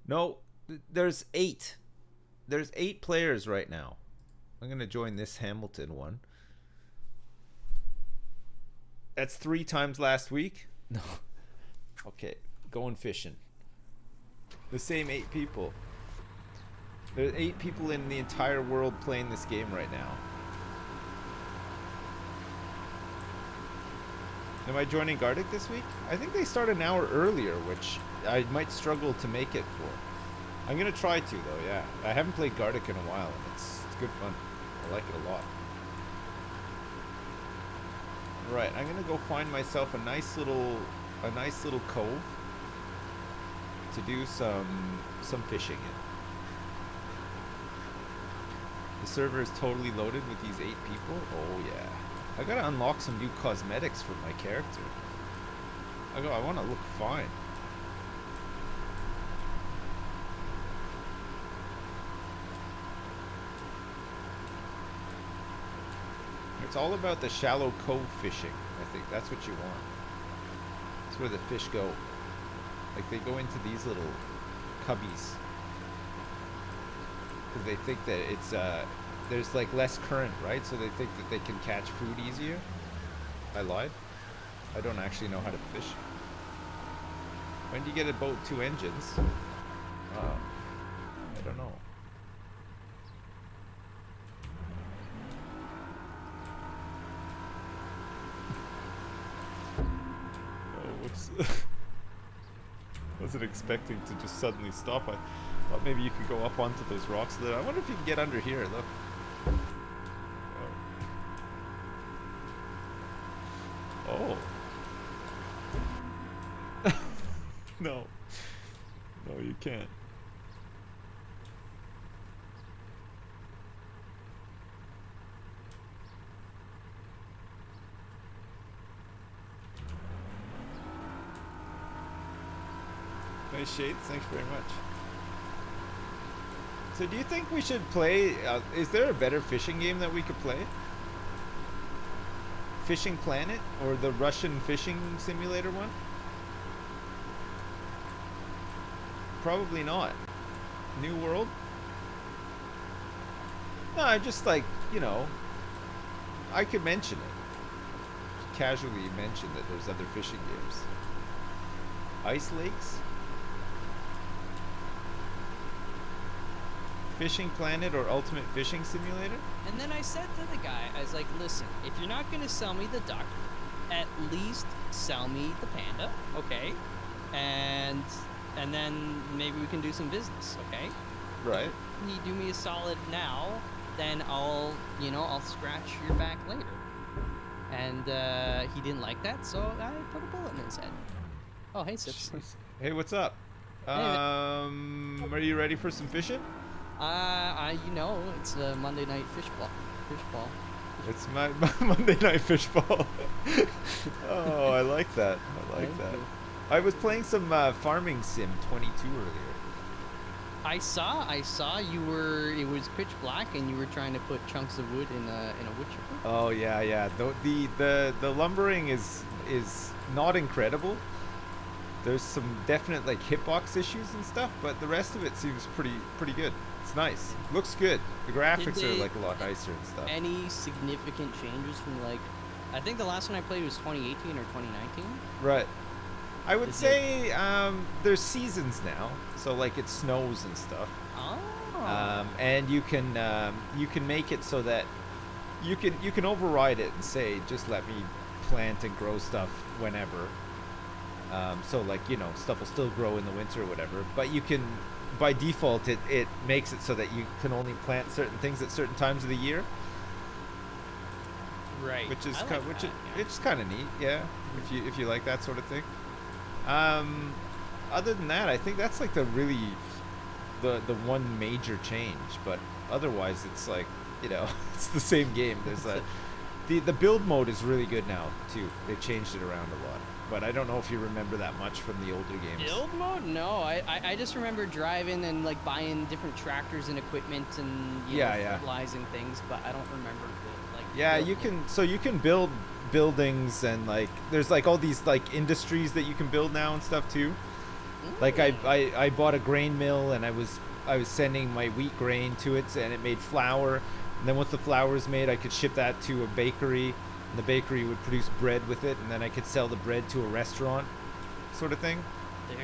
No, there's 8. There's 8 players right now. I'm gonna join this Hamilton one. That's 3 times last week. No. Okay, going fishing. The same 8 people. There's 8 people in the entire world playing this game right now. Am I joining Gardic this week? I think they start an hour earlier, which I might struggle to make it for. I'm gonna try to though, yeah. I haven't played Gardic in a while, and it's good fun. I like it a lot. Right, I'm gonna go find myself a nice little cove to do some fishing in. The server is totally loaded with these 8 people. Oh yeah. I gotta unlock some new cosmetics for my character. I wanna look fine. It's all about the shallow cove fishing. I think that's what you want. That's where the fish go. Like they go into these little cubbies. Because they think that it's there's like less current, right? So they think that they can catch food easier. I lied. I don't actually know how to fish. When do you get a boat 2 engines? I don't know. Oh, whoops. Wasn't expecting to just suddenly stop. I thought maybe you could go up onto those rocks. I wonder if you can get under here. Look. Oh. No. No, you can't. Nice shades. Thanks very much. So do you think we should play... is there a better fishing game that we could play? Fishing Planet? Or the Russian fishing simulator one? Probably not. New World? No, I'm just like, you know, I could mention it. Casually mention that there's other fishing games. Ice Lakes? Fishing Planet or Ultimate Fishing Simulator? And then I said to the guy, I was like, listen, if you're not going to sell me the duck, at least sell me the panda, okay? And then maybe we can do some business, okay? Right. If you do me a solid now, then I'll scratch your back later. And he didn't like that, so I put a bullet in his head. Oh, hey, Sips. Hey, what's up? Are you ready for some fishing? It's a Monday night fishball. It's my Monday night fishball. Oh, I like that. I was playing some Farming Sim 22 earlier. I saw you were. It was pitch black, and you were trying to put chunks of wood in a wood chipper. Oh yeah. The lumbering is not incredible. There's some definite like hitbox issues and stuff, but the rest of it seems pretty good. It's nice. Looks good. The graphics are like a lot nicer and stuff. Any significant changes from like? I think the last one I played was 2018 or 2019. Right. I would say there's seasons now, so like it snows and stuff. Oh. And you can make it so that you can override it and say just let me plant and grow stuff whenever. So like, you know, stuff will still grow in the winter or whatever, but you can, by default, it makes it so that you can only plant certain things at certain times of the year. Right. Which is like it's kind of neat, yeah. If you like that sort of thing. Other than that, I think that's like the one major change, but otherwise it's like, you know, it's the same game. There's the build mode is really good now too. They've changed it around a lot. But I don't know if you remember that much from the older games. Build mode? No, I just remember driving and like buying different tractors and equipment and fertilizing things, but I don't remember the, like. Yeah, you can build buildings and like there's like all these like industries that you can build now and stuff too. Like I bought a grain mill, and I was sending my wheat grain to it, and it made flour. And then once the flour was made, I could ship that to a bakery, and the bakery would produce bread with it, and then I could sell the bread to a restaurant, sort of thing. Dude,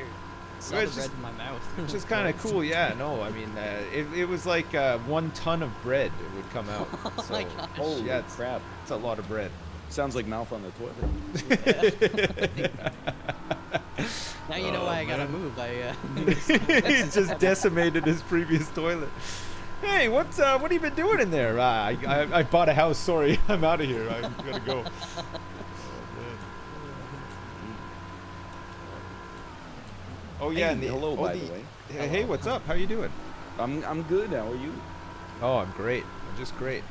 saw the bread in my mouth. Which is kind of cool, yeah. No, I mean, it was like 1 ton of bread it would come out. Oh so, my gosh. Holy crap. It's a lot of bread. Sounds like Malf on the toilet. Now you know why I gotta move. He just decimated his previous toilet. Hey, what have you been doing in there? I bought a house. Sorry, I'm out of here. I'm gonna go. Oh yeah, Hey, hello, by the way. Hey, what's up? How you doing? I'm good. How are you? Oh, I'm great. I'm just great.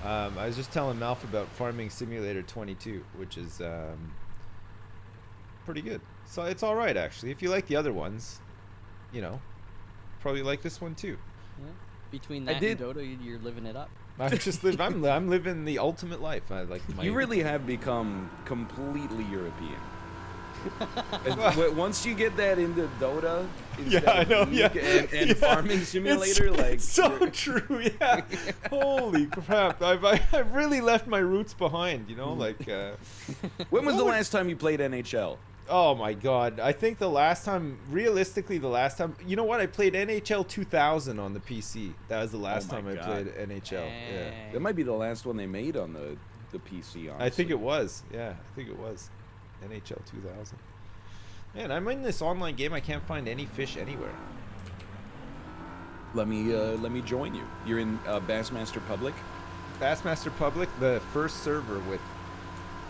I was just telling Malf about Farming Simulator 22, which is pretty good. So it's all right, actually. If you like the other ones, you know, probably like this one too. Yeah. Between that and Dota, you're living it up. I'm living the ultimate life. I like my. You really have become completely European. Once you get that into Dota, yeah, I know, and Farming Simulator, it's so true, yeah. Holy crap! I've really left my roots behind, you know, like. When was the last time you played NHL? Oh my God! I think realistically, the last time, you know what? I played NHL 2000 on the PC. That was the last time I played NHL. Yeah. That might be the last one they made on the PC. Honestly. I think it was. Yeah, I think it was. NHL 2000. Man, I'm in this online game. I can't find any fish anywhere. Let me join you. You're in Bassmaster Public. Bassmaster Public, the first server with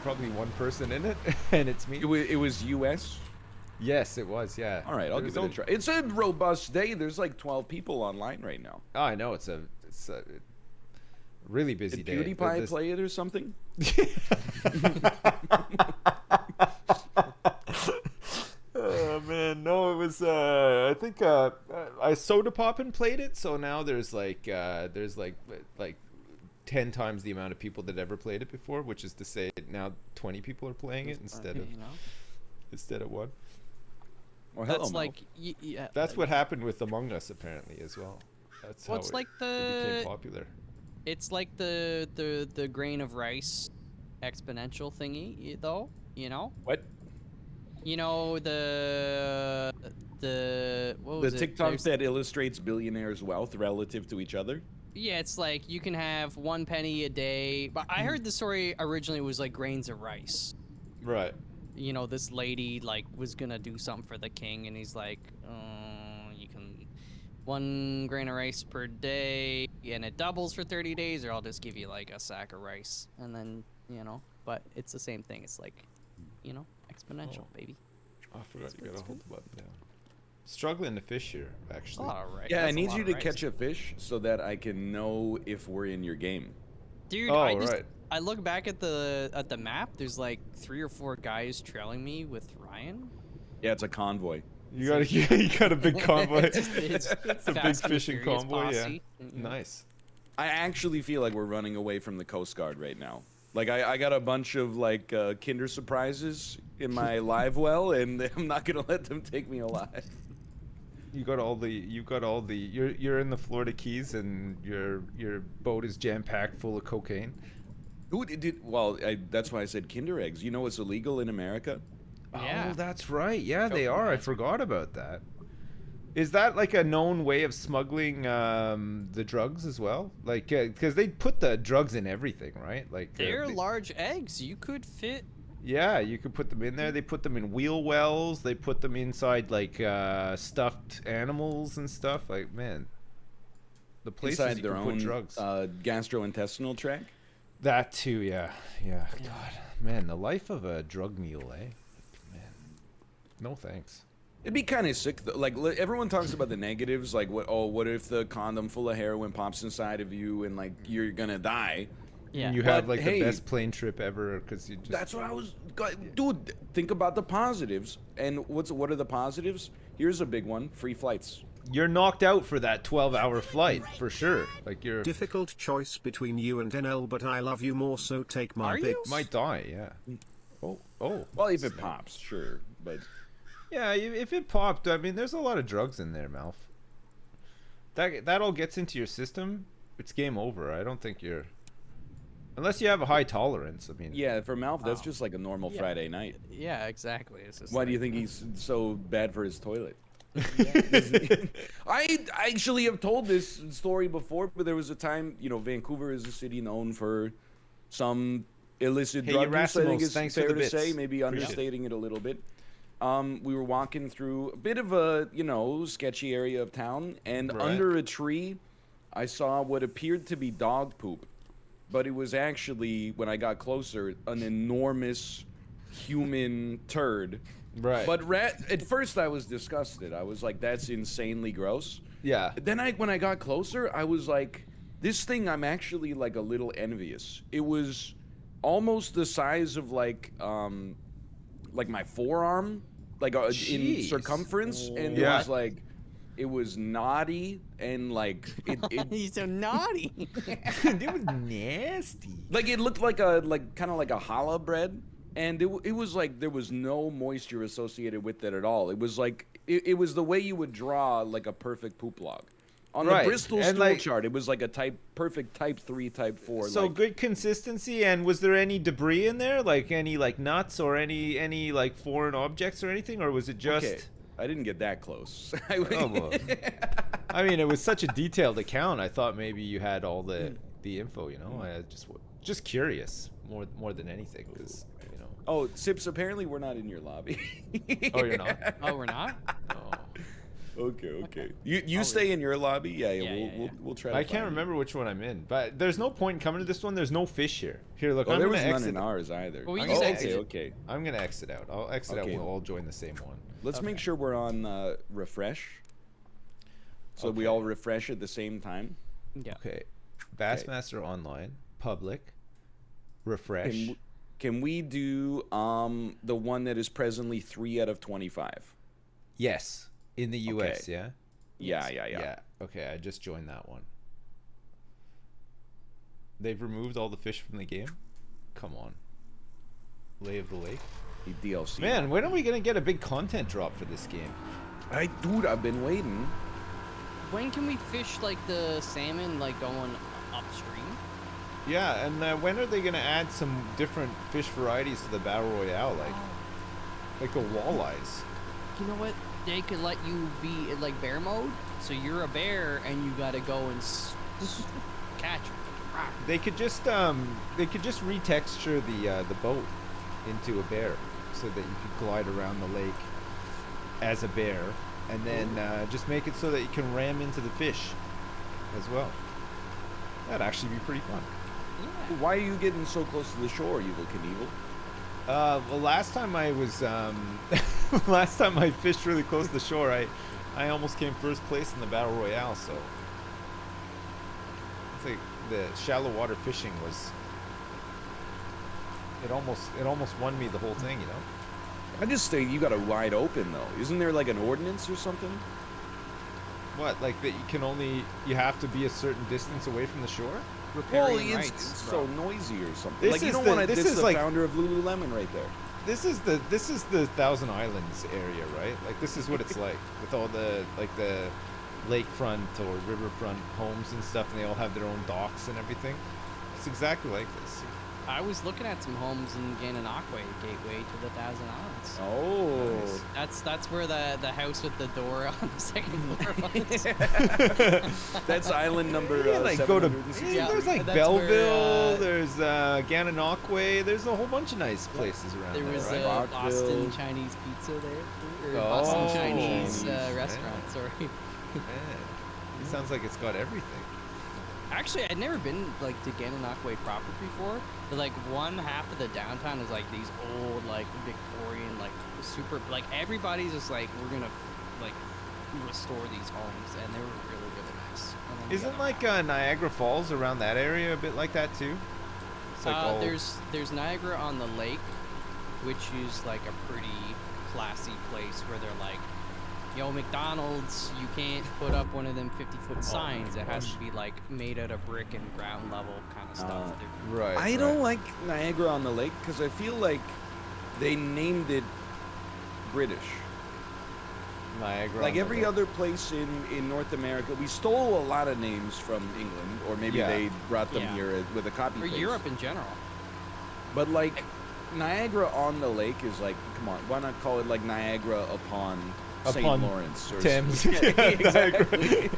probably one person in it, and it's me. It was US. Yes, it was. Yeah. All right, I'll give it a try. It's a robust day. There's like 12 people online right now. Oh, I know. It's a really busy day. Did PewDiePie play it or something? Oh man, no, it was I think I Soda Poppin' played it, so now there's like 10 times the amount of people that ever played it before, which is to say now 20 people are playing it instead of one. Well, that's hello, like that's what happened with Among Us apparently as well. That's how it's like it became popular. It's like the grain of rice exponential thingy, though, you know? What? You know, what was the it? TikTok that illustrates billionaires' wealth relative to each other? Yeah, it's like you can have 1 penny a day. But I heard the story originally was like grains of rice. Right. You know, this lady like was gonna do something for the king, and he's like, you can 1 grain of rice per day, and it doubles for 30 days, or I'll just give you like a sack of rice, and then but it's the same thing. It's like, exponential, baby. Oh, I forgot you gotta hold the button down. Struggling to fish here, actually. All right. Yeah, I need you to catch a fish so that I can know if we're in your game. Dude, I look back at the map. There's like 3 or 4 guys trailing me with Ryan. Yeah, it's a convoy. You got a big convoy. it's a big fishing convoy. Posse. Yeah. Nice. I actually feel like we're running away from the Coast Guard right now. Like I got a bunch of like Kinder Surprises in my live well, and I'm not gonna let them take me alive. You're in the Florida Keys, and your boat is jam packed full of cocaine. That's why I said Kinder eggs. You know it's illegal in America? Yeah. Oh, that's right. Yeah, they are. I forgot about that. Is that like a known way of smuggling the drugs as well? Like, because they put the drugs in everything, right? Like they're large eggs. You could fit. Yeah, you could put them in there. They put them in wheel wells. They put them inside like stuffed animals and stuff. Like, man, the places inside you their can own put drugs. Gastrointestinal tract. That too, yeah. God, man, the life of a drug mule, eh? Man, no thanks. It'd be kind of sick, though. Like, everyone talks about the negatives, like, what if the condom full of heroin pops inside of you and, like, you're gonna die? Yeah. And you have, like, the best plane trip ever, because you just... That's what I was... Dude, think about the positives. And what are the positives? Here's a big one. Free flights. You're knocked out for that 12-hour flight, for sure. Like, you're... Difficult choice between you and NL, but I love you more, so take my picks. Might die, yeah. Oh. Well, if it pops, sure, but... Yeah, if it popped, I mean, there's a lot of drugs in there, Malf. That all gets into your system, it's game over. I don't think you're... Unless you have a high tolerance, I mean... Yeah, for Malf, that's just like a normal Friday night. Yeah, exactly. It's just Why do you like, think he's so bad for his toilet? Yeah. I actually have told this story before, but there was a time, Vancouver is a city known for some illicit Hey, drug use, I think Erasimos, it's thanks for fair the to say, bits. maybe Appreciate understating it a little bit. We were walking through a bit of a, sketchy area of town, and Right. under a tree, I saw what appeared to be dog poop, but it was actually, when I got closer, an enormous human turd. Right. But at first I was disgusted. I was like, that's insanely gross. Yeah. Then when I got closer, I was like, this thing, I'm actually like a little envious. It was almost the size of like my forearm, like in Jeez. circumference, and Yeah. it was like, it was naughty and like it He's so naughty. It was nasty. like it looked like kind of like a challah bread, and it was like there was no moisture associated with it at all. It was like it was the way you would draw like a perfect poop log. On Right, the Bristol and, stool like- chart, it was like a perfect type 3, type 4. So like, good consistency, and was there any debris in there, like any like nuts or any like foreign objects or anything, or was it just? okay, I didn't get that close. Oh, well. I mean, it was such a detailed account. I thought maybe you had all the info. I just curious more than anything, because Oh, Sips, apparently we're not in your lobby. Oh, you're not. Oh, we're not? Oh. Okay. You stay in your lobby? Yeah, Yeah. we'll try to I find can't you. remember which one I'm in, but there's no point in coming to this one. There's no fish here. Here, look, Oh, I'm there gonna was none exit. in ours either. Well, we Oh, just okay, exited. okay. I'm gonna exit out. I'll exit Okay. out. We'll all join the same one. Let's make sure we're on refresh. So we Okay. all refresh at the same time. Yeah. Okay. Bassmaster Online, public, refresh. Can we do the one that is presently 3 out of 25? Yes, in the U.S. Okay. Yeah. Yeah. Okay, I just joined that one. They've removed all the fish from the game. Come on. Lay of the Lake. The DLC. Man, when are we gonna get a big content drop for this game? Dude, I've been waiting. When can we fish like the salmon like going upstream? Yeah, and when are they gonna add some different fish varieties to the battle royale, like the walleyes? You know what? They could let you be in like bear mode, so you're a bear and you gotta go and catch 'em. They could just retexture the boat into a bear, so that you could glide around the lake as a bear, and then just make it so that you can ram into the fish as well. That'd actually be pretty fun. Yeah. Why are you getting so close to the shore, Evil Knievel? Well, last time I was, last time I fished really close to the shore, I almost came first place in the battle royale. So I think the shallow water fishing was, it almost won me the whole thing, I just think you got it wide open though. Isn't there like an ordinance or something? What, like that you have to be a certain distance away from the shore? Well, Riparian it's rights, so bro. noisy or something. This Like you is don't the- want to this diss is the like- founder of Lululemon right there. This is the Thousand Islands area, right? Like this is what it's like with all the lakefront or riverfront homes and stuff, and they all have their own docks and everything. It's exactly like this. I was looking at some homes in Gananoque, gateway to the Thousand Islands. Oh. Nice. That's where the house with the door on the second floor was. That's island number Yeah, like go to 760. Yeah, there's like that's Belleville, where, there's Gananoque, there's a whole bunch of nice places around There there, was right? a Rockville. Boston Chinese pizza there, or Oh, Boston Chinese Chinese, restaurant. Sorry. Man, it sounds like it's got everything. Actually, I'd never been like to Gananoque proper before. But like one half of the downtown is like these old like Victorian like super like everybody's just like we're gonna like restore these homes, and they were really nice. And then you Isn't got like Niagara Falls around that area a bit like that too? It's like all... there's Niagara on the lake, which is like a pretty classy place where they're like, yo, McDonald's, you can't put up one of them 50-foot signs. It has to be like made out of brick and ground level kind of stuff. right. I don't like Niagara on the Lake because I feel like they named it British. Niagara. Like on the every lake. other place in North America, we stole a lot of names from England, or maybe Yeah. they brought them Yeah. here with a copy Or paste. Europe in general. But like Niagara on the lake is like, come on, why not call it like Niagara upon St. Upon Lawrence or Thames. Yeah, exactly.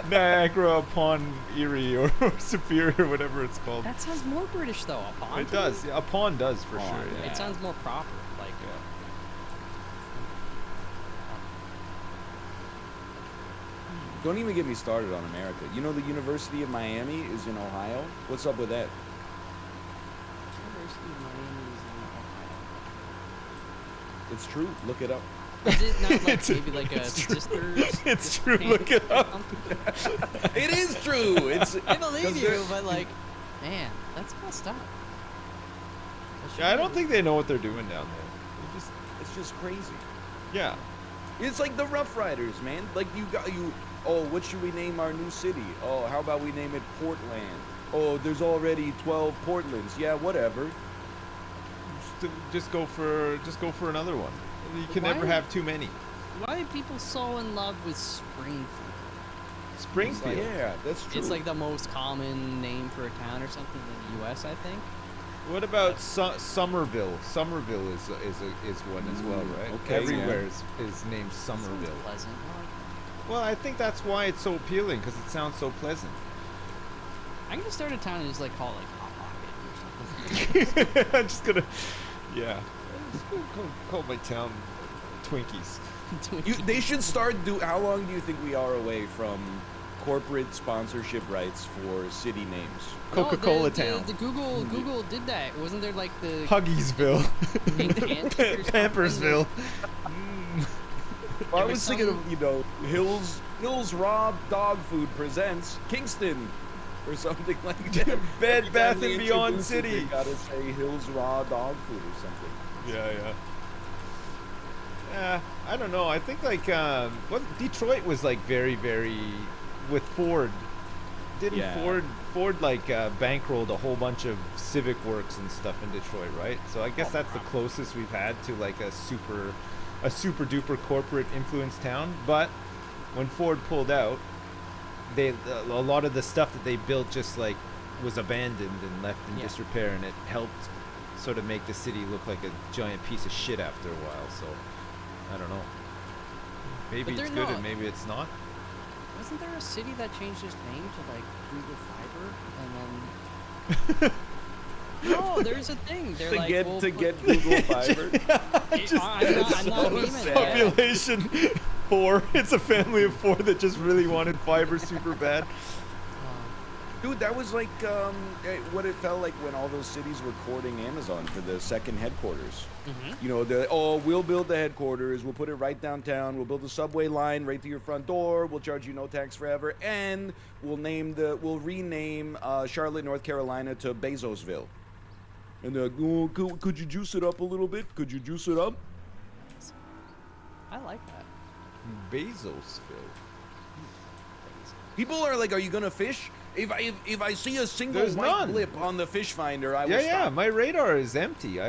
Niagara upon Erie or Superior, whatever it's called. That sounds more British though. Upon. It does. Yeah, upon does for Upon, sure. Yeah. It sounds more proper. Like. Don't even get me started on America. You know the University of Miami is in Ohio? What's up with that? University of Miami is in Ohio. It's true. Look it up. Is it not like It's- maybe like a it's true. sister's? It's true. Look it up. It is true. It's I believe 'cause you, they're- but like, man, that's messed up. Yeah, I don't think they know what they're doing down there. They just, it's just crazy. yeah. It's like the Rough Riders, man. Like oh, what should we name our new city? Oh, how about we name it Portland? Oh, there's already 12 Portlands. Yeah, whatever. Just go for another one. You can Why? never have too many. Why are people so in love with Springfield? Springfield. Yeah, that's true. It's like the most common name for a town or something in the U.S. I think. What about Somerville? Somerville is one as well, right? okay, Everywhere is named Sounds Somerville. pleasant. Well, I think that's why it's so appealing, because it sounds so pleasant. I'm gonna start a town and just like call it like Hot Pocket or something. I'm just gonna, yeah. I'm just gonna call my town Twinkies. They should start How long do you think we are away from corporate sponsorship rights for city names? Coca-Cola no, Town. The Google did that. Wasn't there like the Huggiesville. Pampersville. Well, I There was was thinking some- of, Hills Raw Dog Food presents Kingston or something like that. Bed Every Bath time we and Beyond introduce it, City. They gotta say Hills Raw Dog Food or something. Yeah. Yeah, I don't know. I think like Detroit was like very with Ford. Didn't Yeah. Ford like bankrolled a whole bunch of civic works and stuff in Detroit, right? So I guess that's the closest we've had to like a super duper corporate influenced town. But when Ford pulled out, a lot of the stuff that they built just like was abandoned and left in disrepair, and it helped sort of make the city look like a giant piece of shit after a while. So I don't know. Maybe But it's they're good not- and maybe it's not. Wasn't there a city that changed its name to like Google Fiber and then? No, there's a thing. They're To like, get we'll to put- get Google Fiber. I'm not memeing that. Population 4. It's a family of 4 that just really wanted fiber super bad. Dude, that was like what it felt like when all those cities were courting Amazon for the second headquarters. Mhm. You know, we'll build the headquarters, we'll put it right downtown, we'll build a subway line right to your front door, we'll charge you no tax forever, and we'll rename Charlotte, North Carolina to Bezosville. And they're like, oh, could you juice it up a little bit? Could you juice it up? I like that. Bezosville. People are like, are you gonna fish? If I see a single There's white none. blip on the fish finder, I will Yeah. stop. My radar is empty.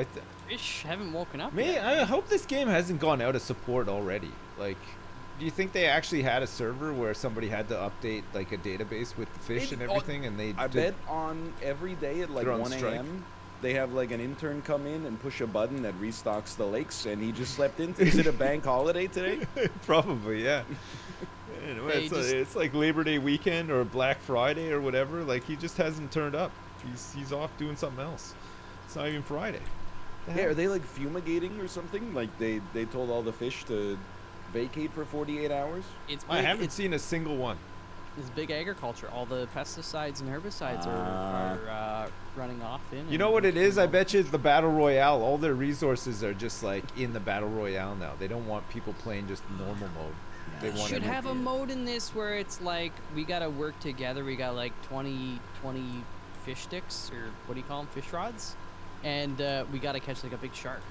Fish haven't woken up yet. I hope this game hasn't gone out of support already. Like, do you think they actually had a server where somebody had to update like a database with the fish and everything, and they? I bet on every day at like They're on 1 strike. a.m. they have like an intern come in and push a button that restocks the lakes, and he just slept in. Is it a bank holiday today? Probably, yeah. Anyway, They it's like Labor Day weekend or Black Friday or whatever. Like he just hasn't turned up. He's off doing something else. It's not even Friday. The Yeah, hell? are they like fumigating or something? Like they told all the fish to vacate for 48 hours? It's big, I haven't it's, seen a single one. it's big agriculture. All the pesticides and herbicides are running off in. You know what it is? I bet you it's the Battle Royale. All their resources are just like in the Battle Royale now. They don't want people playing just normal mode. They want should it- have a mode in this where it's like we gotta work together. We got like 20 fish sticks, or what do you call them, fish rods, and we gotta catch like a big shark.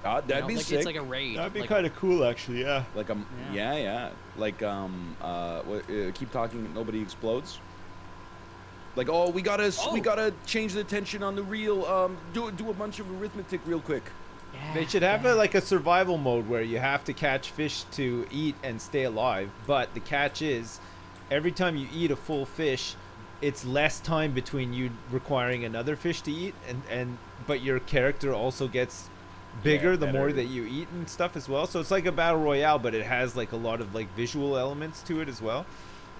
That'd You know, be like sick. it's like a raid. That'd be like, kind of cool, actually. Yeah. Like yeah. Like keep talking. Nobody explodes. Like we gotta change the tension on the reel. Do a bunch of arithmetic real quick. They should have like a survival mode where you have to catch fish to eat and stay alive. But the catch is, every time you eat a full fish, it's less time between you requiring another fish to eat, but your character also gets bigger the more that you eat and stuff as well. So it's like a battle royale, but it has like a lot of like visual elements to it as well.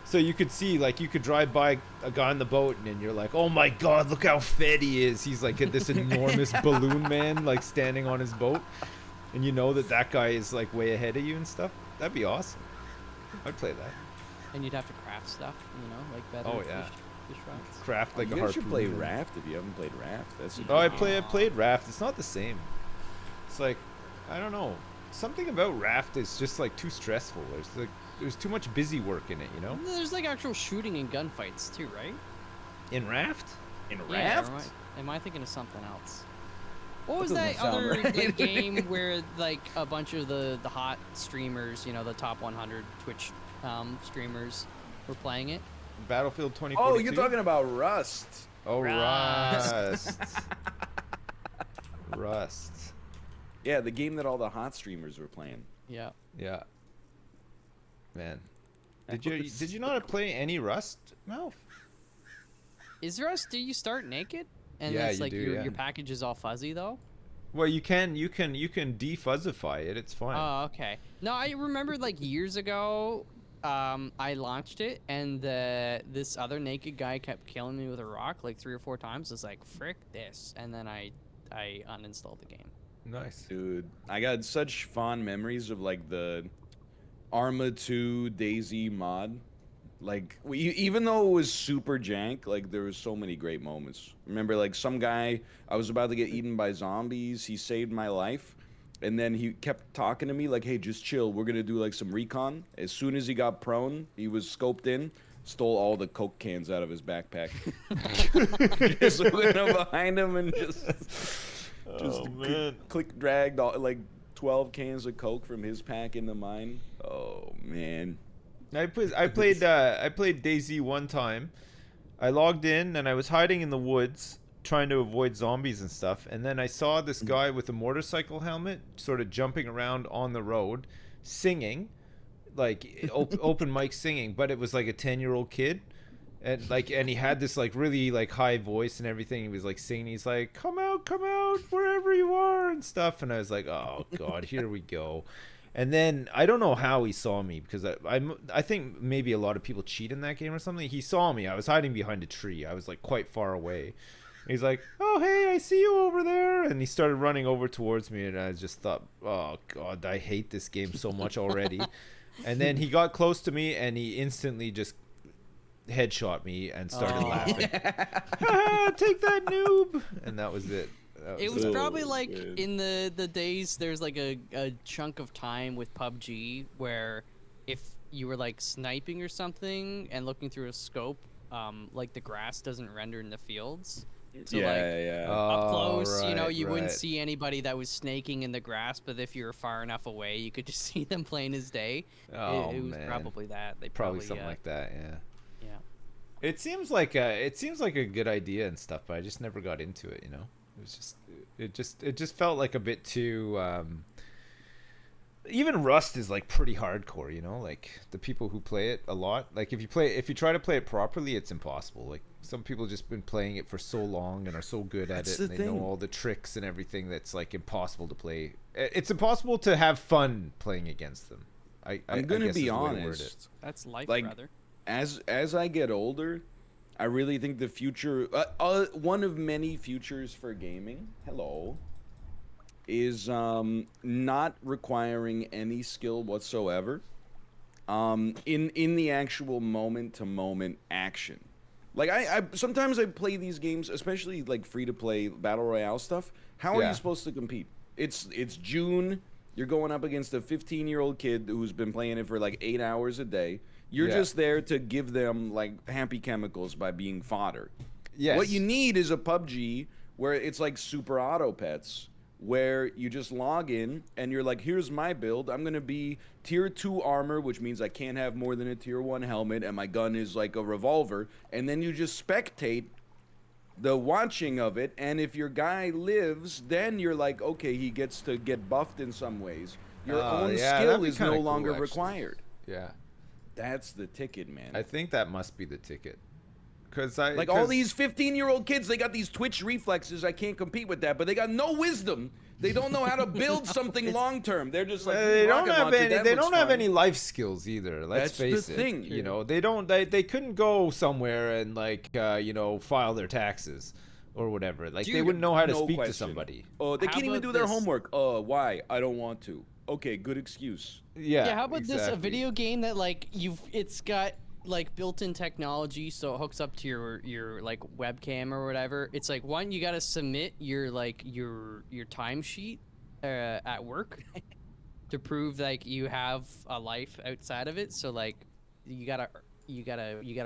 So you could see, like, you could drive by a guy on the boat and you're like, oh my god, look how fed he is. He's like this enormous balloon man, like, standing on his boat. And you know that guy is like way ahead of you and stuff. That'd be awesome. I'd play that. And you'd have to craft stuff, you know, like better fish rods. Craft like a harpoon. You should play and... Raft if you haven't played Raft. That's I played Raft. It's not the same. It's like, I don't know. Something about Raft is just like too stressful. There's too much busy work in it, you know? There's like actual shooting and gunfights too, right? In Raft? Yeah, am I thinking of something else? What was that other like, game where like a bunch of the hot streamers, you know, the top 100 Twitch streamers were playing it? Battlefield 2042? Oh, you're talking about Rust. Oh, Rust. Rust. Yeah, the game that all the hot streamers were playing. Yeah. Yeah. Man. Did you not play any Rust, Malf? Is Rust, do you start naked? And yeah, that's like your package is all fuzzy though? Well, you can defuzzify it. It's fine. Oh, okay. No, I remember like years ago, I launched it and this other naked guy kept killing me with a rock like 3 or 4 times. I was like, frick this, and then I uninstalled the game. Nice. Dude, I got such fond memories of like the Arma 2 DayZ mod. Like, even though it was super jank, like, there was so many great moments. Remember, like, some guy, I was about to get eaten by zombies. He saved my life. And then he kept talking to me like, hey, just chill. We're going to do, like, some recon. As soon as he got prone, he was scoped in, stole all the Coke cans out of his backpack. Just went up behind him and just click dragged, all, like, 12 cans of Coke from his pack into mine. Oh, man. I played DayZ one time. I logged in and I was hiding in the woods trying to avoid zombies and stuff, and then I saw this guy with a motorcycle helmet sort of jumping around on the road singing, like open mic singing, but it was like a 10-year-old kid, and he had this like really like high voice and everything. He was like singing, he's like, come out wherever you are and stuff, and I was like, oh god, here we go. And then I don't know how he saw me, because I think maybe a lot of people cheat in that game or something. He saw me. I was hiding behind a tree. I was like quite far away. He's like, oh, hey, I see you over there. And he started running over towards me, and I just thought, oh god, I hate this game so much already. And then he got close to me and he instantly just headshot me and started laughing. Take that, noob. And that was it. It was probably like in the days there's like a chunk of time with PUBG where if you were like sniping or something and looking through a scope, like the grass doesn't render in the fields. So up close, right, you know, you wouldn't see anybody that was snaking in the grass, but if you were far enough away, you could just see them plain as day. It was probably that. They probably something like that, yeah. Yeah. It seems like a good idea and stuff, but I just never got into it, you know. It just felt like a bit too even Rust is like pretty hardcore, you know, like the people who play it a lot, like if you try to play it properly, it's impossible. Like some people just been playing it for so long and are so good at it, and they know all the tricks and everything, that's like impossible to play. It's impossible to have fun playing against them. I'm gonna be honest, that's life, like, brother. As I get older, I really think the future, one of many futures for gaming, is not requiring any skill whatsoever in the actual moment-to-moment action. Like, I sometimes I play these games, especially like free-to-play Battle Royale stuff. How are you supposed to compete? It's June, you're going up against a 15-year-old kid who's been playing it for like 8 hours a day. You're just there to give them, like, happy chemicals by being fodder. Yes. What you need is a PUBG where it's like Super Auto Pets, where you just log in and you're like, here's my build. I'm going to be tier 2 armor, which means I can't have more than a tier 1 helmet, and my gun is like a revolver. And then you just spectate the watching of it, and if your guy lives, then you're like, okay, he gets to get buffed in some ways. Your own yeah, skill that'd be is kinda no cool, longer actually. required. Yeah. That's the ticket, man. I think that must be the ticket. Cause All these 15-year-old kids, they got these twitch reflexes. I can't compete with that, but they got no wisdom. They don't know how to build something long term. They're just like, they don't rocket have launcher, any. that They looks don't have fun. any life skills either. Let's That's the face it. thing. You know, they don't. They couldn't go somewhere and like file their taxes or whatever. Like they Dude, wouldn't know how to No speak to question. somebody. Oh, they How can't even about do their this? homework. Why? I don't want to. Okay, good excuse. Yeah. Yeah, how about this? A exactly. video game that like it's got like built-in technology, so it hooks up to your like webcam or whatever. It's like one, you gotta submit your timesheet at work to prove like you have a life outside of it. So like you gotta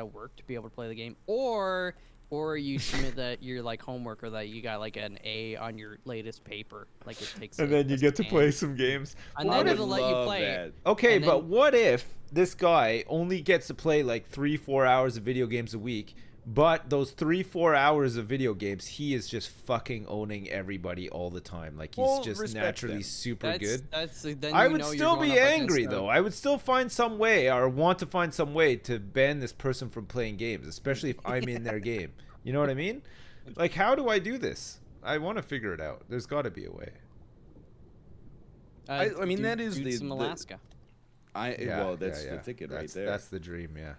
work to be able to play the game, or you submit that your like homework, or that you got like an A on your latest paper. Like it takes. And like, then you a get to scan. play some games. And I then would it'll let you love play. that. Okay, And but then- what if this guy only gets to play like 3-4 hours of video games a week, but those 3-4 hours of video games, he is just fucking owning everybody all the time. Like he's Well, just respect naturally them. super good. Then I you would know you're still going be up against angry a- though. I would still find some way, or want to find some way to ban this person from playing games, especially if I'm in their game. You know what I mean? Like, how do I do this? I want to figure it out. There's got to be a way. I mean, that is dudes from the- Alaska. Well, that's yeah, the yeah. ticket That's, right there. That's the dream, yeah.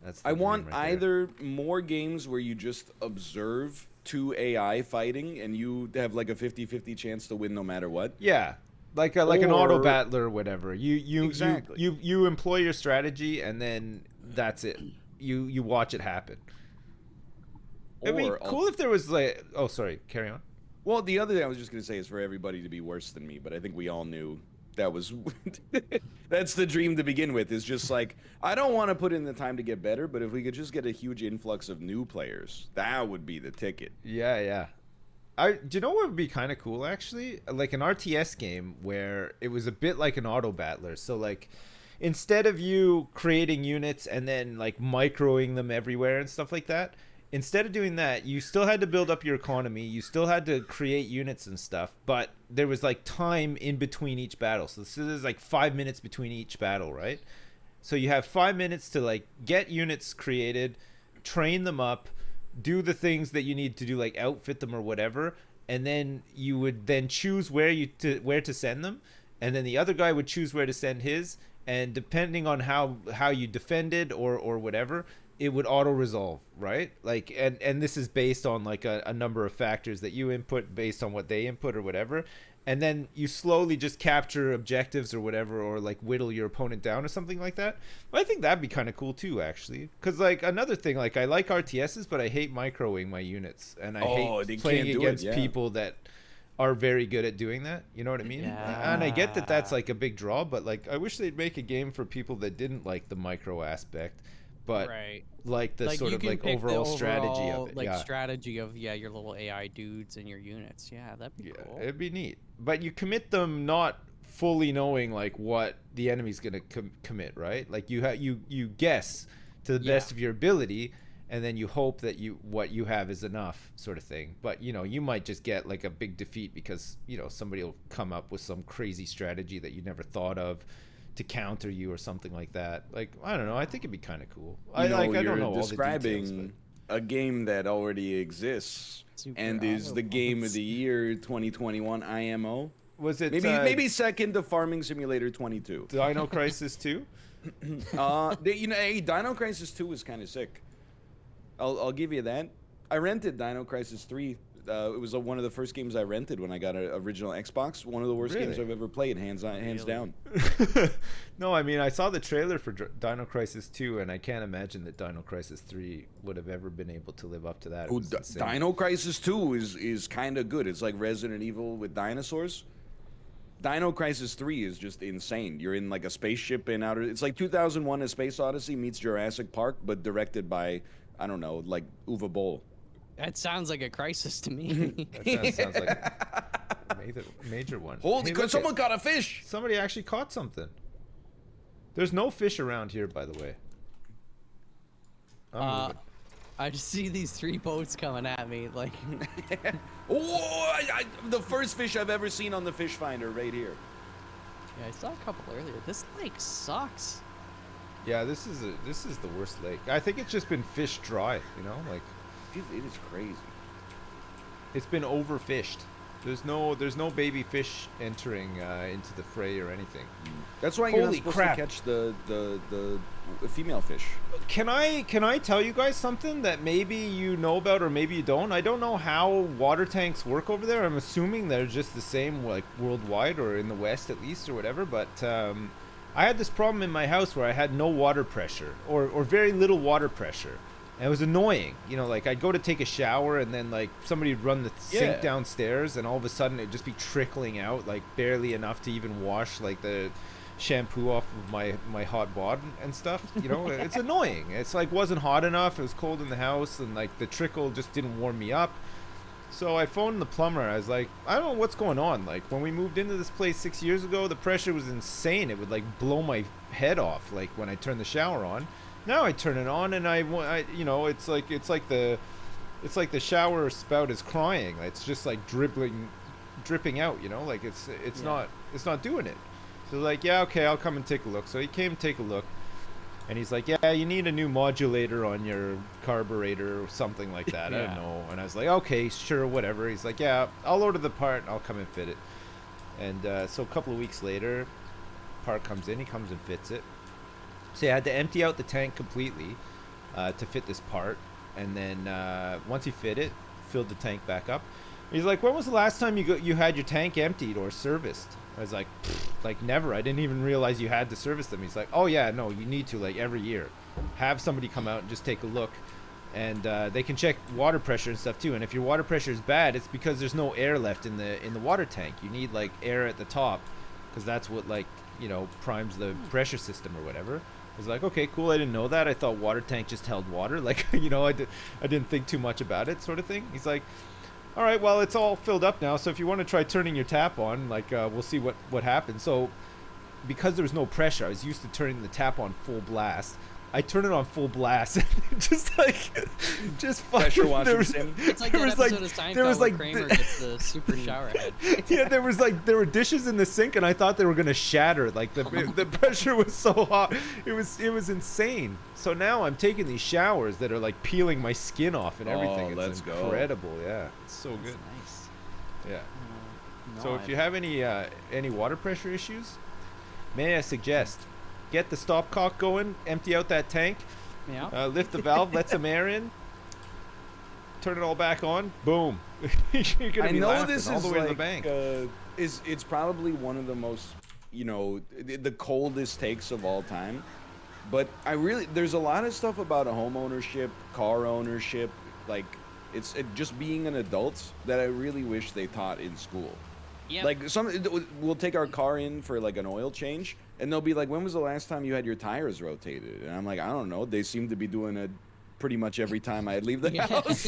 That's the I dream want right there. either more games where you just observe two AI fighting and you have like a 50-50 chance to win no matter what. Yeah, like an auto Or- battler or whatever. Exactly. You employ your strategy and then that's it. You watch it happen. It'd be Or cool if there was like. Oh, sorry. Carry on. Well, the other thing I was just going to say is for everybody to be worse than me, but I think we all knew that was that's the dream to begin with, is just like, I don't want to put in the time to get better, but if we could just get a huge influx of new players, that would be the ticket. Yeah, yeah. Do you know what would be kind of cool actually? Like an RTS game where it was a bit like an auto battler. So like instead of you creating units and then like microing them everywhere and stuff like that, instead of doing that, you still had to build up your economy. You still had to create units and stuff, but there was like time in between each battle. So there's like 5 minutes between each battle, right? So you have 5 minutes to like get units created, train them up, do the things that you need to do, like outfit them or whatever, and then you would then choose where to send them, and then the other guy would choose where to send his, and depending on how you defended or whatever, it would auto resolve, right? Like and this is based on like a number of factors that you input based on what they input or whatever, and then you slowly just capture objectives or whatever, or like whittle your opponent down or something like that. But I think that'd be kind of cool too, actually, because like another thing, like I like RTSs, but I hate microing my units, and I they hate playing can't do it, against yeah. people that are very good at doing that. You know what I mean? And I get that that's like a big draw, but like I wish they'd make a game for people that didn't like the micro aspect, but Right. like the sort you of can like pick the overall strategy overall, of it. like Yeah. strategy of your little AI dudes and your units. Yeah, that'd be Yeah, cool. it'd be neat. But you commit them not fully knowing like what the enemy's gonna commit, right? Like you guess to the best of your ability, and then you hope that what you have is enough, sort of thing. But you might just get like a big defeat because somebody will come up with some crazy strategy that you never thought of to counter you or something like that. Like I don't know. I think it'd be kind of cool. I don't know You're all the describing details, a game that already exists Super and is the game of auto. the year 2021 IMO. but was it Maybe second to Farming Simulator 22. Dino Crisis 2? Hey, Dino Crisis 2 is kind of sick. I'll give you that. I rented Dino Crisis 3. It was one of the first games I rented when I got an original Xbox. One of the worst games Really? I've ever played, hands down. No, I mean I saw the trailer for Dino Crisis 2, and I can't imagine that Dino Crisis 3 would have ever been able to live up to that. It Oh, was insane. Dino Crisis 2 is kind of good. It's like Resident Evil with dinosaurs. Dino Crisis 3 is just insane. You're in like a spaceship in outer... It's like 2001: A Space Odyssey meets Jurassic Park, but directed by, I don't know, like Uwe Boll. That sounds like a crisis to me. That sounds like a major one. Holy Hey, cow, look someone at- got a fish! Somebody actually caught something. There's no fish around here, by the way. I'm moving. I just see these 3 boats coming at me, like. Oh, the first fish I've ever seen on the fish finder right here. Yeah, I saw a couple earlier. This lake sucks. Yeah, this is the worst lake. I think it's just been fish dry, you know, like It is crazy. it's been overfished. There's no baby fish entering into the fray or anything. That's why you're not Holy supposed crap. to catch the female fish. Can I tell you guys something that maybe you know about or maybe you don't? I don't know how water tanks work over there. I'm assuming they're just the same like worldwide or in the West at least or whatever. But I had this problem in my house where I had no water pressure or very little water pressure. And it was annoying, you know, like I'd go to take a shower and then like somebody would run the sink downstairs and all of a sudden it'd just be trickling out like barely enough to even wash like the shampoo off of my hot bod and stuff, you know. It's annoying. It's like wasn't hot enough, it was cold in the house and like the trickle just didn't warm me up. So I phoned the plumber. I was like, I don't know what's going on. Like when we moved into this place 6 years ago, the pressure was insane. It would like blow my head off like when I turned the shower on. Now I turn it on and I you know, it's like the shower spout is crying. It's just like dripping out, you know, like it's not doing it. So like, yeah, okay, I'll come and take a look. So he came and take a look, and he's like, yeah, you need a new modulator on your carburetor or something like that. I don't know. And I was like, okay, sure, whatever. He's like, yeah, I'll order the part and I'll come and fit it. And so a couple of weeks later, part comes in. He comes and fits it. So I had to empty out the tank completely to fit this part. And then once he fit it, filled the tank back up. He's like, when was the last time you had your tank emptied or serviced? I was like, never. I didn't even realize you had to service them. He's like, oh yeah, no, you need to, like every year. Have somebody come out and just take a look. And they can check water pressure and stuff too. And if your water pressure is bad, it's because there's no air left in the water tank. You need like air at the top because that's what like, you know, primes the pressure system or whatever. I was like, okay, cool. I didn't know that. I thought water tank just held water. Like, you know, I didn't think too much about it, sort of thing. He's like, all right, well, it's all filled up now. So if you want to try turning your tap on, like, we'll see what happens. So because there was no pressure, I was used to turning the tap on full blast. I turned it on full blast, and just pressure washing. It's like that episode of Seinfeld where Kramer gets the super shower head. Yeah, there were dishes in the sink, and I thought they were gonna shatter. Like the pressure was so hot, it was insane. So now I'm taking these showers that are like peeling my skin off and everything. Let's go. Incredible, yeah. It's so That's good. Nice. Yeah. No, So if you have any water pressure issues, may I suggest get the stopcock going, empty out that tank, lift the valve, let some air in, turn it all back on, boom. You're gonna be laughing this all is the way like, to the bank. It's probably one of the most, you know, the coldest takes of all time. But there's a lot of stuff about a home ownership, car ownership, like just being an adult that I really wish they taught in school. Yep. Like we'll take our car in for like an oil change, and they'll be like, "When was the last time you had your tires rotated?" And I'm like, "I don't know. They seem to be doing it pretty much every time I leave the house."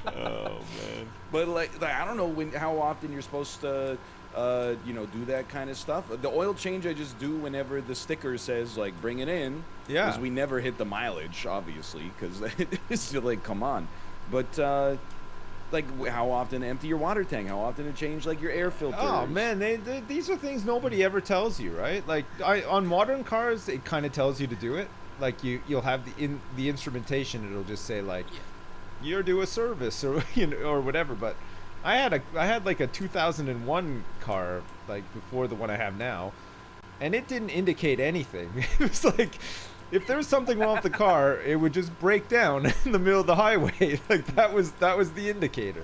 Oh man. But like I don't know how often you're supposed to, you know, do that kind of stuff. The oil change I just do whenever the sticker says like "bring it in." Yeah. Because we never hit the mileage, obviously, because it's still like, come on. But like how often to empty your water tank, how often to change like your air filters. Oh man, these are things nobody ever tells you, right? Like on modern cars, it kind of tells you to do it. Like you'll have the instrumentation, it'll just say like, you're due a service or or whatever. But I had like a 2001 car like before the one I have now, and it didn't indicate anything. It was like, if there was something wrong with the car, it would just break down in the middle of the highway. Like that was the indicator.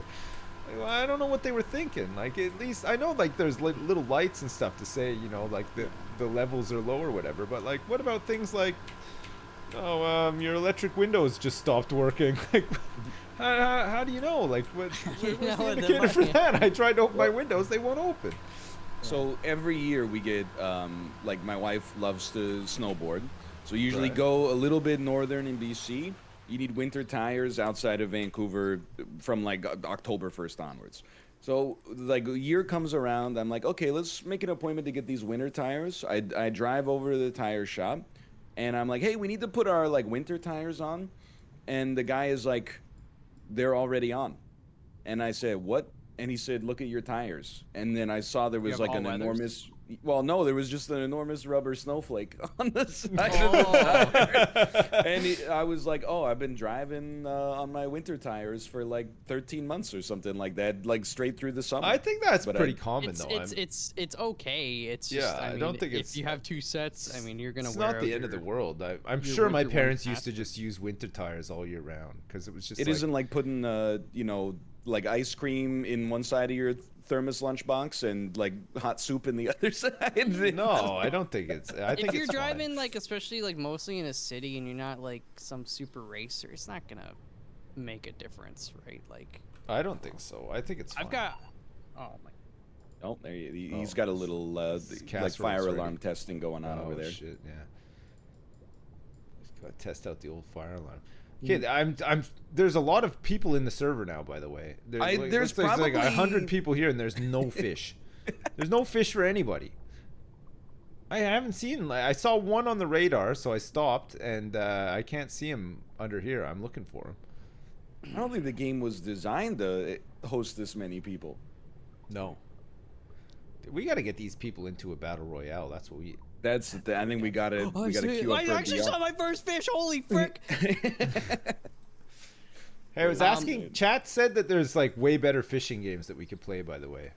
Like, well, I don't know what they were thinking. Like at least I know like there's little lights and stuff to say, you know, like the levels are low or whatever. But like, what about things like, your electric windows just stopped working? Like, how do you know? Like, what's the indicator for that? I tried to open my windows, they won't open. So every year we get like my wife loves to snowboard. So we usually Right. go a little bit northern in BC. You need winter tires outside of Vancouver from like October 1st onwards. So like a year comes around, I'm like, okay, let's make an appointment to get these winter tires. I drive over to the tire shop, and I'm like, hey, we need to put our like winter tires on, and the guy is like, they're already on, and I said, what? And he said, look at your tires. And then I saw there was like an enormous, well, no, there was just an enormous rubber snowflake on the side of the tire. And I was like, oh, I've been driving on my winter tires for like 13 months or something like that, like straight through the summer. I think that's pretty common, though. It's okay. It's just, I don't think if you have 2 sets, I mean, you're going to wear It's not the end of the world. I'm sure my parents used to just use winter tires all year round because it was just It isn't like putting, you know, like ice cream in one side of your thermos lunchbox and like hot soup in the other side. No, I don't think it's. I think if you're it's driving fine. like, especially like mostly in a city, and you're not like some super racer, it's not gonna make a difference, right? Like, I don't think so. I think it's fine. I've got. Oh my. Oh, there he's got a little like fire alarm testing going on over there. Shit, yeah. Just gotta test out the old fire alarm. Okay, I'm. There's a lot of people in the server now. By the way, there's like 100 people here, and there's no fish. There's no fish for anybody. I haven't seen. I saw one on the radar, so I stopped, and I can't see him under here. I'm looking for him. I don't think the game was designed to host this many people. No. We got to get these people into a battle royale. That's what we. That's the I think we gotta queue up. I actually saw my first fish. Holy frick! Hey, I was asking. Chat said that there's like way better fishing games that we could play. By the way,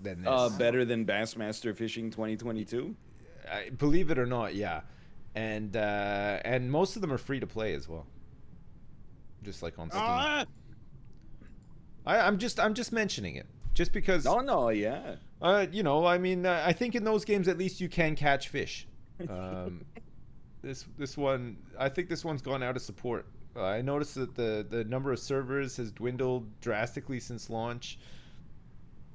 than this. Better than Bassmaster Fishing 2022. Believe it or not, yeah, and most of them are free to play as well. Just like on Steam. I'm just mentioning it, just because. No, yeah. You know, I mean, I think in those games at least you can catch fish. This one, I think this one's gone out of support. I noticed that the number of servers has dwindled drastically since launch.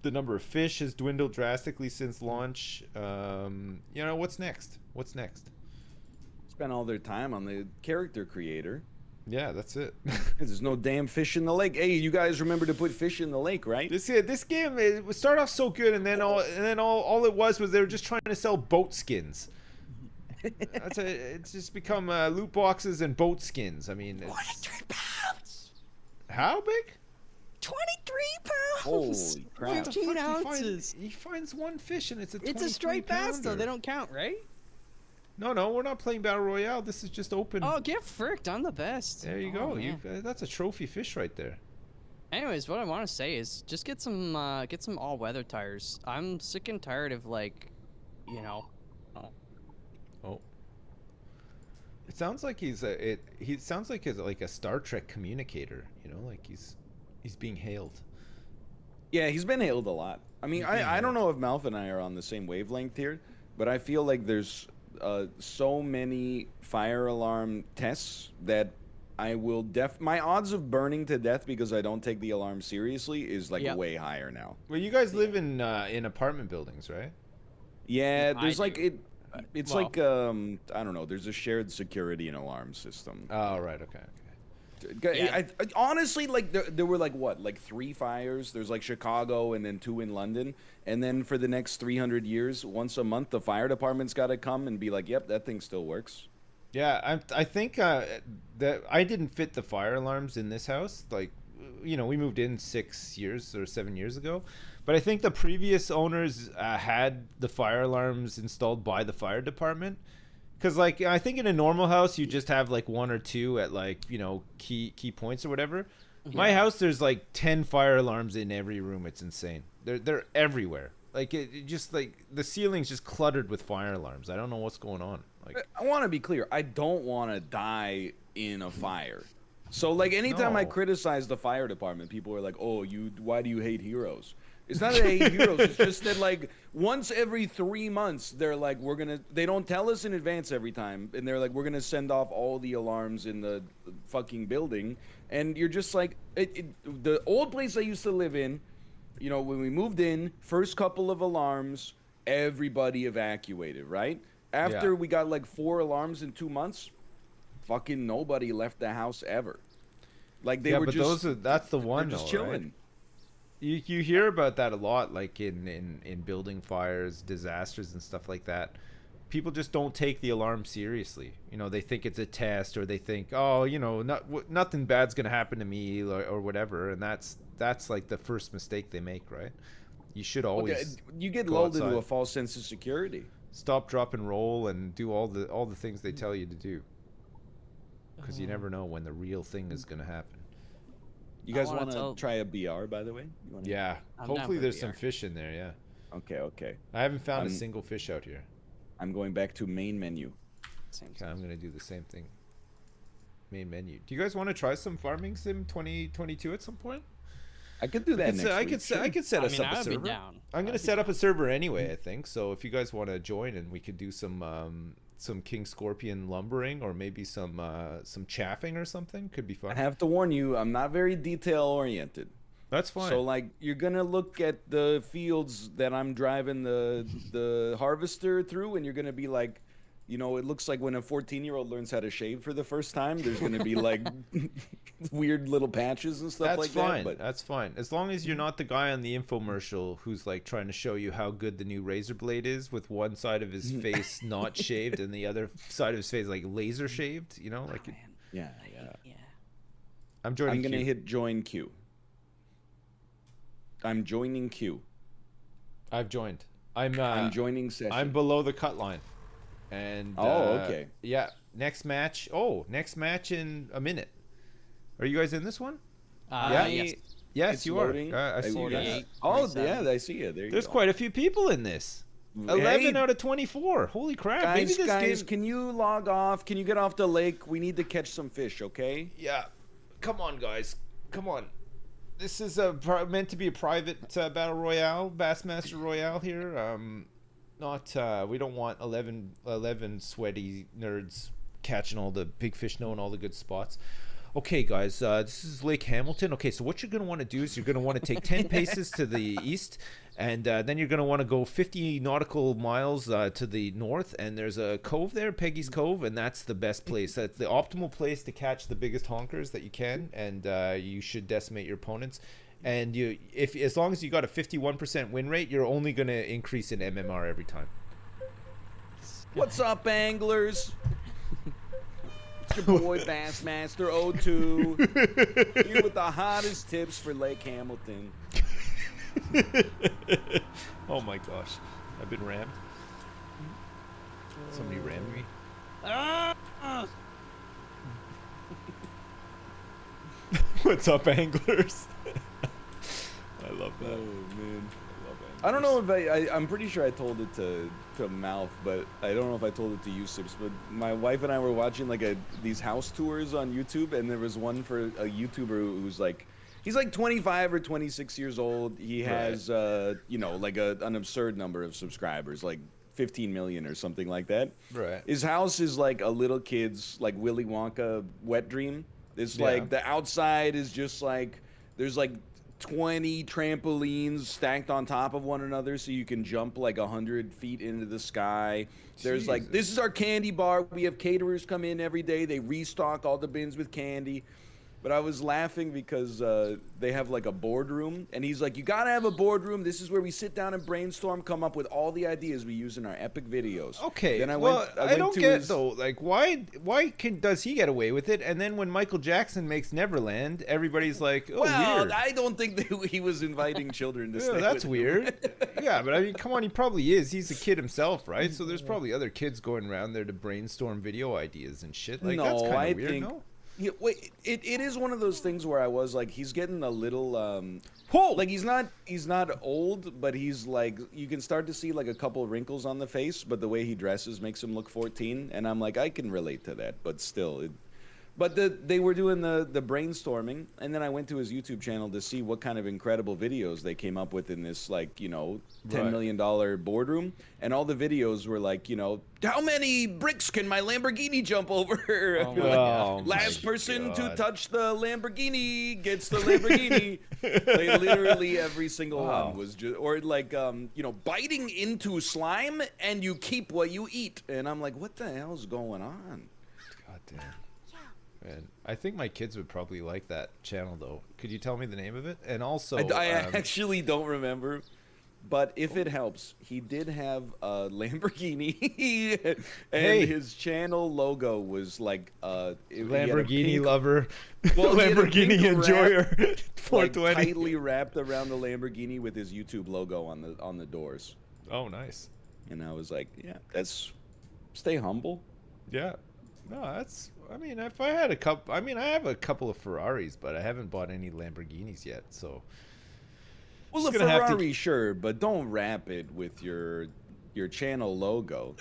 The number of fish has dwindled drastically since launch. You know, what's next? What's next? Spend all their time on the character creator. Yeah, that's it. There's no damn fish in the lake. Hey, you guys remember to put fish in the lake, right? This game it would start off so good, and then all it was they were just trying to sell boat skins. It's just become loot boxes and boat skins. I mean, 23 pounds. How big? 23 pounds. Holy crap! 15 ounces. He finds one fish, and it's a straight bass, though. They don't count, right? No, we're not playing Battle Royale. This is just open. Oh, get fricked. I'm the best. There you go. That's a trophy fish right there. Anyways, what I want to say is just get some all-weather tires. I'm sick and tired of, like, you know. Oh. It sounds like he sounds like he's like a Star Trek communicator, you know, like he's being hailed. Yeah, he's been hailed a lot. I mean, I don't know if Malf and I are on the same wavelength here, but I feel like there's so many fire alarm tests that I will my odds of burning to death because I don't take the alarm seriously is like way higher now. Well, you guys live in apartment buildings, right? Yeah, there's like it's like I don't know, there's a shared security and alarm system. Oh, right, okay. I honestly, like there were like 3 fires. There's like Chicago and then 2 in London, and then for the next 300 years, once a month, the fire department's got to come and be like, "Yep, that thing still works." Yeah, I think that I didn't fit the fire alarms in this house. Like, you know, we moved in 6 years or 7 years ago, but I think the previous owners had the fire alarms installed by the fire department. Because, like, I think in a normal house, you just have, like, 1 or 2 at, like, you know, key points or whatever. Yeah. My house, there's, like, 10 fire alarms in every room. It's insane. They're everywhere. Like, it just, like, the ceiling's just cluttered with fire alarms. I don't know what's going on. Like, I want to be clear. I don't want to die in a fire. So, like, anytime I criticize the fire department, people are like, oh, why do you hate heroes? It's not that I hate heroes. It's just that, like, once every 3 months, they're like, they don't tell us in advance every time. And they're like, we're going to send off all the alarms in the fucking building. And you're just like, the old place I used to live in, you know, when we moved in, first couple of alarms, everybody evacuated, right? After we got like 4 alarms in 2 months, fucking nobody left the house ever. Like, they were just... that's the one, just though, chilling. Right? You hear about that a lot, like in building fires, disasters, and stuff like that. people just don't take the alarm seriously. You know, they think it's a test, or they think, oh, you know, nothing bad's gonna happen to me, or whatever. And that's like the first mistake they make, right? You should always you get go lulled outside. into a false sense of security. Stop, drop, and roll, and do all the things they tell you to do. Because you never know when the real thing is gonna happen. You guys want to try a BR, by the way? Yeah. Hopefully there's some fish in there. Yeah. Okay. I haven't found a single fish out here. I'm going back to main menu. Okay, I'm gonna do the same thing. Main menu. Do you guys want to try some Farming Sim 2022 at some point? I could do that next week. I could set us up a server. Down. I'm gonna set up a server anyway, I think. So if you guys want to join, and we could do some King Scorpion lumbering, or maybe some chaffing or something, could be fun. I have to warn you, I'm not very detail oriented. That's fine. So like, you're gonna look at the fields that I'm driving the harvester through, and you're gonna be like, you know, it looks like when a 14-year-old learns how to shave for the first time. There's gonna be like weird little patches and stuff like that. But that's fine. As long as you're not the guy on the infomercial who's like trying to show you how good the new razor blade is, with one side of his face not shaved and the other side of his face like laser shaved. You know, like yeah. I'm joining. I'm gonna queue. hit join queue. I'm joining queue. I've joined. I'm joining session. I'm below the cut line. And okay. Yeah, next match in a minute. Are you guys in this one? Yes. Yes, It's you loading. are. I see you 48. guys. Oh, yeah, I see it. There's quite a few people in this. 11 out of 24. Holy crap. Guys, Maybe this guys, game... can you log off? Can you get off the lake? We need to catch some fish, okay? Yeah. Come on, guys. Come on. This is meant to be a private battle royale, Bassmaster Royale here. We don't want 11 sweaty nerds catching all the big fish, knowing all the good spots. Okay, guys, this is Lake Hamilton. Okay, so what you're going to want to do is you're going to want to take 10 paces to the east, and then you're going to want to go 50 nautical miles to the north, and there's a cove there, Peggy's Cove, and that's the best place. That's the optimal place to catch the biggest honkers that you can, and you should decimate your opponents. And as long as you got a 51% win rate, you're only going to increase in MMR every time. What's up, anglers? It's your boy Bassmaster 02 here with the hottest tips for Lake Hamilton. Oh my gosh, I've been rammed. Somebody rammed me. What's up, anglers? I love that. Oh man, I love anglers. I don't know if I'm pretty sure I told it to Malf, but I don't know if I told it to you, Sips. But my wife and I were watching like these house tours on YouTube, and there was one for a YouTuber who's like, he's like 25 or 26 years old. He has you know, like an absurd number of subscribers, like 15 million or something like that. Right. His house is like a little kid's like Willy Wonka wet dream. It's like the outside is just like there's like 20 trampolines stacked on top of one another, so you can jump like 100 feet into the sky. There's like, this is our candy bar. We have caterers come in every day. They restock all the bins with candy. But I was laughing because they have like a boardroom, and he's like, you gotta have a boardroom. This is where we sit down and brainstorm, come up with all the ideas we use in our epic videos. Okay, then I don't get though, like why does he get away with it, and then when Michael Jackson makes Neverland, everybody's like, oh, well, weird. I don't think that he was inviting children to stay that's with him. weird. Yeah, but I mean, come on, he probably is. He's a kid himself, right? So there's probably other kids going around there to brainstorm video ideas and shit. Like, that's kind of weird, no? Yeah, wait, it is one of those things where I was like, he's getting a little like he's not old, but he's like, you can start to see like a couple wrinkles on the face, but the way he dresses makes him look 14, and I'm like, I can relate to that, but still. But they were doing the brainstorming, and then I went to his YouTube channel to see what kind of incredible videos they came up with in this, like, you know, $10 million boardroom. And all the videos were like, you know, how many bricks can my Lamborghini jump over? Last person to touch the Lamborghini gets the Lamborghini. Like, literally every single one was just, or like, you know, biting into slime and you keep what you eat. And I'm like, what the hell's going on? God damn. And I think my kids would probably like that channel, though. Could you tell me the name of it? And also, I actually don't remember. But if it helps, he did have a Lamborghini, and Hey. his channel logo was like Lamborghini lover, Well, he had a Lamborghini pink enjoyer, like 420. tightly wrapped around the Lamborghini with his YouTube logo on the doors. Oh, nice. And I was like, yeah, that's stay humble. Yeah. No, that's. I mean, if I had a couple, I mean, I have a couple of Ferraris, but I haven't bought any Lamborghinis yet. So. Well, Just a gonna have to- Ferrari, sure, but don't wrap it with your channel logo.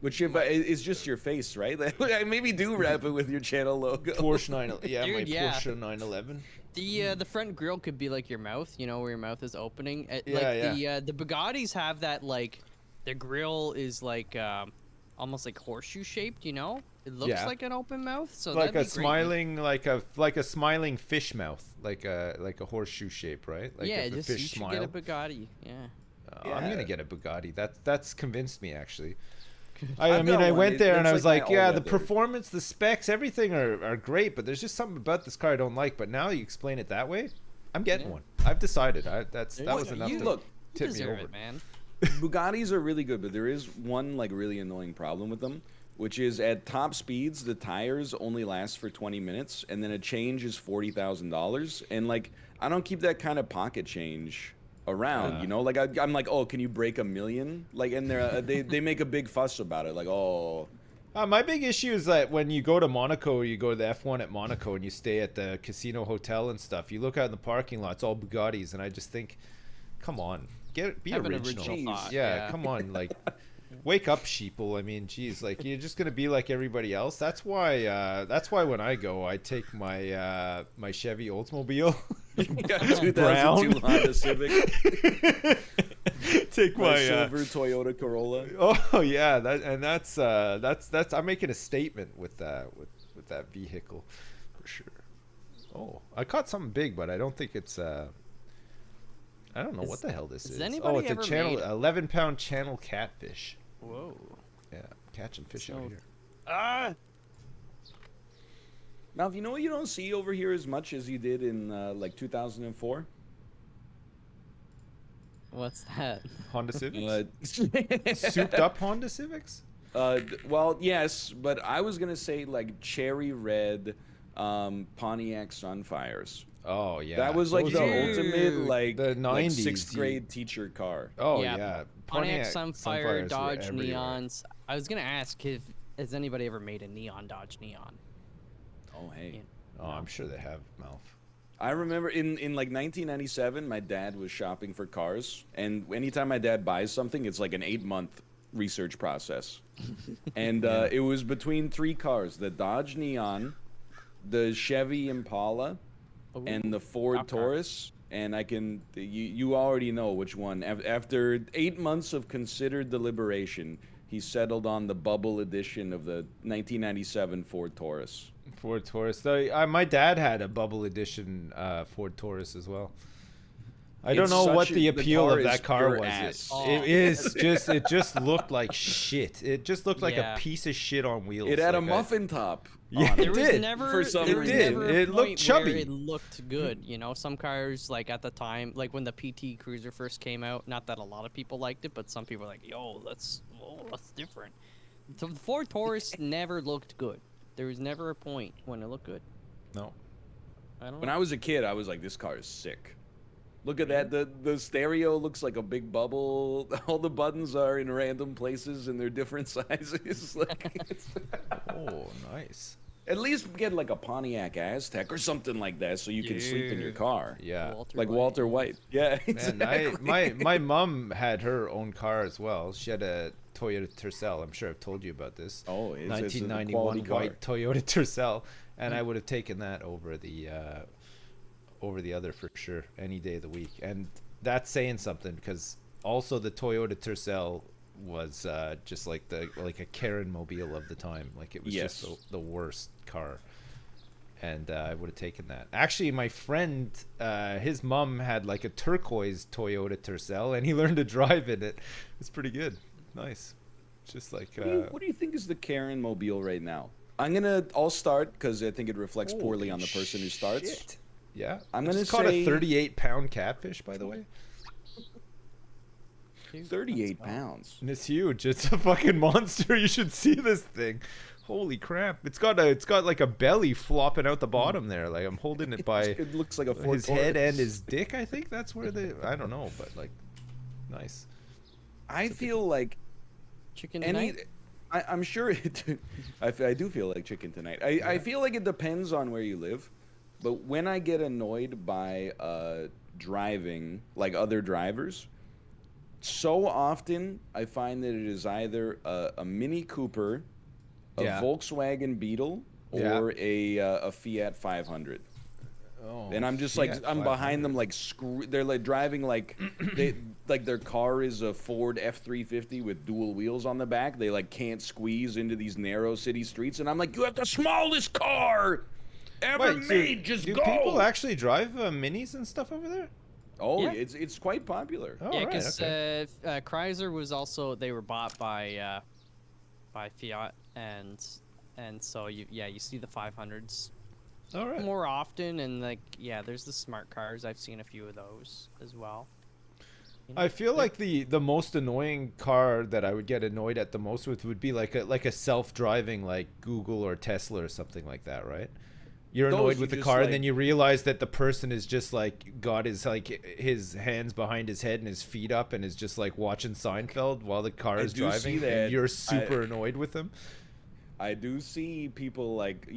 Which is just your face, right? Maybe do wrap it with your channel logo. Porsche 9. Yeah, Dude, my yeah. Porsche 911. The front grill could be like your mouth, you know, where your mouth is opening. Yeah, The Bugattis have that, like, the grill is like almost like horseshoe shaped, you know. It looks Yeah. like an open mouth, so Like that'd a be great. smiling, like a smiling fish mouth, like a horseshoe shape, right? Like Yeah, if a just you fish should smile. get a Bugatti. Yeah. I'm Yeah. gonna get a Bugatti. That's convinced me actually. I've I mean, got I one. went there and I It's was like like, my yeah, the all-weather. performance, the specs, everything are great, but there's just something about this car I don't like. But now you explain it that way, I'm getting Yeah. one. I've decided. That Well, was enough you to look, You tip me deserve over. it, man. Bugattis are really good, but there is one like really annoying problem with them, which is at top speeds the tires only last for 20 minutes, and then a change is $40,000, and like I don't keep that kind of pocket change around, you know. Like I'm like, oh, can you break $1 million? Like, and they make a big fuss about it, like, oh. My big issue is that when you go to Monaco, you go to the F1 at Monaco, and you stay at the casino hotel and stuff. You look out in the parking lot; it's all Bugattis, and I just think, come on, be Have an original. original thought, yeah, yeah. come on, like, wake up, sheeple. I mean, geez, like you're just gonna be like everybody else. That's why when I go, I take my my Chevy Oldsmobile. 2002 Honda Civic, Take my my silver Toyota Corolla. oh yeah, that's I'm making a statement with that vehicle for sure. Oh, I caught something big, but I don't think it's I don't know what the hell this has is. anybody Oh, it's a ever channel made- 11-pound channel catfish. Whoa. Yeah, catching fish So- out here. Ah. Now, you know what you don't see over here as much as you did in like 2004? What's that? Honda Civics? Uh, Souped up Honda Civics? well, yes, but I was gonna say like cherry red Pontiac Sunfires. Oh yeah. That was like those the are- ultimate like the like 90s, sixth grade teacher car. Oh Yeah, yeah. Pontiac Sunfire, Sunfires were Dodge everywhere. Neons. I was gonna ask if has anybody ever made a neon Dodge Neon? Oh hey. Oh, I'm sure they have, Malf. I remember in like 1997, my dad was shopping for cars, and anytime my dad buys something, it's like an 8-month research process. And it was between 3 cars: the Dodge Neon, the Chevy Impala, and the Ford Okay. Taurus. And you already know which one. After 8 months of considered deliberation, he settled on the bubble edition of the 1997 Ford Taurus. Ford Taurus. Though, my dad had a bubble edition Ford Taurus as well. I don't It's know what such the the appeal car of is that car pure was. ass. It just looked like shit. It just looked like Yeah. a piece of shit on wheels. It had a like muffin top. Yeah, on it There was did. never For some there was reason. never a It looked point chubby. where it looked good. You know, some cars like at the time, like when the PT Cruiser first came out. Not that a lot of people liked it, but some people were like, "Yo, that's different." So the Ford Taurus never looked good. There was never a point when it looked good. No. I don't When know. I was a kid, I was like, this car is sick. Look at that. The stereo looks like a big bubble. All the buttons are in random places and they're different sizes. Like, Oh, nice. at least get like a Pontiac Aztec or something like that so you can sleep in your Yeah. car. Yeah. Like Walter White. Yeah. And my mom had her own car as well. She had a Toyota Tercel. I'm sure I've told you about this. Oh, it's a 1991 quality car. white Toyota Tercel, and I would have taken that over the other for sure any day of the week. And that's saying something because also the Toyota Tercel was just like a Karen mobile of the time. Like it was Yes. just the worst car. And I would have taken that. Actually, my friend, his mom had like a turquoise Toyota Tercel, and he learned to drive in it. It's pretty good. Nice. Just like. What do you think is the Karen mobile right now? I'll start because I think it reflects poorly on the person who starts. Shit. Yeah. I'm I gonna just caught a say- 38-pound catfish, by the way. Dude, 38 that's wild. pounds. And it's huge. It's a fucking monster. You should see this thing. Holy crap! It's got like a belly flopping out the bottom there. Like I'm holding it by It looks like a Ford his head Taurus. and his dick. I think that's where I don't know, but like, nice. I feel like Chicken tonight? I'm sure it. I do feel like chicken tonight. I feel like it depends on where you live, but when I get annoyed by driving like other drivers, so often I find that it is either a Mini Cooper, a Yeah. Volkswagen Beetle, Yeah. or a Fiat 500. Oh, And I'm just Fiat like I'm behind 500. them like they're like driving like like their car is a Ford F-350 with dual wheels on the back. They like can't squeeze into these narrow city streets, and I'm like, you have the smallest car ever Wait, made. Just do go. people actually drive minis and stuff over there? Oh, Yeah. it's quite popular. Oh, Yeah, right, because okay. Chrysler was also they were bought by Fiat, and so you see the 500s All right. more often, and like there's the smart cars. I've seen a few of those as well. You know, I feel like the most annoying car that I would get annoyed at the most with would be like a self-driving like Google or Tesla or something like that, right? You're Those annoyed you with the just, car, like- and then you realize that the person is just like got his hands behind his head and his feet up, and is just like watching Seinfeld while the car I is do see driving, that. and you're super annoyed with them. I do see people like,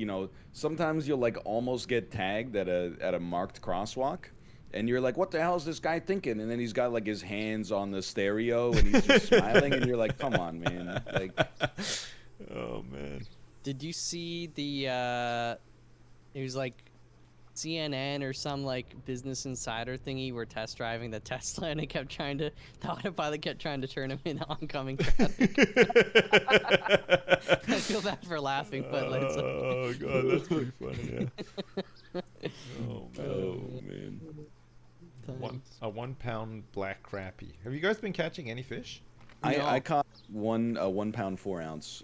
sometimes you'll like almost get tagged at a marked crosswalk, and you're like, what the hell is this guy thinking? And then he's got like his hands on the stereo and he's just smiling, and you're like, come on, man. Like, Oh man. did you see the it was like CNN or some like Business Insider thingy were test driving the Tesla, and the autopilot kept trying to turn him into oncoming traffic. I feel bad for laughing, but like, it's like, Oh god, that's pretty funny. Yeah. Oh man. oh man. A 1 pound black crappie. Have you guys been catching any fish? No. I caught a 1 pound 4 ounce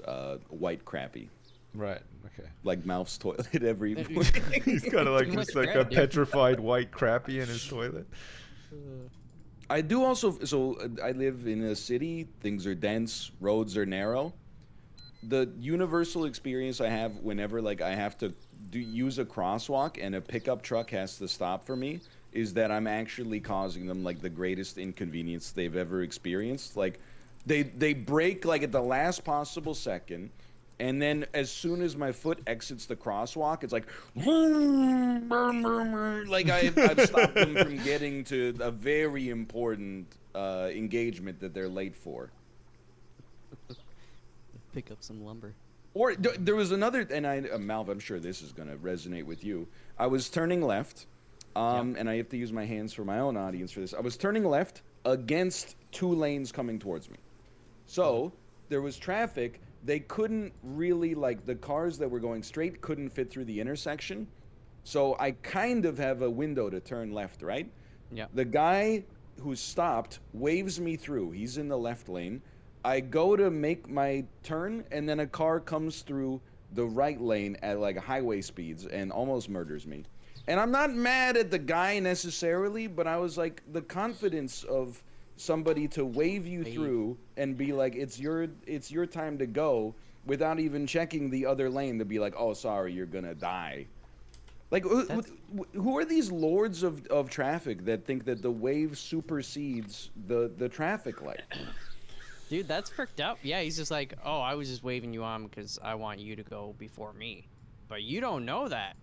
white crappie, Right. Okay. like Malf's toilet every Maybe- morning. He's got like Too much just like a bread, dude. petrified white crappie in his toilet. I do also. So I live in a city. Things are dense. Roads are narrow. The universal experience I have whenever like I have to use a crosswalk and a pickup truck has to stop for me is that I'm actually causing them like the greatest inconvenience they've ever experienced. Like they brake like at the last possible second. And then as soon as my foot exits the crosswalk, it's like, like I've stopped them from getting to a very important engagement that they're late for. pick up some lumber. Or there was another, and Malv, I'm sure this is going to resonate with you. I was turning left, and I have to use my hands for my own audience for this. I was turning left against 2 lanes coming towards me. So there was traffic. They couldn't really, like, the cars that were going straight couldn't fit through the intersection. So I kind of have a window to turn left, right? Yeah. The guy who stopped waves me through. He's in the left lane. I go to make my turn, and then a car comes through the right lane at like highway speeds and almost murders me. And I'm not mad at the guy necessarily, but I was like, the confidence of somebody to wave you through and be like, it's your time to go, without even checking the other lane to be like, oh, sorry, you're gonna die. Like, who are these lords of traffic that think that the wave supersedes the traffic light? Dude, that's fricked up. Yeah, he's just like, oh, I was just waving you on because I want you to go before me. But you don't know that.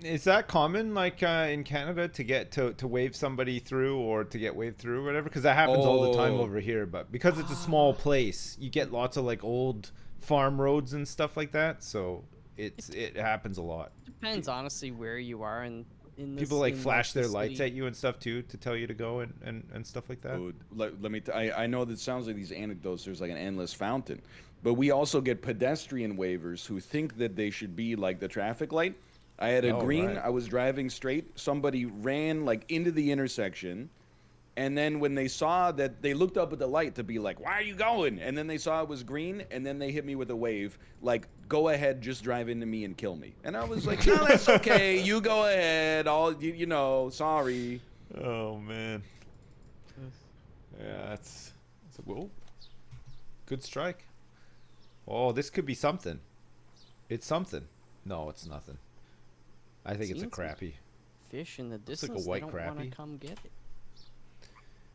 Is that common, like in Canada, to get to wave somebody through or to get waved through or whatever? Because that happens all the time Oh. over here. But because it's a small place, you get lots of like old farm roads and stuff like that. So it happens a lot. Depends, honestly, where you are in this. People like in, flash the their lights city. at you and stuff too to tell you to go and stuff like that. Dude, let me. I know that sounds like these anecdotes. There's like an endless fountain, but we also get pedestrian waivers who think that they should be like the traffic light. I had a Oh, green. right. I was driving straight. Somebody ran like into the intersection, and then when they saw that, they looked up at the light to be like, "Why are you going?" And then they saw it was green, and then they hit me with a wave, like, "Go ahead, just drive into me and kill me." And I was like, "No, that's okay. You go ahead. You know, sorry." Oh man. Yeah, it's Whoa. Good strike. Oh, this could be something. It's something. No, it's nothing. I think it's a Seems like crappie. Fish in the like a distance. white They don't want crappie. to come get it.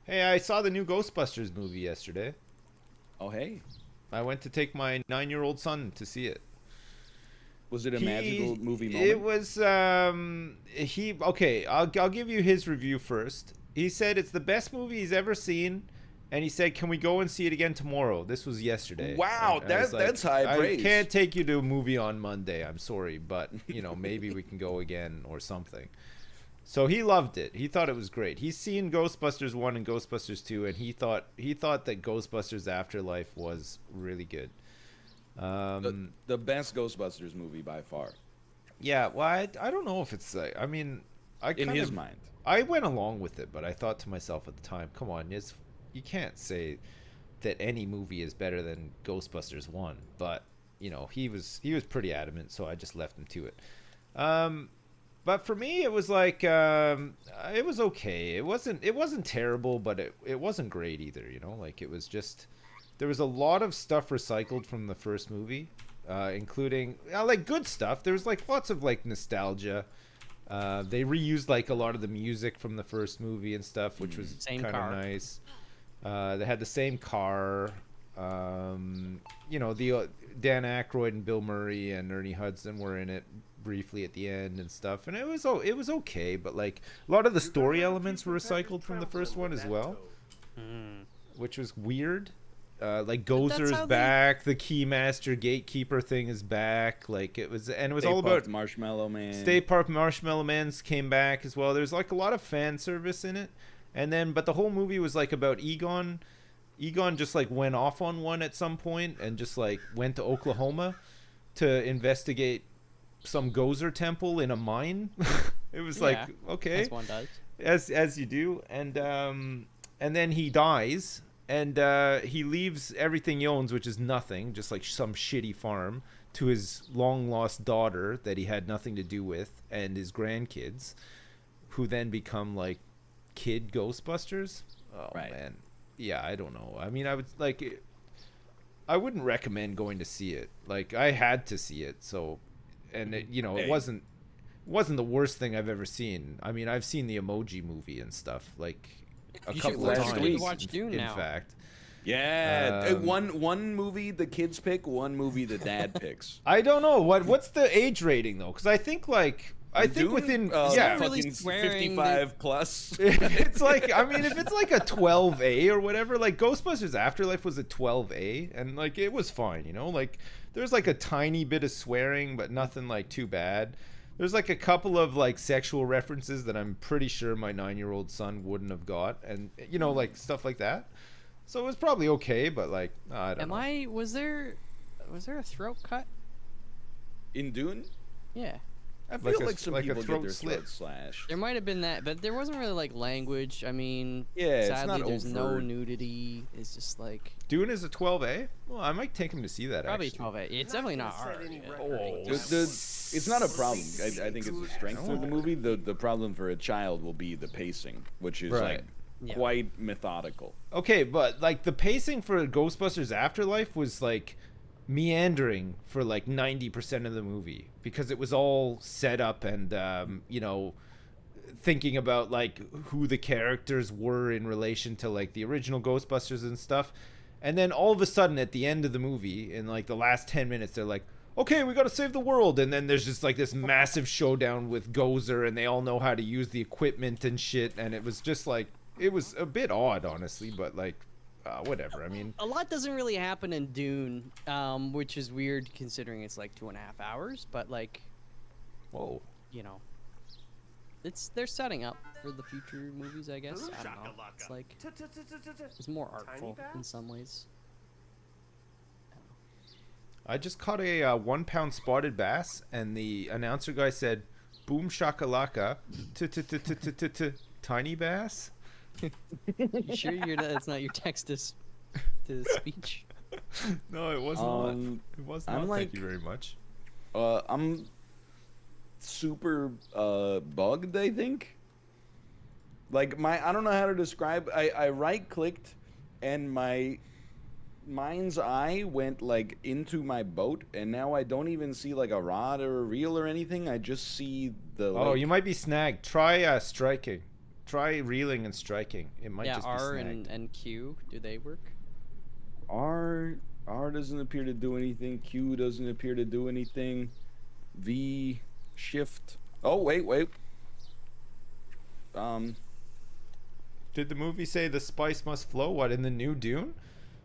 Hey, I saw the new Ghostbusters movie yesterday. Oh, hey. I went to take my 9-year-old son to see it. Was it a magical movie moment? It was okay, I'll give you his review first. He said it's the best movie he's ever seen, and he said, "Can we go and see it again tomorrow?" This was yesterday. Wow, And I was that's high praise. I can't take you to a movie on Monday. I'm sorry, but maybe we can go again or something. So he loved it. He thought it was great. He's seen Ghostbusters 1 and Ghostbusters 2, and he thought that Ghostbusters Afterlife was really good. The best Ghostbusters movie by far. Yeah, well, I don't know if it's like, I mean, In his mind. I went along with it, but I thought to myself at the time, come on, you can't say that any movie is better than Ghostbusters 1. But, he was pretty adamant, so I just left him to it. But for me, it was like, it was okay. It wasn't terrible, but it wasn't great either, like it was just, there was a lot of stuff recycled from the first movie, including, like good stuff. There was like lots of like nostalgia. They reused like a lot of the music from the first movie and stuff, which was kind of nice. They had the same car. The Dan Aykroyd and Bill Murray and Ernie Hudson were in it briefly at the end and stuff, and it was okay, but like a lot of the story elements were recycled from the first one as well, which was weird. Like Gozer's back, the Keymaster Gatekeeper thing is back. Like it was all about Marshmallow Man. Stay Puft Marshmallow Man's came back as well. There's like a lot of fan service in it, but the whole movie was like about Egon. Egon just like went off on one at some point and just like went to Oklahoma to investigate some Gozer temple in a mine. It was like, okay, as one does, as you do, and then he dies. And he leaves everything he owns, which is nothing, just like some shitty farm, to his long-lost daughter that he had nothing to do with, and his grandkids, who then become, like, kid Ghostbusters. Oh, right. Man. Yeah, I don't know. I mean, I wouldn't recommend going to see it. Like, I had to see it, so... And, it wasn't the worst thing I've ever seen. I mean, I've seen the Emoji Movie and stuff, like... a couple of times, to watch Dune in now. fact. Yeah, one movie the kids pick, one movie the dad picks. I don't know what's the age rating though, because I think Dune? within really swearing 55 plus. It's like, I mean, if it's like a 12A or whatever, like Ghostbusters Afterlife was a 12A, and like it was fine, like there's like a tiny bit of swearing, but nothing like too bad. There's like a couple of like sexual references that I'm pretty sure my 9-year-old son wouldn't have got, and like stuff like that. So it was probably okay, but like I don't know. Was there a throat cut? In Dune? Yeah. I feel like some like a people get throat their slit. throat slashed. There might have been that, but there wasn't really like language. I mean, yeah, sadly, it's not there's no overt. nudity. It's just like Dune is a 12A. Well, I might take him to see that. probably actually. 12. It's definitely not R. It's not a problem. I think it's the strength of the movie. The problem for a child will be the pacing, which is like quite methodical. Okay, but like the pacing for Ghostbusters Afterlife was like meandering for like 90% of the movie, because it was all set up and thinking about like who the characters were in relation to like the original Ghostbusters and stuff. And then all of a sudden at the end of the movie, in like the last 10 minutes, they're like, okay, we got to save the world. And then there's just like this massive showdown with Gozer, and they all know how to use the equipment and shit. And it was just like, it was a bit odd, honestly, but like, whatever. I mean, a lot doesn't really happen in Dune, which is weird considering it's like 2.5 hours. But like, whoa, they're setting up for the future movies, I guess. I don't know. It's like it's more artful in some ways. I just caught a 1-pound spotted bass, and the announcer guy said, "Boom shakalaka, tiny bass." You sure that's not your text to speech? No, it was not. It was not. Thank you very much. I'm super bugged, I think. Like I don't know how to describe. I right clicked and my mind's eye went like into my boat, and now I don't even see like a rod or a reel or anything. I just see the Oh, lake. you might be snagged. Try striking. Try reeling and striking. It might Yeah, just be R snagged. and Q, do they work? R doesn't appear to do anything. Q doesn't appear to do anything. V, shift. Oh, wait. Did the movie say the spice must flow? What, in the new Dune?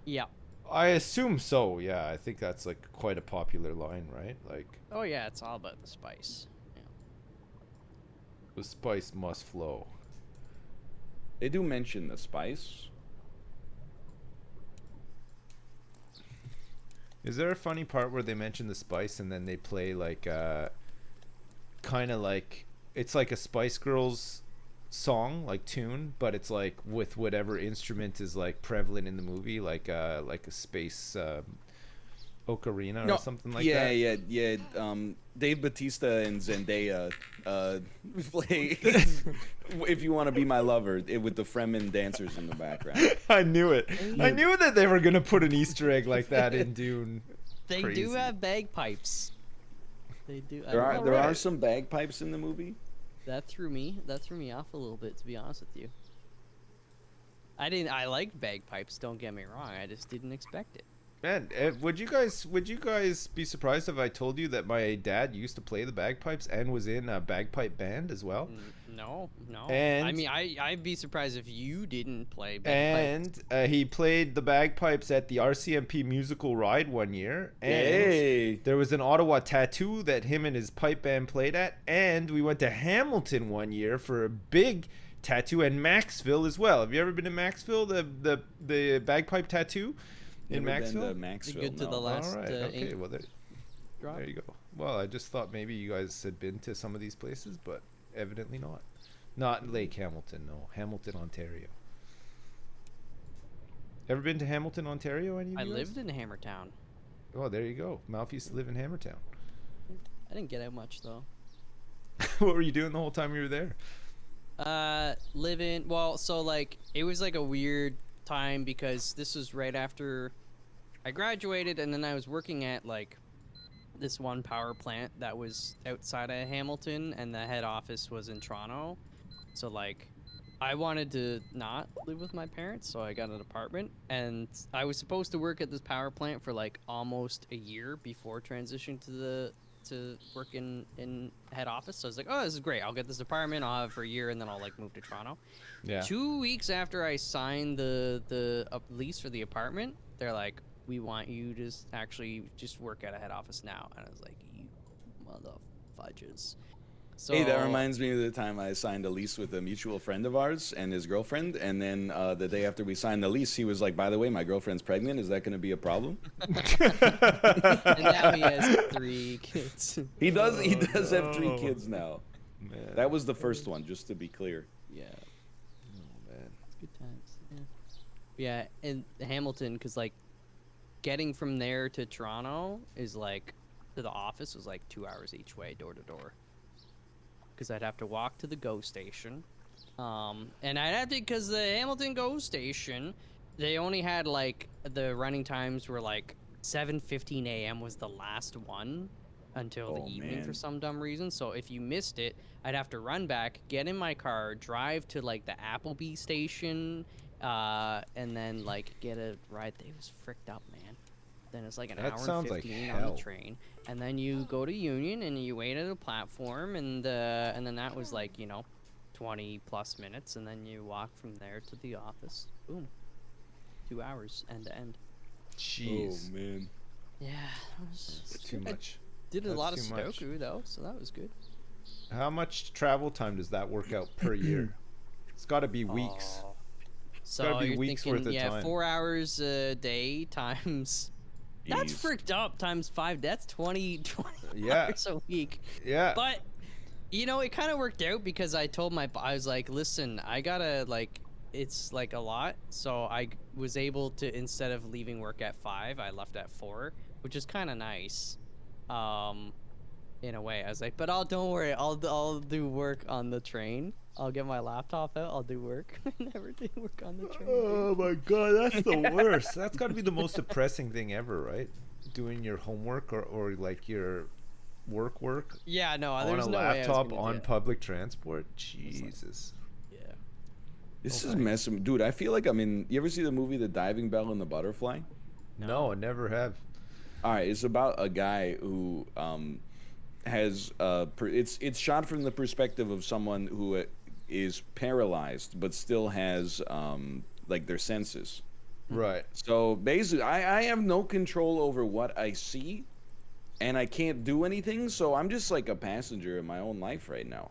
Yeah. I assume so. Yeah, I think that's like quite a popular line, right? Like, Oh yeah, it's all about the spice. Yeah. the spice must flow. They do mention the spice. Is there a funny part where they mention the spice and then they play like kind of like it's like a Spice Girls song, like tune, but it's like with whatever instrument is like prevalent in the movie, like a space ocarina or something like that. Yeah. Dave Bautista and Zendaya play "If You Want to Be My Lover" with the Fremen dancers in the background. I knew it. I knew that they were gonna put an Easter egg like that in Dune. They Crazy. do have bagpipes. They do. There are Alright. some bagpipes in the movie. That threw me off a little bit, to be honest with you. I liked bagpipes, don't get me wrong. I just didn't expect it. Man, would you guys be surprised if I told you that my dad used to play the bagpipes and was in a bagpipe band as well? No. And- I mean, I'd be surprised if you didn't play bagpipes. And he played the bagpipes at the RCMP musical ride one year. And Hey. there was an Ottawa tattoo that him and his pipe band played at. And we went to Hamilton one year for a big tattoo, and Maxville as well. Have you ever been to Maxville, the bagpipe tattoo in Never been Maxville? to Maxville, Good to no. the last All right. Okay. ink Well, drop. there you go. Well, I just thought maybe you guys had been to some of these places, but evidently not. Not Lake Hamilton, no. Hamilton, Ontario. Ever been to Hamilton, Ontario? Any of I you guys? lived in Hammertown. Oh, there you go. Malf used to live in Hammertown. I didn't get out much though. What were you doing the whole time you were there? So like it was like a weird time because this was right after I graduated, and then I was working at like this one power plant that was outside of Hamilton, and the head office was in Toronto. So like I wanted to not live with my parents, so I got an apartment, and I was supposed to work at this power plant for like almost a year before transitioning to work in head office. So I was like, oh, this is great. I'll get this apartment. I'll have it for a year, and then I'll like move to Toronto. Yeah. 2 weeks after I signed the lease for the apartment, they're like, we want you to actually just work at a head office now. And I was like, you motherfudges. So, Hey, that reminds me of the time I signed a lease with a mutual friend of ours and his girlfriend, and then the day after we signed the lease, he was like, by the way, my girlfriend's pregnant. Is that going to be a problem? and now he has 3 kids. He does have 3 kids now. Man. That was the first one, just to be clear. Yeah. Oh, man. Good times. Yeah, in Hamilton, because like getting from there to Toronto is like to the office was like 2 hours each way, door to door. Because I'd have to walk to the GO station, and I'd have to, because the Hamilton GO station, they only had like the running times were like 7:15 a.m. was the last one until the evening for some dumb reason. So if you missed it, I'd have to run back, get in my car, drive to like the Applebee station, and then like get a ride. It was fricked up, man. Then it's like an That hour sounds and like 15 on hell. the train, and then you go to Union and you wait at a platform, and then that was like 20 plus minutes, and then you walk from there to the office. Boom, 2 hours end to end. Jeez. Oh, man. Yeah, that was It's too I much. did a That's lot of too much. Sudoku though, so that was good. How much travel time does that work out per year? It's got to be weeks. Oh. gotta So be you're weeks thinking, worth of yeah, time. 4 hours a day times. That's Jeez. fricked up times 5. That's 20 Yeah. hours a week. Yeah. But it kind of worked out because I told I was like, listen, I gotta like, it's like a lot, so I was able to, instead of leaving work at 5, I left at 4, which is kind of nice. In a way, I was like, but don't worry, I'll do work on the train. I'll get my laptop out. I'll do work. I never did work on the train. Oh my god, that's the worst. That's got to be the most depressing thing ever, right? Doing your homework or like your work Yeah, no, on there's a no way I was laptop gonna do on it. public transport. Jesus. Yeah. This is messing, dude. I feel like I'm in. You ever see the movie The Diving Bell and the Butterfly? No, I never have. All right, it's about a guy who has it's shot from the perspective of someone who is paralyzed but still has like their senses. Right. So basically, I have no control over what I see, and I can't do anything. So I'm just like a passenger in my own life right now.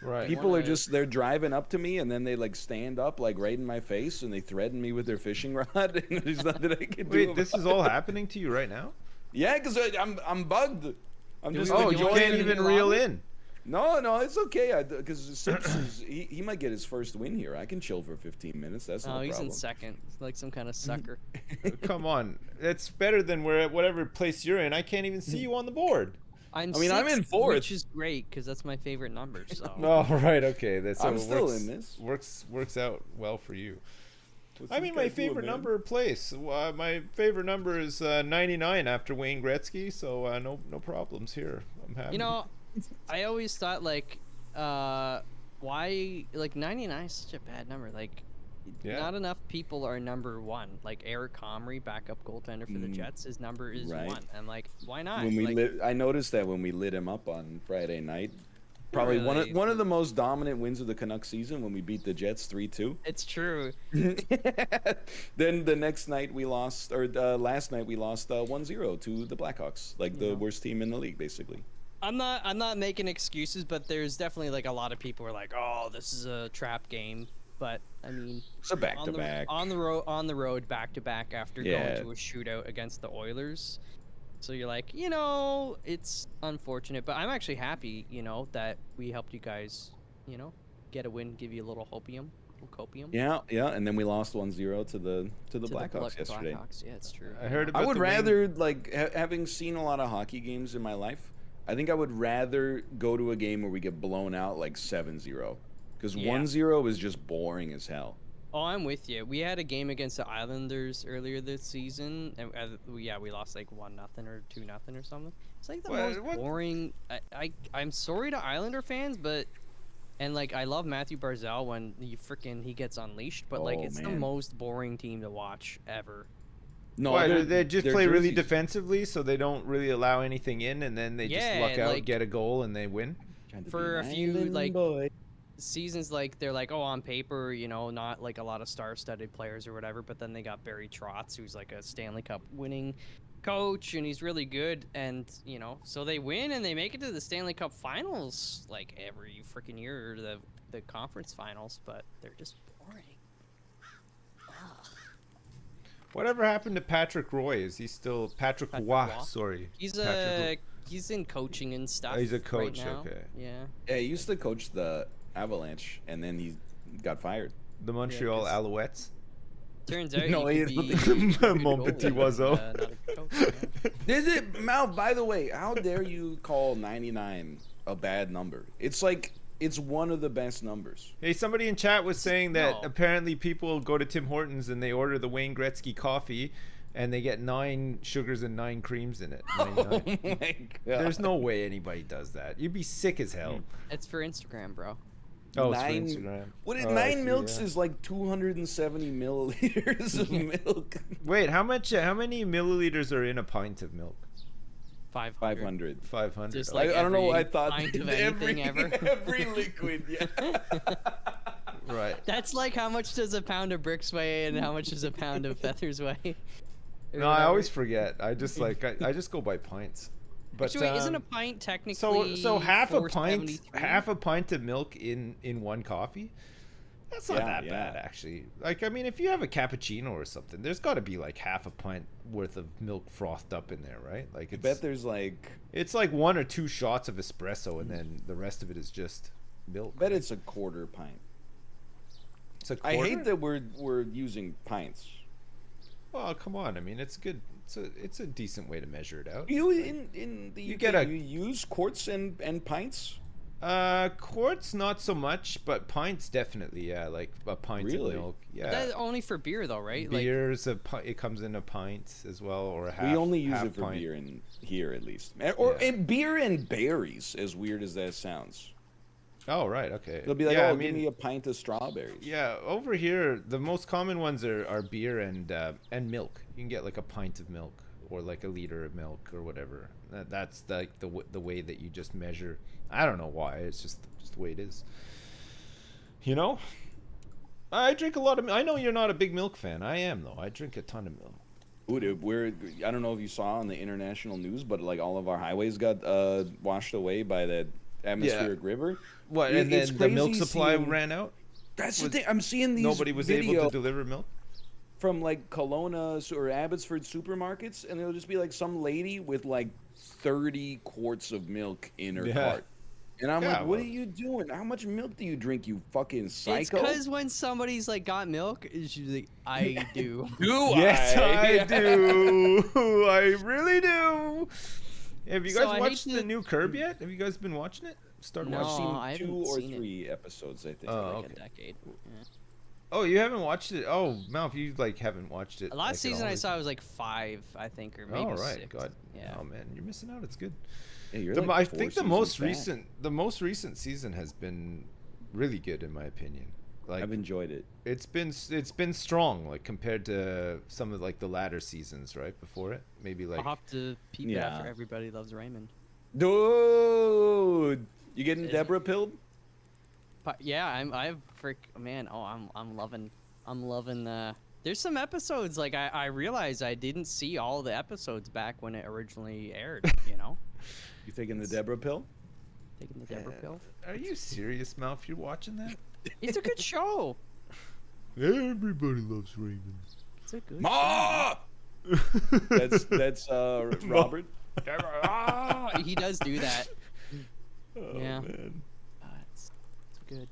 Right. People are just, they're driving up to me and then they like stand up like right in my face and they threaten me with their fishing rod and there's nothing I can do. Wait, this is all happening to you right now? Yeah, because I'm bugged. I'm just Oh, like, you can't even reel in. No, it's okay. Because Simpsons, he might get his first win here. I can chill for 15 minutes. That's no Oh, he's problem. in second. He's like some kind of sucker. Come on. It's better than whatever place you're in. I can't even see you on the board. I'm I'm in sixth, fourth. which is great because that's my favorite number. So. Oh, right. Okay. That's I'm still in this. Works out well for you. What's I this mean, guy my doing, favorite man? number place. My favorite number is 99 after Wayne Gretzky, so no problems here. I'm happy. You know, I always thought like, why like 99 is such a bad number. Like, Yeah. not enough people are number one. Like Eric Comrie, backup goaltender for the Jets, his number is Right. 1. I'm like, why not? When we like, I noticed that when we lit him up on Friday night, probably Really? one of the most dominant wins of the Canucks season when we beat the Jets 3-2. it's true. Then the next night we lost, or last night we lost 1-0 to the Blackhawks, like the worst team in the league, basically. I'm not making excuses, but there's definitely like a lot of people are like, oh, this is a trap game. But I mean, It's a back-to-back. on the road, back to back after going to a shootout against the Oilers. So you're like, it's unfortunate, but I'm actually happy, that we helped you guys, get a win, give you a little hopium, copium. Yeah, and then we lost 1-0 to the Blackhawks yesterday. Blackhawks. Yeah, it's true. I heard about I would the Wayne- rather, like, having seen a lot of hockey games in my life, I think I would rather go to a game where we get blown out like 7-0. Because Yeah. 1-0 is just boring as hell. Oh, I'm with you. We had a game against the Islanders earlier this season, and we lost like 1-0 or 2-0 or something. It's like the most boring. I'm sorry to Islander fans, but like I love Matthew Barzal when he gets unleashed, but like it's the most boring team to watch ever. No, Why, they just play really jerseys- defensively, so they don't really allow anything in, and then they just luck out, like- get a goal, and they win. For a few like seasons, like they're like, oh, on paper, not like a lot of star-studded players or whatever, but then they got Barry Trotz, who's like a Stanley Cup winning coach, and he's really good, and so they win and they make it to the Stanley Cup finals like every freaking year, or the conference finals, but they're just boring. Whatever happened to Patrick Roy? Is he still Patrick Roy? Roy? Sorry. He's Patrick he's in coaching and stuff. he's a right coach, now. okay. Yeah. Yeah, he used to coach the Avalanche, and then he got fired. The Montreal 'cause- Alouettes. Turns out No, he he could be doesn't- Mon petit oiseau. not a coach, yeah. Is it, Malf, by the way, how dare you call 99 a bad number? It's like, it's one of the best numbers. Hey, somebody in chat was saying that No. apparently people go to Tim Hortons and they order the Wayne Gretzky coffee, and they get 9 sugars and 9 creams in it. 99. Oh my God. There's no way anybody does that. You'd be sick as hell. It's for Instagram, bro. Oh, Nine- it's for Instagram. What is Oh, I 9 see, milks yeah. is like 270 milliliters of milk. Wait, how many milliliters are in a pint of milk? 500. 500. 500. Just Oh, like I don't know. I every thought pint of every, anything ever. every liquid. Yeah. right. That's like how much does a pound of bricks weigh and how much does a pound of feathers weigh? Or No, I whatever. always forget. I just I just go by pints. But Actually, isn't a pint technically so half a pint 473? of milk in one coffee? That's not that bad, actually. Like, I mean, if you have a cappuccino or something, there's got to be like half a pint worth of milk frothed up in there, right? Like, I bet there's like. it's like 1 or 2 shots of espresso, and then the rest of it is just milk. I bet it's a quarter pint. It's a I quarter? hate that we're using pints. Well, come on. I mean, it's good. It's a decent way to measure it out. You in the You UK, get a- you use quarts and pints? Quarts not so much, but pints definitely. Yeah, like a pint Really? of milk. Yeah. That's only for beer though, right? Beers it comes in a pint as well, or a half. We only use half it for pint. beer in here, at least. Or Yeah. and beer and berries, as weird as that sounds. Oh right, okay. They'll be like, yeah, "Oh, I mean, give me a pint of strawberries." yeah, over here the most common ones are beer and milk. You can get like a pint of milk or like a liter of milk or whatever. That's like the way that you just measure. I don't know why. It's just the way it is. You know, I drink a lot of. I know you're not a big milk fan. I am though. I drink a ton of milk. Dude, I don't know if you saw on the international news, but like all of our highways got washed away by that atmospheric river. What? It- And it's then the milk crazy supply seeing- ran out. That's the Was- thing. I'm seeing these Nobody was able video to deliver milk. from like Kelowna or Abbotsford supermarkets, and it'll just be like some lady with like 30 quarts of milk in her Yeah. cart. And I'm Yeah, like, what well- are you doing? How much milk do you drink, you fucking psycho? It's because when somebody's like got milk, it's usually I do. Do Yes, I do. I really do. Have you So guys I hate watched the to- new Curb yet? Have you guys been watching it? Started No. I've watching. seen I haven't 2 or seen it. 3 episodes, I think. Oh, like okay. a decade. Yeah. Oh, you haven't watched it? Oh, Malf, you like haven't watched it. Last like, at season all, I is saw it? was like 5, I think, or maybe Oh right, 6. God. Yeah. Oh man, you're missing out. It's good. Yeah, you're The, like I 4 think the seasons back. most recent season has been really good in my opinion. Like I've enjoyed it. it's been strong like compared to some of like the latter seasons right before it. Maybe like I'll have to peep Yeah. after Everybody Loves Raymond. Dude, you getting Is it? Deborah pilled? But yeah, man. Oh, I'm loving. There's some episodes like I realized I didn't see all the episodes back when it originally aired. You know, You taking the Deborah pill? taking the Deborah pill. Are you serious, Malf? You're watching that? It's a good show. Everybody loves Raymond. It's a good. Ma! that's Robert. He does do that. Oh, Yeah. man. It's good.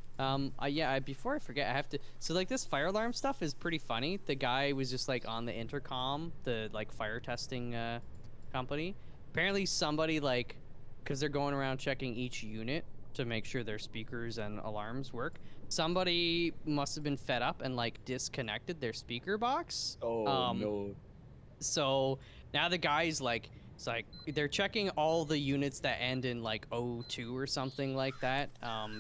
Before I forget, I have to. So like this fire alarm stuff is pretty funny. The guy was just like on the intercom, the like fire testing company. Apparently somebody like, because they're going around checking each unit to make sure their speakers and alarms work. Somebody must have been fed up and like disconnected their speaker box. Oh no. So now the guy's like, it's like they're checking all the units that end in like O2 or something like that,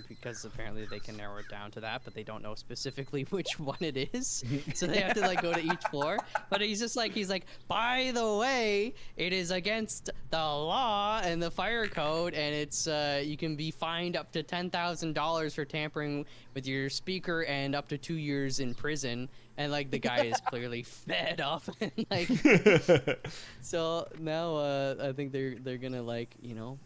because apparently they can narrow it down to that, but they don't know specifically which one it is. So they have to like go to each floor. But he's like, by the way, it is against the law and the fire code, and it's you can be fined up to $10,000 for tampering with your speaker and up to 2 years in prison. And like the guy is clearly fed up and like so now I think they're gonna like, you know,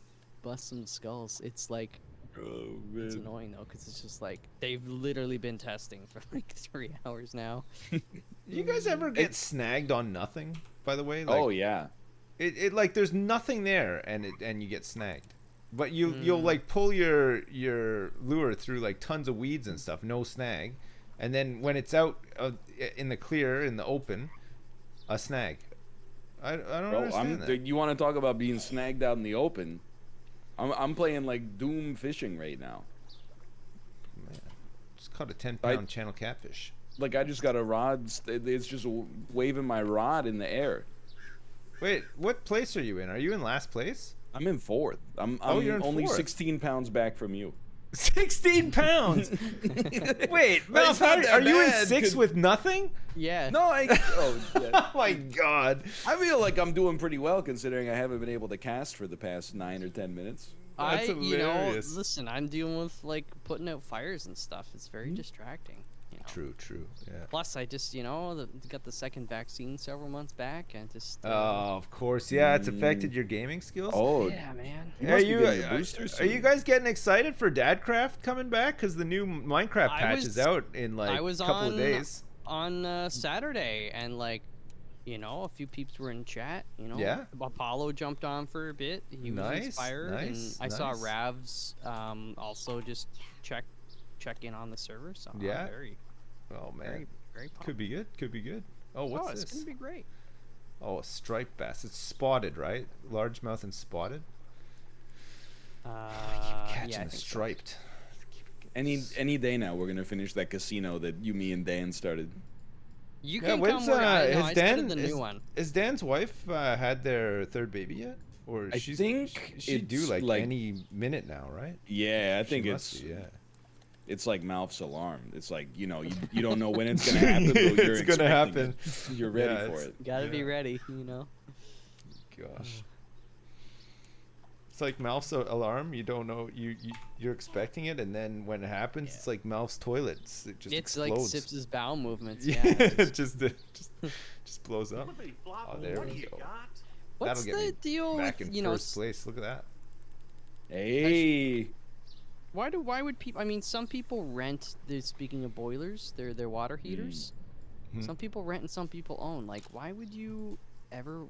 bust some skulls. It's like Oh it's man. annoying though because it's just like they've literally been testing for like 3 hours now. You guys ever get snagged on nothing? By the way, like, Oh yeah. it like there's nothing there and you get snagged, but you'll like pull your lure through like tons of weeds and stuff, no snag, and then when it's out in the clear in the open, a snag. I don't Bro, understand that. you want to talk about being snagged out in the open? I'm playing like Doom fishing right now. Man, just caught a 10-pound channel catfish. Like I just got a rod. It's just waving my rod in the air. Wait, what place are you in? Are you in last place? I'm in 4th. I'm you're in only 4th. 16 pounds back from you. 16 pounds. Wait, But it's Malf, not that are you in bad, 6th 'cause- with nothing? Yeah. No, yeah. Oh my god. I feel like I'm doing pretty well considering I haven't been able to cast for the past 9 or 10 minutes. That's you know, hilarious. listen, I'm dealing with like putting out fires and stuff. It's very distracting. You know. True, yeah. Plus, I just, you know, got the second vaccine several months back, and just. Oh, of course. Yeah, it's affected your gaming skills. Oh, Yeah, man. you Are must be you getting your booster are you soon. guys getting excited for Dadcraft coming back? Because the new Minecraft I patch was- is out in like I a was couple of on- days. On Saturday, and like, you know, a few peeps were in chat. You know, Yeah. Apollo jumped on for a bit. He was Nice, inspired, nice, and I saw nice. Ravs also just check in on the server. So Yeah. I'm very, Oh man, very pumped. could be good. Could be good. Oh, what's it's this? gonna be great. Oh, a striped bass. It's spotted, right? Largemouth and spotted. Yeah, Catching I the think so. striped. Any day now, we're gonna finish that casino that you, me, and Dan started. You Yeah, can when's come. I has started Dan the new one. is Dan's wife had their third baby yet? Or I think she'd due it's like any minute now, right? Yeah, I think She it's must be, yeah. it's like Malf's alarm. It's like, you know, you don't know when it's gonna happen, but you're It's gonna expecting happen. it. You're ready Yeah, for it's- it. Gotta be ready, you know. Gosh. It's like Malf's alarm. You don't know you're expecting it, and then when it happens, it's like Malf's toilet. It just It's explodes. like Sips' bowel movements. Yeah, Yeah. it just blows up. Oh, there we go. What's That'll get the me deal back with in first place. Look at that. Hey, why would people? I mean, some people rent. Speaking of boilers, their water heaters. Mhm. Some people rent and some people own. Like, why would you ever?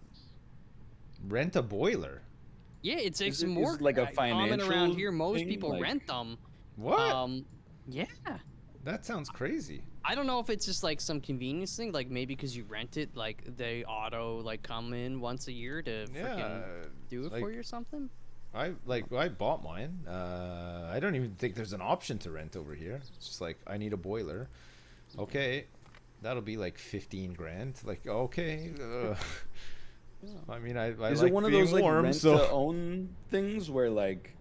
Rent a boiler. Yeah, it's Is it- more is it like a common around financial here. Most thing? people Like- rent them. What? Yeah. That sounds crazy. I don't know if it's just like some convenience thing, like maybe because you rent it, like they auto like come in once a year to Yeah. freaking do it like, for you or something. I bought mine. I don't even think there's an option to rent over here. It's just like I need a boiler. Okay, that'll be like 15 grand. Like okay. I mean, I is like it one of being those like warm, rent so to own things where like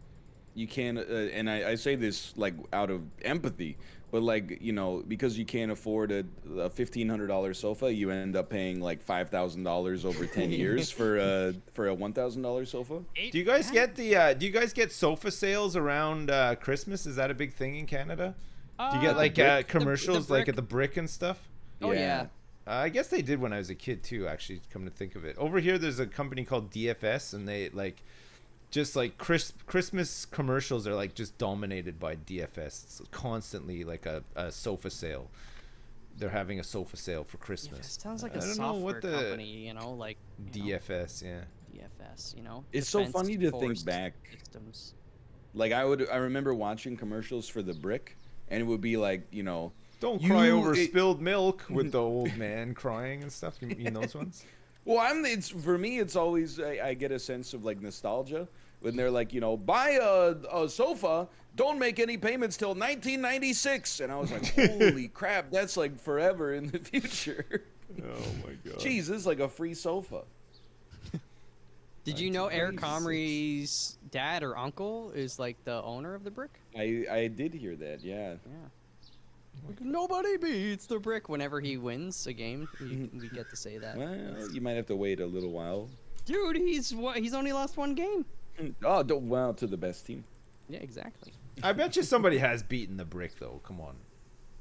you can't? And I say this like out of empathy, but like, you know, because you can't afford a $1,500 sofa, you end up paying like $5,000 over 10 years for a $1,000 sofa. do you guys get the do you guys get sofa sales around Christmas? Is that a big thing in Canada? Do you get like brick? commercials the like brick. at the brick and stuff? Oh yeah. I guess they did when I was a kid too. Actually, come to think of it, over here there's a company called DFS, and they like just like Christmas commercials are like just dominated by DFS. It's constantly like a sofa sale. They're having a sofa sale for Yeah, Christmas. it sounds like I a don't know software what the company, you know, like you know, DFS, yeah. DFS, you know. It's so Defense funny to Force think back. Systems. Like I remember watching commercials for the brick, and it would be like, you know, Don't cry over it- spilled milk with the old man crying and stuff. You mean those ones? well, it's for me. It's always I get a sense of like nostalgia when they're like, you know, buy a sofa, don't make any payments till 1996, and I was like, holy crap, that's like forever in the future. Oh my god. Jeez, this is like a free sofa. Did you know Eric 1996. Comrie's dad or uncle is like the owner of the brick? I did hear that, yeah. Yeah. Nobody beats the brick. Whenever he wins a game, we get to say that. Well, you might have to wait a little while. Dude, he's only lost one game. Oh, well, to the best team. Yeah, exactly. I bet you somebody has beaten the brick though. Come on.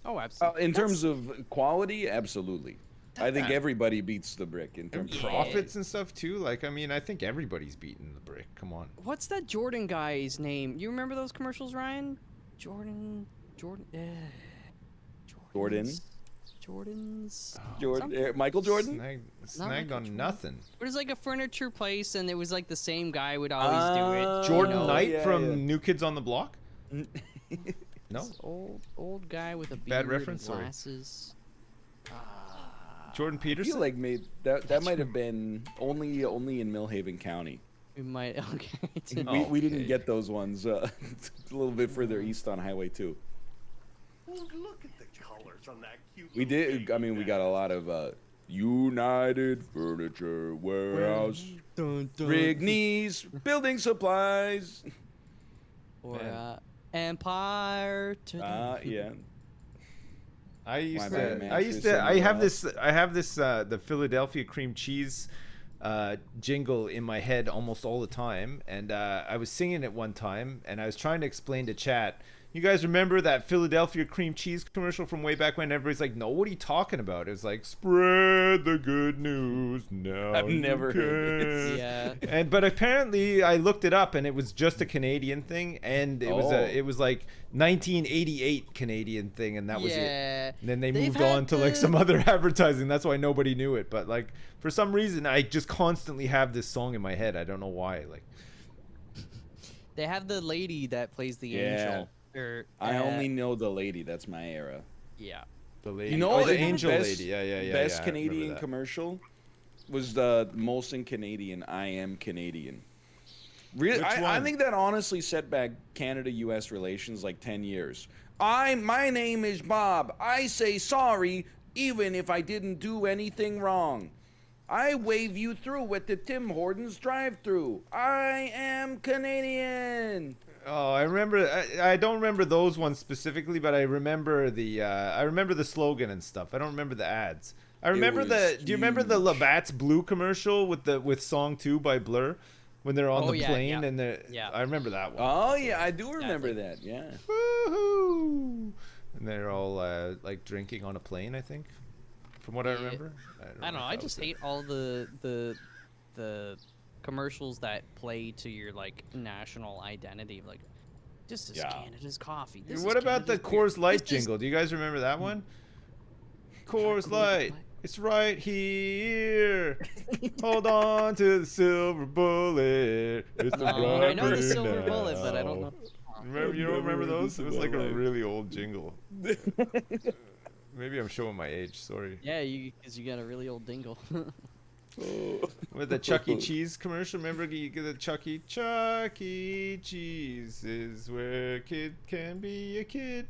Oh, absolutely. In terms of quality, absolutely. I think everybody beats the brick in And terms of profits and stuff too. Like I mean, I think everybody's beaten the brick. Come on. What's that Jordan guy's name? You remember those commercials, Ryan? Jordan. Jordan? Jordan's. Michael Jordan? Snagged on Jordan. nothing. It was like a furniture place, and it was like the same guy would always do it. Jordan you know? Knight yeah, from yeah. New Kids on the Block. No. This old guy with a beard Bad and reference, or- glasses. Jordan I Peterson. feel like that might have been only in Millhaven County. We might. Okay. We didn't Okay. get those ones a little bit further east on Highway 2. Look at the colors on that cute. We did. I mean, we got a lot of United Furniture Warehouse, Rigney's Building Supplies. Or Man. Empire. Yeah. I used Why buy a to. I mattress used to. I somewhere have else? this. I have this. The Philadelphia cream cheese jingle in my head almost all the time, and I was singing it one time, and I was trying to explain to chat. You guys remember that Philadelphia cream cheese commercial from way back when? Everybody's like, "No, what are you talking about?" It was like, "Spread the good news now." I've you never heard can." Yeah. But apparently I looked it up and it was just a Canadian thing, and it was like 1988 Canadian thing, and that was it. Yeah. And then they They've moved had on to like the- some other advertising. That's why nobody knew it. But like for some reason, I just constantly have this song in my head. I don't know why. Like They have the lady that plays the Yeah. angel. Or, I only know the lady. That's my era. Yeah. the lady, You know, oh, the the angel best- lady. Yeah. Best I remember Canadian that. commercial was the Molson Canadian. I am Canadian. Really, Which I one? think that honestly set back Canada-U.S. relations like 10 years. My name is Bob. I say sorry even if I didn't do anything wrong. I wave you through at the Tim Hortons drive-through. I am Canadian. Oh, I remember. I don't remember those ones specifically, but I remember the slogan and stuff. I don't remember the ads. I remember was Do you remember the huge. Labatt's Blue commercial with Song 2 by Blur, when they're on Oh, the yeah, plane yeah. and they're. Yeah. I remember that one. Oh, yeah, I do remember like- that, yeah. Woohoo! And they're all like drinking on a plane, I think, from what I Yeah. remember. I don't know. I just hate all the commercials that play to your like national identity. Like, this is Yeah. Canada's coffee. This What is about the Canada's beer. Coors Light This is- jingle? Do you guys remember that one? Coors Coors Light, Light. it's right here. Hold on to the silver bullet. It's the No, I know the bright silver now. bullet, but I don't know. Remember, you don't remember those? It was like a Light. really old jingle. Maybe I'm showing my age. Sorry. Yeah, because you got a really old dingle. With the Chuck E. Cheese commercial, remember you get the Chuck E. Cheese is where a kid can be a kid.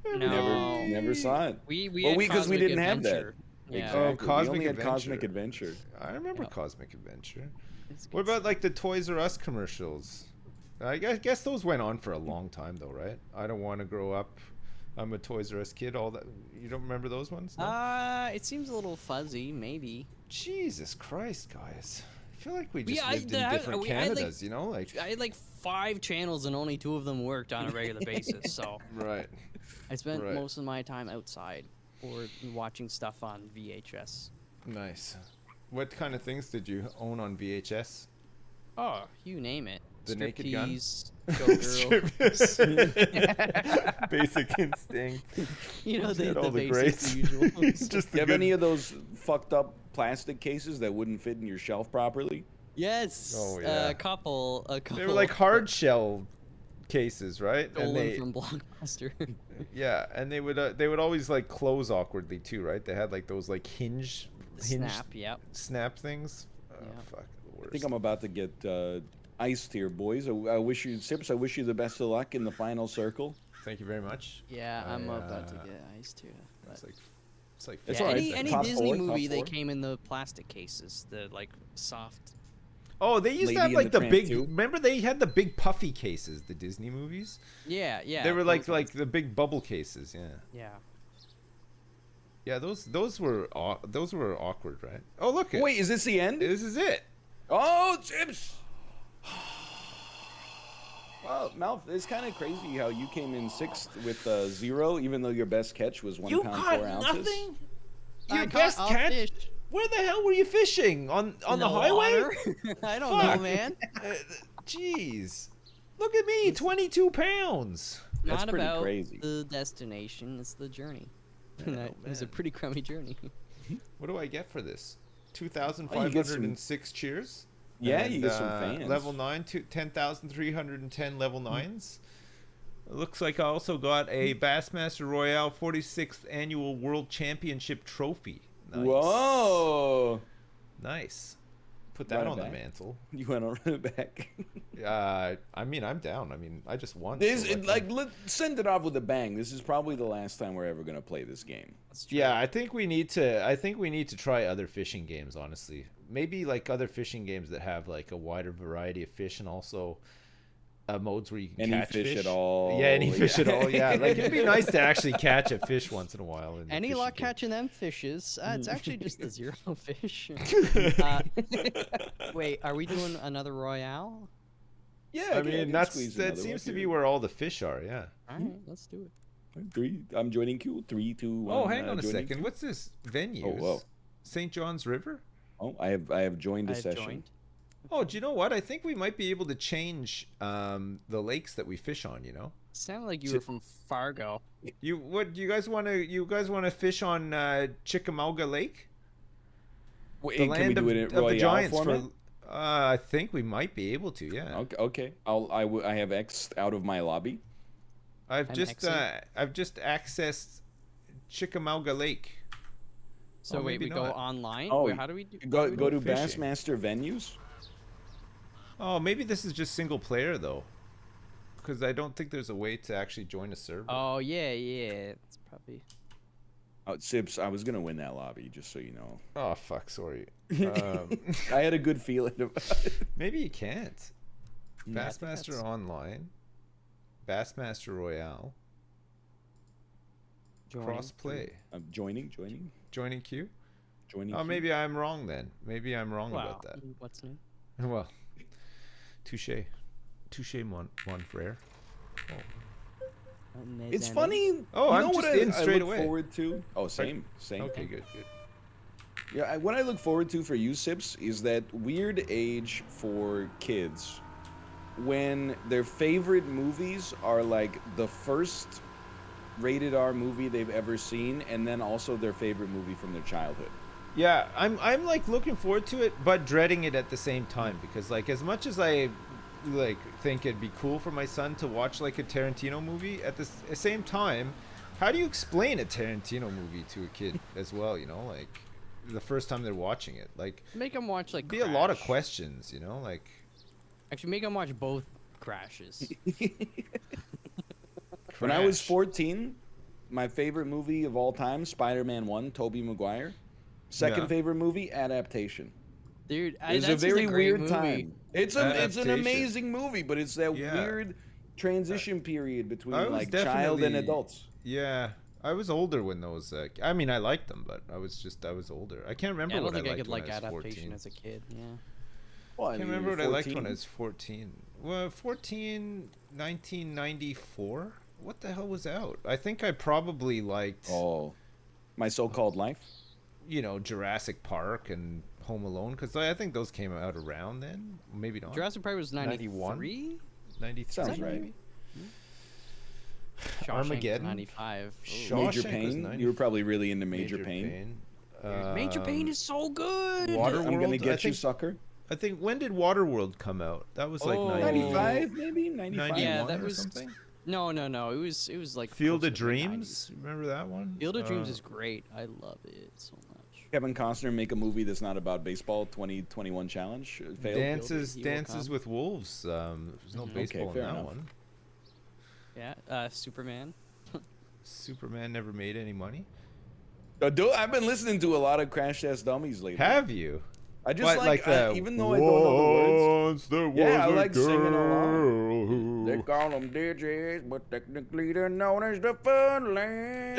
every No. Never saw it. we Well, had because we Cosmic didn't have that. Adventure. Yeah. Exactly. Oh, We Cosmic only had Cosmic Adventure. Adventure. I remember Yeah. Cosmic Adventure. It's What good about like the Toys R Us commercials? I guess those went on for a long time though, right? I don't want to grow up. I'm a Toys R Us kid. All that. You don't remember those ones? No? It seems a little fuzzy, maybe. Jesus Christ, guys! I feel like we just Yeah, lived in different I had, like- Canadas, you know, like I had like 5 channels and only 2 of them worked on a regular basis, so right. I spent Right. most of my time outside or watching stuff on VHS. Nice. What kind of things did you own on VHS? Oh, you name it. The Naked Gun? Striptease, Showgirl. Basic Instinct. You know, Get the all the basics, greats. the usual. It's just Do the you have good- any of those fucked up plastic cases that wouldn't fit in your shelf properly? Yes. Oh, yeah. A couple. They were like hard shell cases, right? stolen from Blockbuster. Yeah, and they would always like close awkwardly too, right? They had like those like hinge Snap. Yep. snap things. Oh, Yeah. fuck, the worst. I think I'm about to get iced here, boys. I wish you, Sips, I wish you the best of luck in the final circle. Thank you very much. Yeah, I'm about to uh, get ice too. But It's like It's yeah, alright. any Top Disney four, top movie, they four. came in the plastic cases, the like soft. Oh, they used Lady to have and like the the Tramp big. too. Remember, they had the big puffy cases. The Disney movies. Yeah, yeah. They were like those ones. the big bubble cases. Yeah. Yeah. Yeah, those were awkward, right? Oh, look! Wait, is this the end? This is it. Oh, Sips! Well, Malf, it's kind of crazy how you came in 6th with 0, even though your best catch was 1 pound 4 ounces. Your I best caught catch? fish. Where the hell were you fishing? On In the highway? water? I don't Fuck. know, man. Jeez. Look at me, 22 pounds. That's Not pretty about crazy. the destination, it's the journey. Oh, It was a man. pretty crummy journey. What do I get for this? Oh, you get some- 2,506 cheers. Yeah, And, you get some fans. Level 9 to 10,310 level 9s. It looks like I also got a Bassmaster Royale 46th Annual World Championship trophy. Nice. Whoa! Nice. Put that Run it on the back. mantle. You went on it back. I mean, I'm down. I mean, I just won. This, so I like, can- send it off with a bang. This is probably the last time we're ever gonna play this game. That's true. Yeah, I think we need to try other fishing games, honestly. Maybe like other fishing games that have like a wider variety of fish and also modes where you can Any catch fish at all. Yeah, any fish at Yeah. all. Yeah, like it'd be nice to actually catch a fish once in a while. In the Any fishing luck game. catching them fishes? It's actually just the 0 fish. Wait, are we doing another Royale? Yeah, I can mean, squeeze that another seems one to be here. where all the fish are. Yeah. Alright, let's do it. 3. I'm joining you. 3, 2, 1. Oh, hang on a joining second. you. What's this venue? Oh, whoa. St. John's River. Oh, I have joined a I've session. joined. Oh, do you know what? I think we might be able to change the lakes that we fish on. You know. Sounded like you were from Fargo. You guys want to fish on Chickamauga Lake? Wait, The can we land do of, it in of the Royale Giants format? for I think we might be able to, yeah. Okay. I have X'd out of my lobby. I've I'm just Xing. accessed Chickamauga Lake. So Oh, wait, maybe we go not. online? Oh, Wait, how do we do? Go go to fishing. Bassmaster venues. Oh, maybe this is just single player though, because I don't think there's a way to actually join a server. Oh yeah, it's probably. Oh, Sips, I was gonna win that lobby, just so you know. Oh fuck, sorry. I had a good feeling about it. Maybe you can't. Yeah, I think Bassmaster that's- Online, Bassmaster Royale, Joining. cross play, I'm joining joining queue. Oh, queue. maybe I'm wrong then. Maybe I'm wrong Wow. about that. What's new? Well, touche, mon frere. It's funny. Oh, you I'm know just what in I straight look away. forward to? Oh, same. Okay, good. Yeah, what I look forward to for you, Sips, is that weird age for kids when their favorite movies are like the first rated R movie they've ever seen, and then also their favorite movie from their childhood. Yeah, I'm like looking forward to it, but dreading it at the same time because like as much as I like think it'd be cool for my son to watch like a Tarantino movie at the same time, how do you explain a Tarantino movie to a kid as well? You know, like the first time they're watching it, like Make them watch like. be a lot of Crash. questions. You know, like Actually, make them watch both crashes. When I was Crash. 14, my favorite movie of all time, Spider-Man 1, Tobey Maguire. Second Yeah. favorite movie, Adaptation. Dude, It's a that's just very great weird movie. time. It's an Adaptation. amazing movie, but it's that Yeah. weird transition period between I was like child and definitely- adults. Yeah, I was older when those. I mean, I liked them, but I was older. I can't remember Yeah, I don't what think I I liked could when like I was adaptation 14. as a kid. Yeah. Well, I can't remember what I liked when I was 14. Well, 14, 1994? What the hell was out? I think I probably liked, Oh, My So-Called Life. you know, Jurassic Park and Home Alone, because I think those came out around then. Maybe not. Jurassic Park was 91? 93. 93. Sounds right. maybe? Shawshank was Armageddon? 95. Ooh. Shaw- Major Shawshank was Pain. 90. You were probably really into Major Pain. Major Pain is so good. Waterworld. I'm gonna I get you, think- sucker. I think, when did Waterworld come out? That was like Oh. 95, maybe 95. 91 Yeah, that or was- something? No. It was like Field closer of to the Dreams? Remember that one? 90s. Field of Dreams Uh, is great. I love it so much. Kevin Costner make a movie that's not about baseball. 2021 challenge failed. Dances He will Dances come. with Wolves. There's no Mhm. baseball Okay, in fair that enough. one. Yeah. Superman. Superman never made any money. Dude, I've been listening to a lot of Crash Test Dummies lately. Have you? I just What, like, the even though I don't know the words. Once there Yeah, I was a like singing girl along. They who- call them DJs, but technically they're known as the Funland.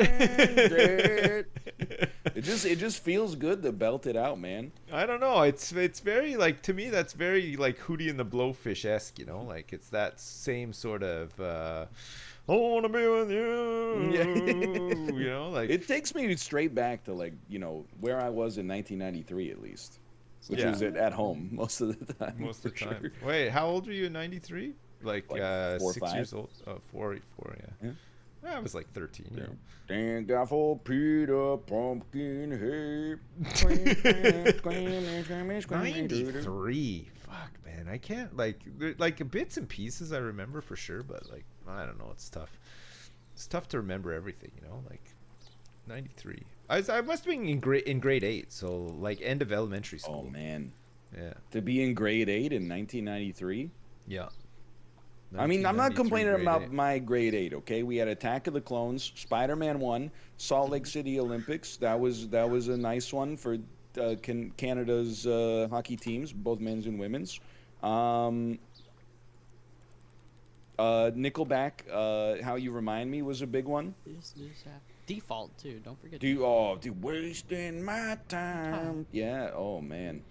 It just feels good to belt it out, man. I don't know. It's very like, to me that's very like Hootie and the Blowfish esque. You know, like it's that same sort of. I wanna be with you. Yeah. You know, like It takes me straight back to like, you know, where I was in 1993 at least, which Yeah. was at home most of the time. most of the for time. sure. Wait, how old were you in '93? Like 4 or 6 5. years old. Oh, four. Yeah. Yeah. I was like 13. You know. Thank God for Peter Pumpkin Head. 93. Fuck, man. I can't like bits and pieces I remember for sure, but like I don't know. It's tough. It's tough to remember everything, you know. Like 93. I must have been in grade 8, so like end of elementary school. Oh man, Yeah. to be in grade 8 in 1993. Yeah. I mean, I'm not 1993 complaining grade about 8. my grade 8. Okay, we had Attack of the Clones, Spider-Man 1, Salt Lake City Olympics. That was a nice one for Canada's hockey teams, both men's and women's. Nickelback, How You Remind Me was a big one. Default too. Don't forget. Wasting my time. Yeah. Oh man.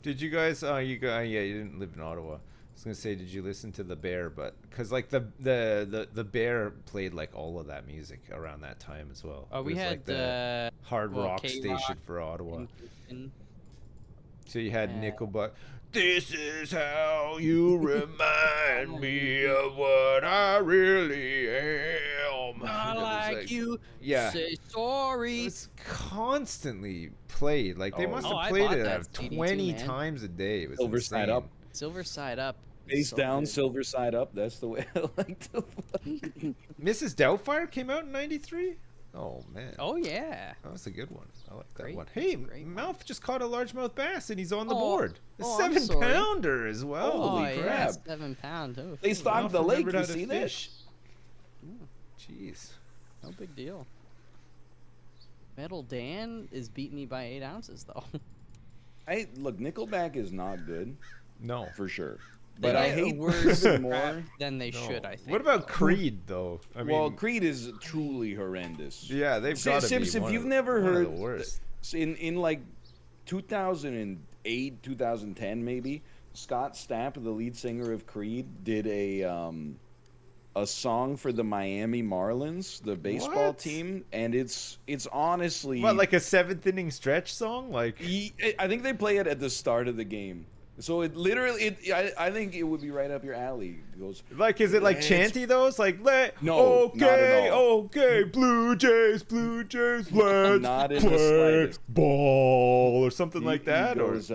Did you guys? You didn't live in Ottawa. I was gonna say, did you listen to the Bear? But because like the Bear played like all of that music around that time as well. Oh, It we was, had like the hard rock K-Rock station for Ottawa. in- So you had Uh, Nickelback. This is how you remind me of what I really am. Not It was like you. Yeah. Say sorry. It's constantly played. Like they Oh. must Oh, have I played bought it that CD too, 20 man. times a day. It was Silver Side insane. Up. Silver side up. Face So down, good. silver side up. That's the way I like to play. Mrs. Doubtfire came out in '93. Oh man. Oh yeah. Oh, that's a good one. I like that Great. one. That's Hey, a great one. Malf just caught a largemouth bass and he's on the Oh, board. A oh, I'm sorry. 7-pounder as well. Holy oh, crap. Yeah, 7 pounds. Oh, They stocked the lake. remembered You how to see that? fish. Jeez. no big deal. Metal Dan is beating me by 8 ounces though. Look, Nickelback is not good No. for sure, They but I get hate worse even more. than they No. should. I think. What about Creed though? I mean, Well, Creed is truly horrendous. yeah, they've got to be Sips, if one you've of, never one of heard the worst. in like 2008, 2010 maybe, Scott Stapp, the lead singer of Creed, did a song for the Miami Marlins, the baseball What? team, and it's honestly What, like a 7th inning stretch song? Like, I think they play it at the start of the game. So it literally, I think it would be right up your alley. It goes, is it like "Let's chanty though? It's like, No, okay, not at all. okay, Blue Jays, let's Not in the play slightest. ball or something like he that. goes,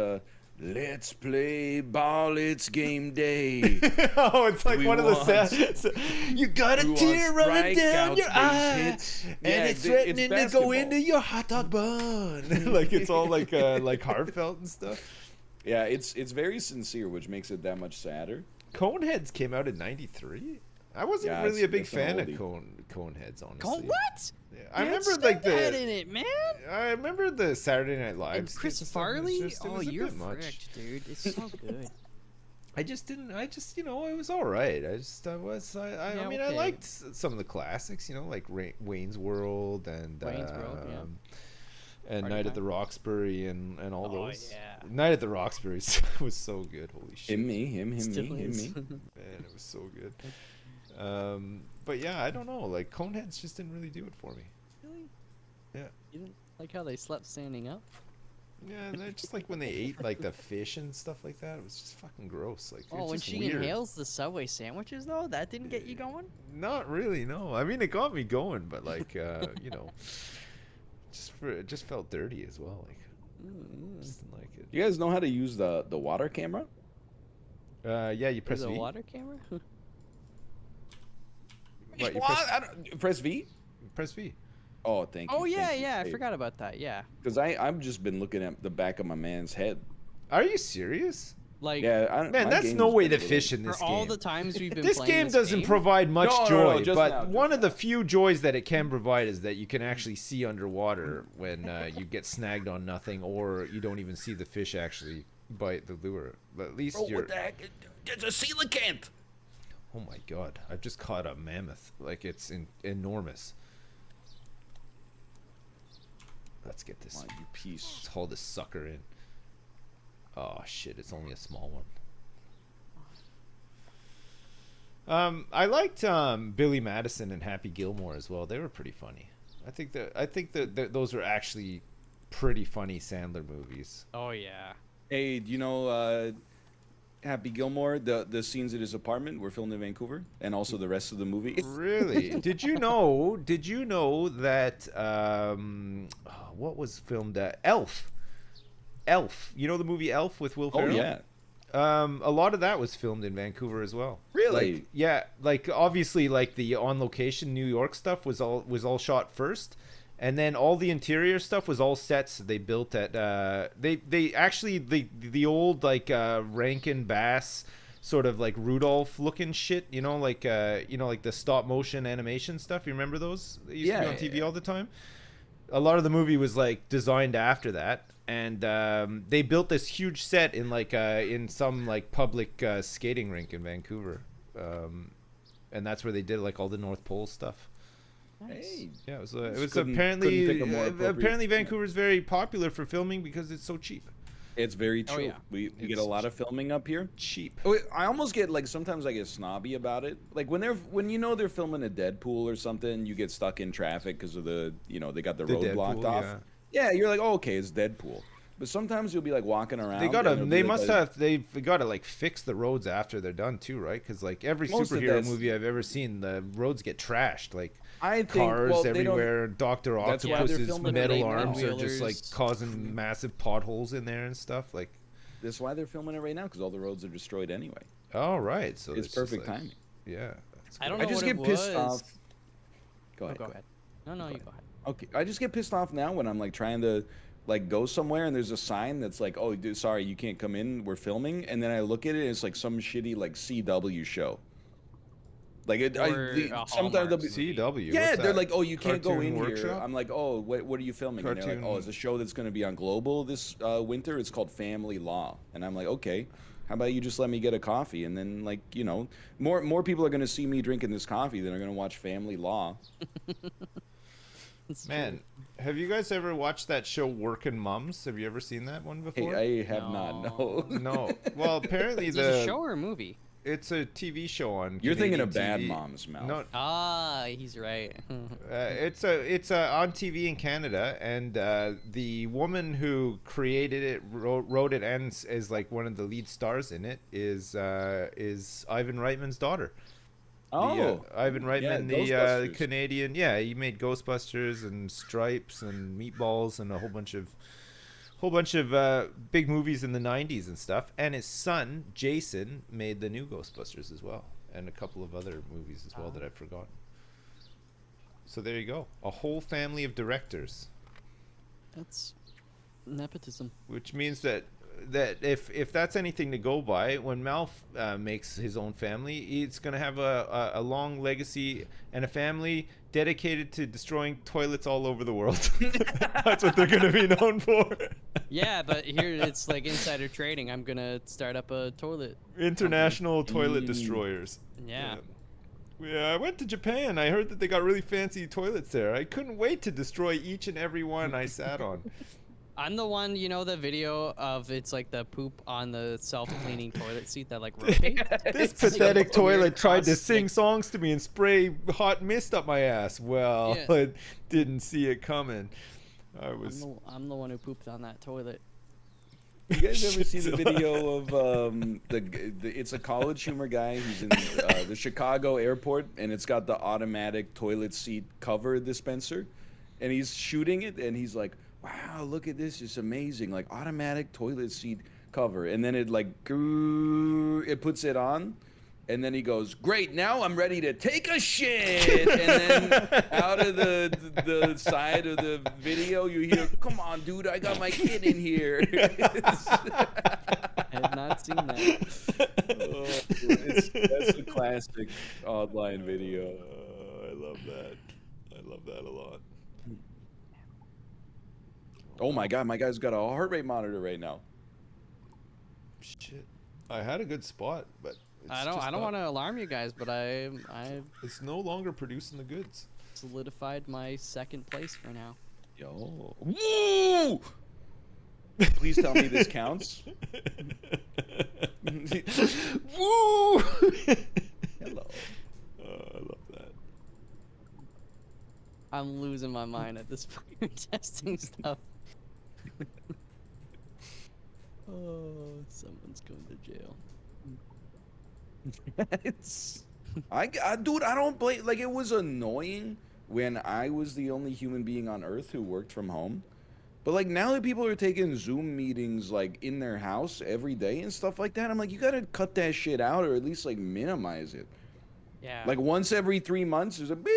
let's play ball, it's game day. Oh, it's like We one of the want- sounds. You got a We tear want running down strikeouts, your base eye, hits. and Yeah, it's it's threatening to go basketball. into your hot dog bun. Like it's all like heartfelt and stuff. Yeah, it's very sincere, which makes it that much sadder. Coneheads came out in '93. I wasn't Yeah, really a big it's an fan of oldie. Coneheads, honestly. Go what? Yeah, I Man, remember like Stepdad the. in it, man. I remember the Saturday Night Live. And Chris skits and stuff, Farley. it was Oh, a you're bit much. fricked, dude. It's so good. I just, it was all right. I Yeah, mean, I okay. liked some of the classics, like Wayne's World and Wayne's World, yeah. and Party Night at Time. the Roxbury and all Oh, those. yeah. Night at the Roxbury was so good. Holy shit, Him, me, him, Still me, him, is. me. man, it was so good. But yeah, I don't know. Like Coneheads just didn't really do it for me. Really? Yeah. You didn't like how they slept standing up? Yeah, and they're just like when they ate like the fish and stuff like that, it was just fucking gross. Like, Oh, it's when just she weird. inhales the Subway sandwiches, though, that didn't get you going? Not really, no. I mean, it got me going, but like, it just felt dirty as well. Like, just didn't like it. You guys know how to use the water camera? Yeah, you press There's a V. water camera? What, you What? Press V? press V. Oh, thank you. Oh, yeah, I forgot about that, yeah. Because I've just been looking at the back of my man's head. Are you serious? Like, Yeah, Man, my that's game no has way been to a little- fish in for this all game. the times we've been This playing game this doesn't game, provide much No, joy, just but now, just one of the now. few joys that it can provide is that you can actually see underwater when you get snagged on nothing, or you don't even see the fish actually bite the lure. But at least Bro, you're. what the heck? There's a coelacanth! Oh my god! I've just caught a mammoth. Like it's enormous. Let's get this. Come on, you piece. Let's haul this sucker in. Oh shit! It's only a small one. I liked Billy Madison and Happy Gilmore as well. They were pretty funny. I think that those are actually pretty funny Sandler movies. Oh, yeah. Hey, do you know Happy Gilmore? The scenes at his apartment were filmed in Vancouver, and also the rest of the movie. Really? Did you know that what was filmed at Elf? Elf. You know the movie Elf with Will Oh Ferrell? yeah, A lot of that was filmed in Vancouver as well. really? Like, yeah, like obviously like the on location New York stuff was all shot first, and then all the interior stuff was all sets they built at they actually the old like Rankin Bass sort of like Rudolph looking shit, like like the stop motion animation stuff. You remember those? They used to be Yeah, on TV yeah. all the time. A lot of the movie was like designed after that, and they built this huge set in like in some like public skating rink in Vancouver, and that's where they did like all the North Pole stuff. Nice. Hey, Yeah, it was Just apparently couldn't pick a more appropriate- apparently Vancouver's very popular for filming because it's so cheap. it's very Oh, true. yeah. We get It's a lot of filming up here. Cheap. Oh, I almost get like sometimes I get snobby about it. Like when they're filming a Deadpool or something, you get stuck in traffic because of they got the road Deadpool, blocked off. Yeah, you're like, oh, okay, it's Deadpool. But sometimes you'll be like walking around. They gotta. and it'll They be, like, must they've gotta like fix the roads after they're done too, right? Because like every Most of superhero that's- movie I've ever seen, the roads get trashed. Like I think cars well, they don't- everywhere. Doctor That's why they're Octopus's filming metal it right now. arms are just like Wheelers. causing massive potholes in there and stuff. Like, That's why they're filming it right now because all the roads are destroyed anyway. all right, so It's just perfect like- timing. Yeah, that's I good. don't I know just what get it pissed was. off. Go Oh, ahead. go ahead. No, you go ahead. Okay, I just get pissed off now when I'm like trying to like go somewhere and there's a sign that's like, "Oh, dude, sorry, you can't come in. We're filming." And then I look at it and it's like some shitty like CW show. Like Or a sometimes they'll Hallmark be, movie. CW. yeah, what's they're that? like, "Oh, you can't go Cartoon in here." Workshop? I'm like, "Oh, what are you filming?" And they're like, "Oh, Cartoon- it's a show that's going to be on Global this winter. It's called Family Law." And I'm like, "Okay, how about you just let me get a coffee?" And then like, you know, more people are going to see me drinking this coffee than are going to watch Family Law. It's Man, have you guys ever watched that show Workin' Mums? Have you ever seen that one before? Hey, I have not. No. No. Well, apparently Is it a show or a movie? it's a TV show on. You're thinking Canadian of Bad TV. Moms, Malf. No, Ah, he's right. it's on TV in Canada, and the woman who created it, wrote it, and is like one of the lead stars in it is Ivan Reitman's daughter. Oh, Ivan Reitman, the Ghostbusters. Canadian. Yeah, he made Ghostbusters and Stripes and Meatballs and a whole bunch of big movies in the 90s and stuff. And his son, Jason, made the new Ghostbusters as well. And a couple of other movies as well that I've forgotten. So there you go. A whole family of directors. That's nepotism. Which means that if that's anything to go by, when Malf makes his own family, it's going to have a long legacy and a family dedicated to destroying toilets all over the world. That's what they're going to be known for. Yeah, but here it's like insider trading. I'm gonna start up a toilet. International toilet destroyers. Yeah. Yeah, I went to Japan. I heard that they got really fancy toilets there. I couldn't wait to destroy each and every one I sat on. I'm the one, you know, the video of it's like the poop on the self-cleaning toilet seat that like rotates. This It's like pathetic a toilet weird tried to cross, sing like- songs to me and spray hot mist up my ass. Well, Yeah. I didn't see it coming. I'm the one who pooped on that toilet. You guys ever see the Shit's video of it's a college humor guy who's in the Chicago airport, and it's got the automatic toilet seat cover dispenser, and he's shooting it, and he's like, "Wow, look at this! It's amazing! Like automatic toilet seat cover." And then it like it puts it on, and then he goes, "Great! Now I'm ready to take a shit." And then out of the side of the video, you hear, "Come on, dude! I got my kid in here." I have not seen that. That's a classic online video. I love that. I love that a lot. Oh my god, my guy's got a heart rate monitor right now. Shit. I had a good spot, but I don't want to alarm you guys, but I It's no longer producing the goods. solidified my second place for now. Yo. Woo! Please tell me this counts. Woo! Hello. I love that. I'm losing my mind at this point. You're testing stuff. Oh, someone's going to jail. Dude, I don't blame. Like, it was annoying when I was the only human being on Earth who worked from home. But like now that people are taking Zoom meetings like in their house every day and stuff like that, I'm like, you gotta cut that shit out or at least like minimize it. Yeah. Like once every 3 months, there's a beep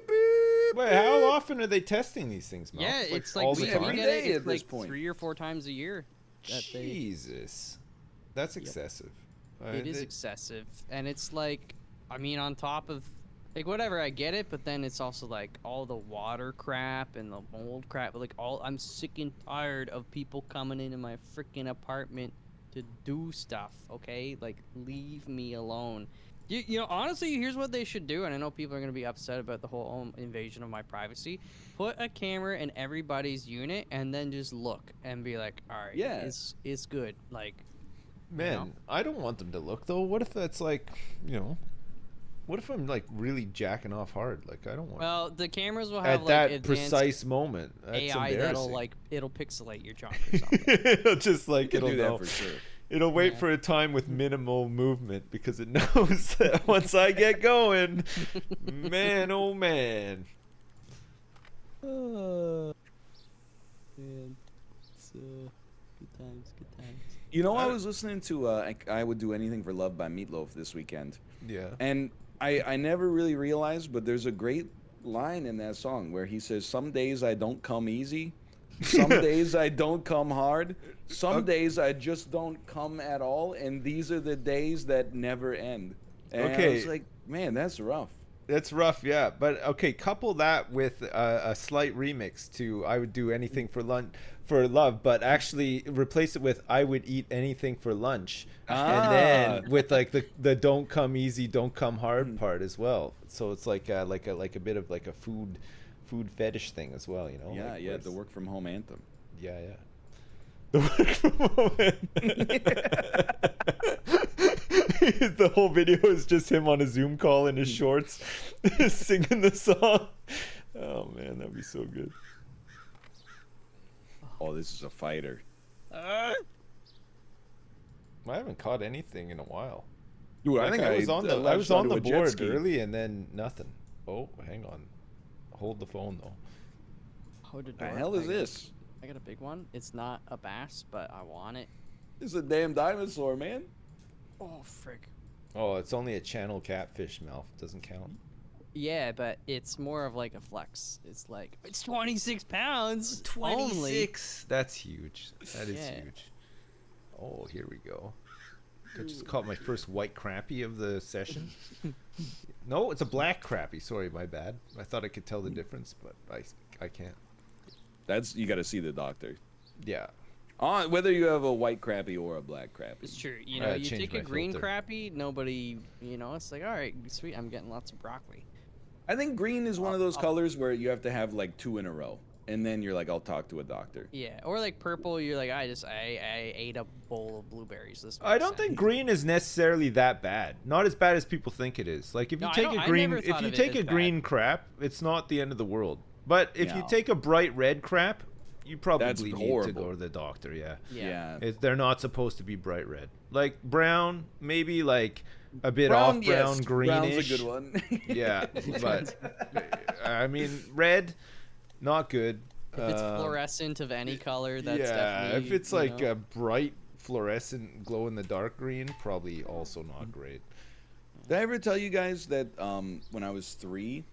beep. Wait, how often are they testing these things, Mel? yeah, it's like all we the every time? get day it, at it's this like point. 3 or 4 times a year. That they, Jesus, that's excessive. it is excessive, and it's like, I mean, on top of like whatever, I get it, but then it's also like all the water crap and the mold crap. Like I'm sick and tired of people coming into my freaking apartment to do stuff. Okay, like leave me alone. You know, honestly, here's what they should do, and I know people are gonna be upset about the whole invasion of my privacy. Put a camera in everybody's unit, and then just look and be like, all right, Yeah. it's good. Like, Man, know? I don't want them to look though. What if that's like, you know, what if I'm like really jacking off hard? Like I don't want. well, the cameras will have at like that advanced precise moment. That's AI that'll embarrassing. like it'll pixelate your junk or something. It'll just like You it'll can do know. that for sure. It'll wait Yeah. for a time with minimal movement because it knows that once I get going, man, oh man. Man, it's good times, good times. You know, I was listening to I Would Do Anything for Love by Meatloaf this weekend. Yeah. And I never really realized, but there's a great line in that song where he says, "Some days I don't come easy, some days I don't come hard, some days I just don't come at all, and these are the days that never end." And I was like, man, that's rough. That's rough, yeah. But okay, couple that with a slight remix to "I would do anything for love," but actually replace it with "I would eat anything for lunch," and then with like the "don't come easy, don't come hard" part as well. So it's like a bit of like a food fetish thing as well, you know? Yeah, like yeah, the work from home anthem. Yeah, yeah. The work from home The whole video is just him on a Zoom call in his shorts singing the song. Oh man, that'd be so good. Oh, this is a fighter. I haven't caught anything in a while. Dude, Like, I think I was on the jet board ski. early and then nothing. Oh, hang on. Hold the phone though. Hold the The door. hell is this? I got a big one. It's not a bass, but I want it. This is a damn dinosaur, man. Oh, frick. Oh, it's only a channel catfish, Malf. Doesn't count. Yeah, but it's more of like a flex. It's like, it's 26 pounds. Only. That's huge. That is Yeah. huge. Oh, here we go. I just caught my first white crappie of the session. No, it's a black crappie. Sorry, my bad. I thought I could tell the difference, but I can't. That's, you got to see the doctor. Yeah. Whether you have a white crappie or a black crappie. It's true. I You know, gotta you change take a my green filter. crappie, nobody, you know, it's like, all right, sweet, I'm getting lots of broccoli. I think green is one of those colors where you have to have like 2 in a row, and then you're like, I'll talk to a doctor. Yeah, or like purple, you're like, I ate a bowl of blueberries this I don't week, think green is necessarily that bad. Not as bad as people think it is. Like if you No, I take don't- a I green, never if thought you of it take as a bad. green crap, it's not the end of the world. But if you No. take a bright red crap, you probably That's need to horrible. go to the doctor. Yeah. Yeah. They're not supposed to be bright red. Like brown, maybe like a bit Brown, off brown, yes, greenish. brown's a good one. Yeah, but I mean red, not good. If it's fluorescent of any color, that's yeah, definitely. if it's you like know, a bright fluorescent glow in the dark green, probably also not great. Did I ever tell you guys that when I was 3,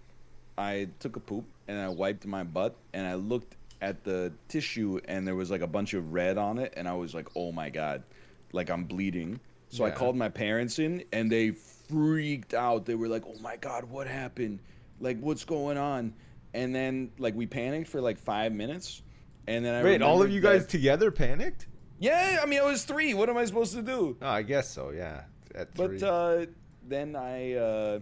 I took a poop and I wiped my butt and I looked at the tissue and there was like a bunch of red on it and I was like, oh my god, like I'm bleeding. So I Yeah. called my parents in and they freaked out. They were like, oh my god, what happened? Like, what's going on? And then like we panicked for like 5 minutes. And then I Wait, all of remembered you guys that- together panicked? Yeah, I mean I was 3. What am I supposed to do? Oh, I guess so. Yeah, at 3. But then I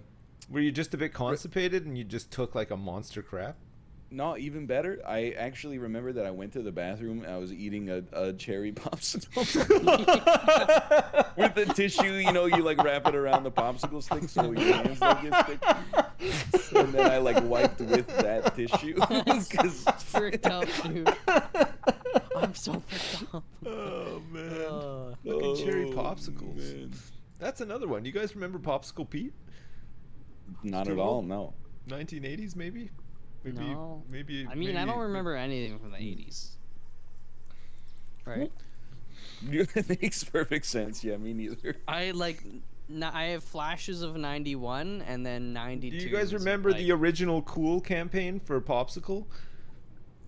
Were you just a bit constipated and you just took like a monster crap? no, even better. I actually remember that I went to the bathroom and I was eating a cherry popsicle with the tissue. You know, you like wrap it around the popsicle stick so your hands don't get sticky. And then I like wiped with that tissue. 'Cause- fricked up, dude. I'm so fricked up. Oh man, Uh, fucking cherry Oh, popsicles. man. That's another one. You guys remember Popsicle Pete? Not Still at all. old? No. 1980s maybe? Maybe. No. Maybe. I mean, I don't remember anything from the 80s. Right? It makes perfect sense. Yeah, me neither. I like. I have flashes of 91 and then 92. Do you guys is, remember like, the original Cool campaign for Popsicle?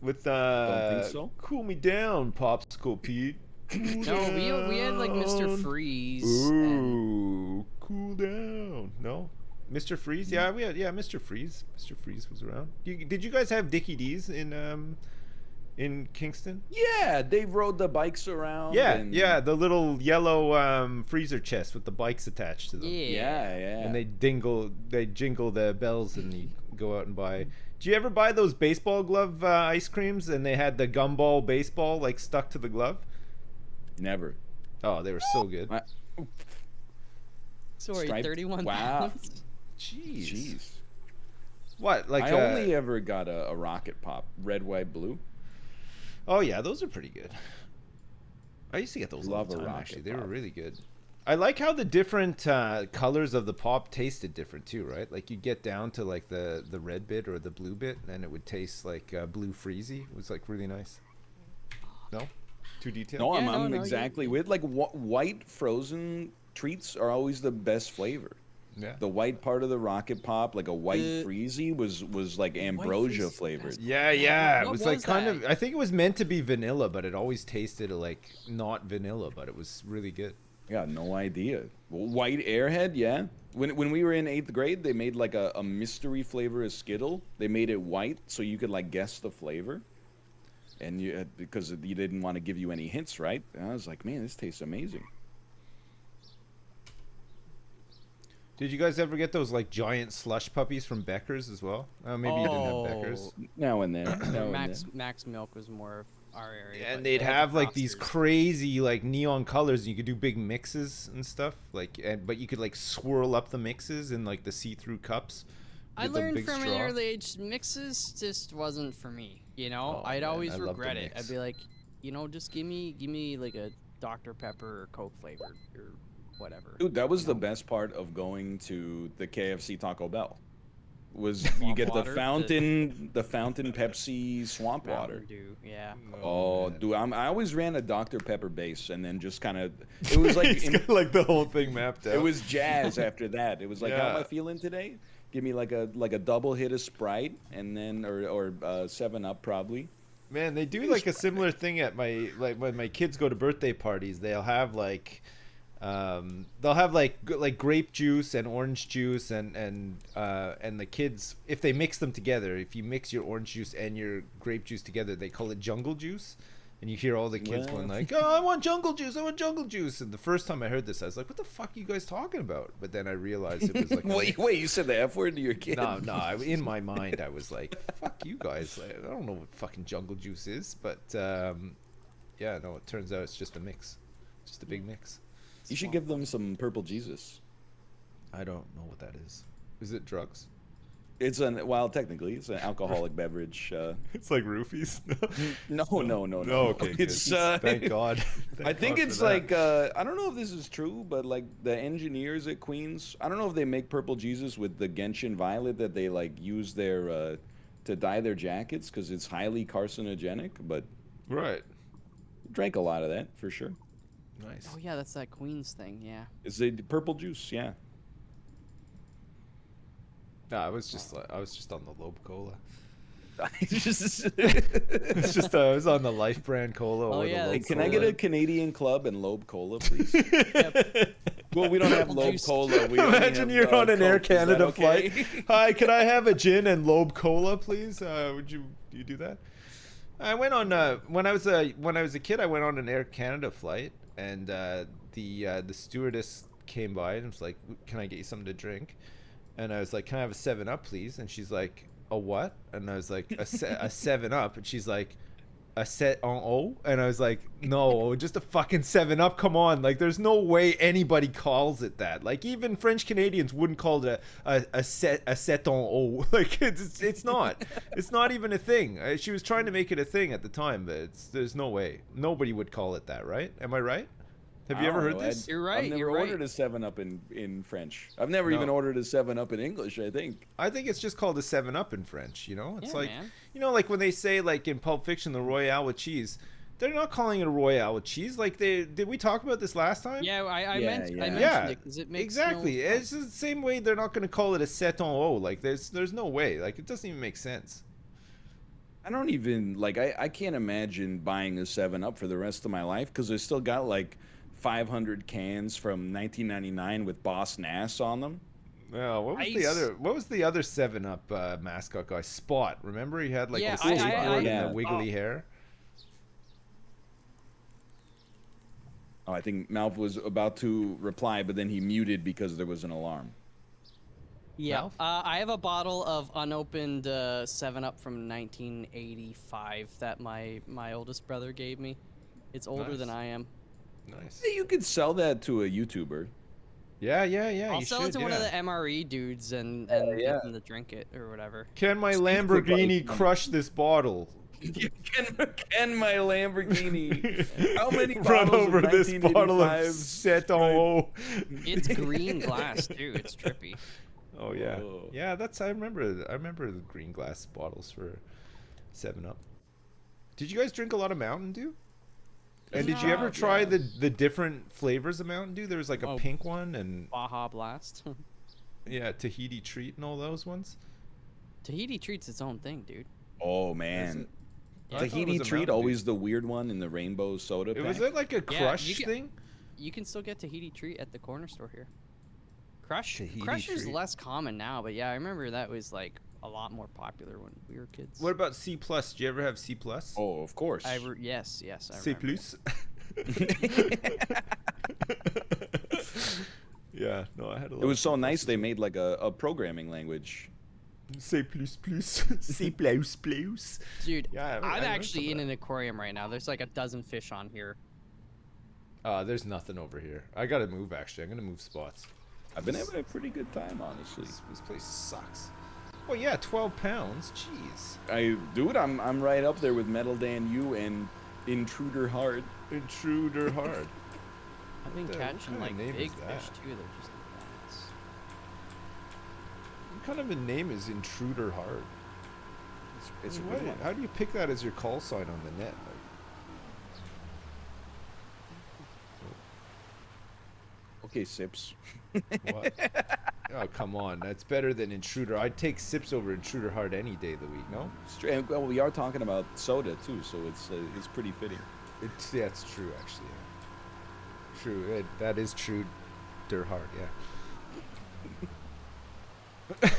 With Don't think so. Cool me down, Popsicle Pete. Cool No, we had like Mr. down. Freeze. And, Ooh, cool down. No, Mr. Freeze. Yeah, we had. Yeah, Mr. Freeze. Mr. Freeze was around. Did you guys have Dickie D's in Kingston? Yeah, they rode the bikes around. Yeah, and yeah, the little yellow freezer chest with the bikes attached to them. yeah. Yeah. And they jingle the bells, and you go out and buy. Do you ever buy those baseball glove ice creams, and they had the gumball baseball like stuck to the glove? Never. Oh, they were so good. I- Sorry, Striped? 31 Wow. pounds. Jeez. Jeez. What? Like I only ever got a rocket pop, red, white, blue. Oh yeah, those are pretty good. I used to get those all Love the a time. rocket Actually, they were pop. really good. I like how the different colors of the pop tasted different too, right? Like you get down to like the red bit or the blue bit, and it would taste like blue freezy. It was like really nice. No, too detailed. No, Yeah, I'm no, exactly with like white frozen treats are always the best flavor. Yeah. The white part of the rocket pop, like a white freezy, was like ambrosia freeze- flavored. Yeah. It What was like was kind that? of. I think it was meant to be vanilla, but it always tasted like not vanilla, but it was really good. Yeah, no idea. White Airhead, yeah. When we were in 8th grade, they made like a mystery flavor of Skittle. They made it white so you could like guess the flavor. And you because you didn't want to give you any hints, right? And I was like, man, this tastes amazing. Did you guys ever get those like giant slush puppies from Becker's as well? Maybe you didn't have Becker's. Now and then. Now and then. Max Milk was more of our area. And but they'd they have the like these Frosters. crazy like neon colors. And you could do big mixes and stuff. But you could like swirl up the mixes in like the see-through cups. I with the learned big from an straw. early age, mixes just wasn't for me. You know, Oh, I'd man, always I love the regret it. mix. I'd be like, you know, just give me like a Dr Pepper or Coke flavored or whatever. Dude, that was you the know? best part of going to the KFC Taco Bell. Was you Swamp get the water? fountain Pepsi swamp Mountain water. Dew, yeah. Oh, man. dude, I always ran a Dr Pepper base, and then just kind of it was like He's got, like the whole thing mapped out. it was jazz after that. It was like, how am I Yeah. feeling today? Give me like a double hit of Sprite, and then or 7-Up probably. Man, they do like a similar thing at my when my kids go to birthday parties. They'll have like grape juice and orange juice and the kids, if they mix them together, if you mix your orange juice and your grape juice together, they call it jungle juice. And you hear all the kids going like, "Oh, I want jungle juice! I want jungle juice!" And the first time I heard this, I was like, "What the fuck are you guys talking about?" But then I realized it was like, Wait, you said the F word to your kid? in my mind I was like, "Fuck you guys! Like, I don't know what fucking jungle juice is." But yeah, no, it turns out it's just a mix, just a big mix. You should give them some Purple Jesus. I don't know what that is. Is it drugs? Technically, it's an alcoholic beverage. It's like roofies. No. Okay, It's good. Thank God. I think God it's for that. like I don't know if this is true, but like the engineers at Queens, I don't know if they make Purple Jesus with the Gentian violet that they like use their to dye their jackets because it's highly carcinogenic. But Right. drank a lot of that for sure. Nice. Oh yeah, that's that Queens thing. Yeah. It's a purple juice, yeah. No, I was just on the Lobe Cola. It's just- It's just I was on the Life brand cola. Oh, or yeah, the Hey, Lobe can I Cola. get a Canadian Club and Lobe Cola, please? Well, we don't have Purple Lobe juice. Cola. We only Imagine have, you're on an Air Coke. Is that Canada okay? flight. Hi, can I have a gin and Lobe Cola, please? Do you do that? I went on when I was a kid. I went on an Air Canada flight, and the stewardess came by and was like, "Can I get you something to drink?" And I was like, "Can I have a 7-Up, please?" And she's like, "A what?" And I was like, a 7-Up. And she's like, "A set en eau?" And I was like, "No, just a fucking 7-Up. Come on, like there's no way anybody calls it that. Like even French Canadians wouldn't call it a set en eau. Like it's not even a thing." She was trying to make it a thing at the time, but there's no way nobody would call it that, right? Am I right? Have you ever heard this? You're right, I've never you're right. ordered a 7-Up in French. I've never No. even ordered a 7-Up in English, I think. I think it's just called a 7-Up in French, you know? It's Yeah, like, man. you know, like when they say, like in Pulp Fiction, the Royale with cheese, they're not calling it a Royale with cheese. Like, did we talk about this last time? Yeah, I Yeah, mentioned yeah. it Yeah, because it makes exactly. No It's the same way they're not going to call it a set en eau. Like, there's no way. Like, it doesn't even make sense. I don't even, like, I can't imagine buying a 7-Up for the rest of my life because I still got, like, 500 cans from 1999 with Boss Nass on them. Well, what was the other 7-Up mascot guy? Spot. Remember he had like Yeah, the I- skateboard yeah. and the wiggly hair. Oh, I think Malf was about to reply, but then he muted because there was an alarm. Yeah, Ralph? I have a bottle of unopened 7-Up from 1985 that my oldest brother gave me. It's older than Nice. I am. Nice. Hey, you could sell that to a YouTuber. Yeah. I'll you sell should, it to one of yeah. the MRE dudes and yeah. get them to drink it or whatever. Can my Steve Lamborghini Provides- crush this bottle? Can my Lamborghini? How many Run bottles over of this bottle of 1985 Set en eau. It's green glass too. It's trippy. Oh yeah, Whoa. yeah. That's I remember the green glass bottles for 7-Up. Did you guys drink a lot of Mountain Dew? And did you ever Yeah. try the different flavors of Mountain Dew? There was like a Oh. pink one and Baja Blast. Yeah, Tahiti Treat and all those ones. Tahiti Treat's its own thing, dude. Oh man, Yeah. I thought it Tahiti was a Treat Mountain always the weird one in the rainbow soda pack. Was it like a Yeah, crush you can- thing? You can still get Tahiti Treat at the corner store here. Crush Tahiti is Treat. less common now, but yeah, I remember that was like a lot more popular when we were kids. What about C plus? Do you ever have C plus? Oh, of course. Yes, I C remember. plus. Yeah, no, I had a lot. It was so nice they made like a programming language. C plus plus. C plus plus. Dude, Yeah, I I'm learned actually some in of an aquarium right now. There's like a dozen fish on here. There's nothing over here. I gotta move actually. I'm gonna move spots. I've been having a pretty good time, honestly. This place sucks. Well, yeah, 12 pounds. Jeez. I'm right up there with Metal Dan you and Intruder Hard. Intruder hard. I've been What catching kind of like name big is fish that? too. They're just nuts. What kind of a name is Intruder hard? It's a Why- good one. How do you pick that as your call sign on the net? Okay, Sips. Like, what? Oh, come on. That's better than Intruder. I'd take Sips over Intruder hard any day of the week, no? Well, we are talking about soda too, so it's pretty fitting. Yeah, it's true, actually. Yeah. True. That is true. Der hard, yeah.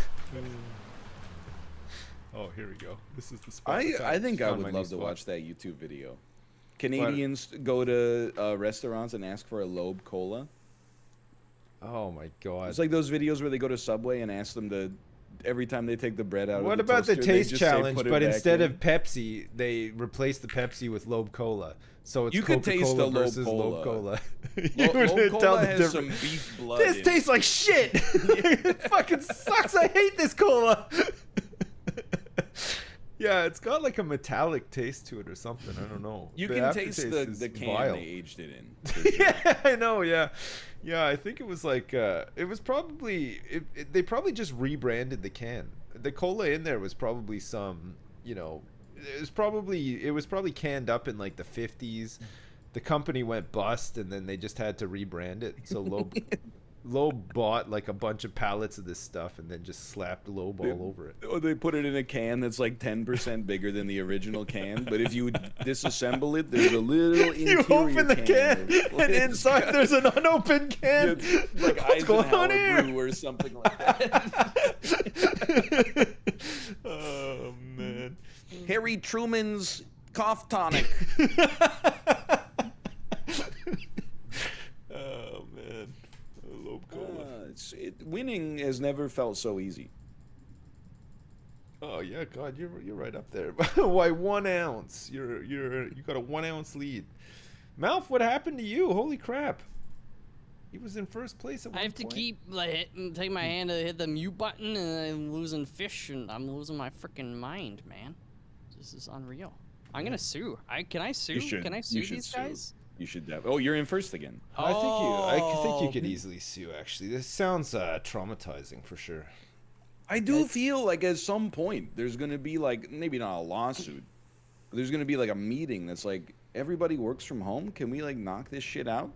Oh, here we go. This is the spot. I think I Found my would new love to spot. watch that YouTube video. Canadians go to restaurants and ask for a Lobe Cola. Oh my god. It's like those videos where they go to Subway and ask them to, every time they take the bread out What of the about the toaster, they taste just say, challenge? "Put it But back instead in." of Pepsi, they replace the Pepsi with Lobe Cola. So it's You could taste Coca-Cola the Lobe versus Lobe Cola. Cola. You would Lobe tell Cola the has some difference. beef blood This in tastes like shit. It fucking sucks. I hate this cola. Yeah, it's got like a metallic taste to it or something. I don't know. You The can taste aftertaste is the can vile. they aged it in. for sure. Yeah, I know. Yeah, yeah. I think it was like it was probably they probably just rebranded the can. The cola in there was probably some, it was probably canned up in like the 50s. The company went bust, and then they just had to rebrand it. So Loeb bought like a bunch of pallets of this stuff and then just slapped Loeb all over it. Or they put it in a can that's like 10% bigger than the original can, but if you would disassemble it, there's a little interior You open the can, that's- and inside there's an unopened can. It's like What's going on Eisenhower here? brew or something like that. Oh man. Harry Truman's cough tonic. Oh man. Loeb cola. Winning has never felt so easy. Oh yeah, God, you're right up there. Why 1 ounce? You got a 1 ounce lead. Malf, what happened to you? Holy crap! He was in first place at one I have to point. keep take my hand to hit the mute button, and I'm losing fish, and I'm losing my freaking mind, man. This is unreal. I'm gonna sue. Can I sue? You should. Can I You sue should these sue. guys? You should Oh, you're in first again. I think you Oh. could easily sue. Actually, this sounds traumatizing for sure. I do feel like at some point there's going to be like, maybe not a lawsuit, but there's going to be like a meeting that's like, everybody works from home. Can we like knock this shit out?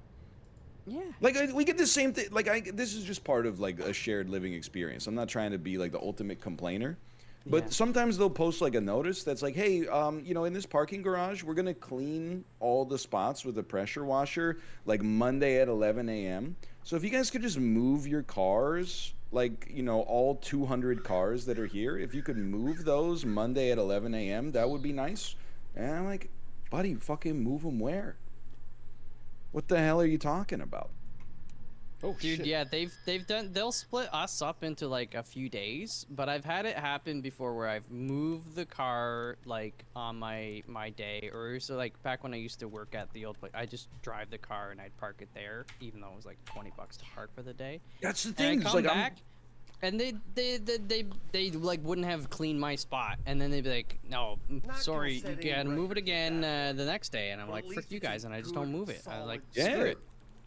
Yeah. Like we get the same thing. Like this is just part of like a shared living experience. I'm not trying to be like the ultimate complainer, but Yeah. sometimes they'll post like a notice that's like, hey, in this parking garage, we're gonna clean all the spots with a pressure washer like Monday at 11 a.m. So if you guys could just move your cars, like all 200 cars that are here, if you could move those Monday at 11 a.m., that would be nice. And I'm like, buddy, fucking move them where? What the hell are you talking about? Oh Dude, shit. yeah, they'll split us up into like a few days, but I've had it happen before where I've moved the car like on my day, or so like back when I used to work at the old place, I just drive the car and I'd park it there, even though it was like $20 to park for the day. That's the And thing. I It's come like back, and they like wouldn't have cleaned my spot, and then they'd be like, "No, sorry, you gotta move it again the next day," and I'm like, "Frick you guys," and I just don't move it. I was like, "Screw it."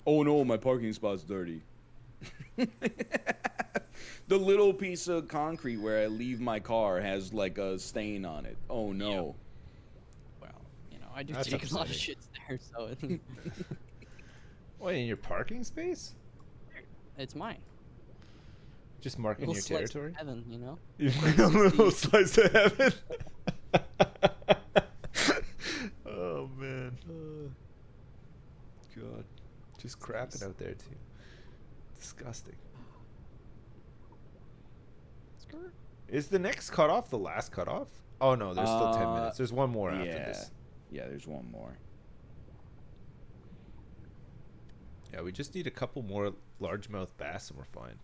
Oh no, my parking spot's dirty. The little piece of concrete where I leave my car has like a stain on it. Oh no. Well, I do That's take a lot of upsetting. shits there, so What, in your parking space? it's mine. Just marking your slice of territory. heaven, you know. A little slice of heaven. Oh man. God. Just crapping out there too. Disgusting. Is the next cutoff the last cutoff? Oh no, there's still 10 minutes. There's one more after this. Yeah, there's one more. Yeah, we just need a couple more largemouth bass and we're fine.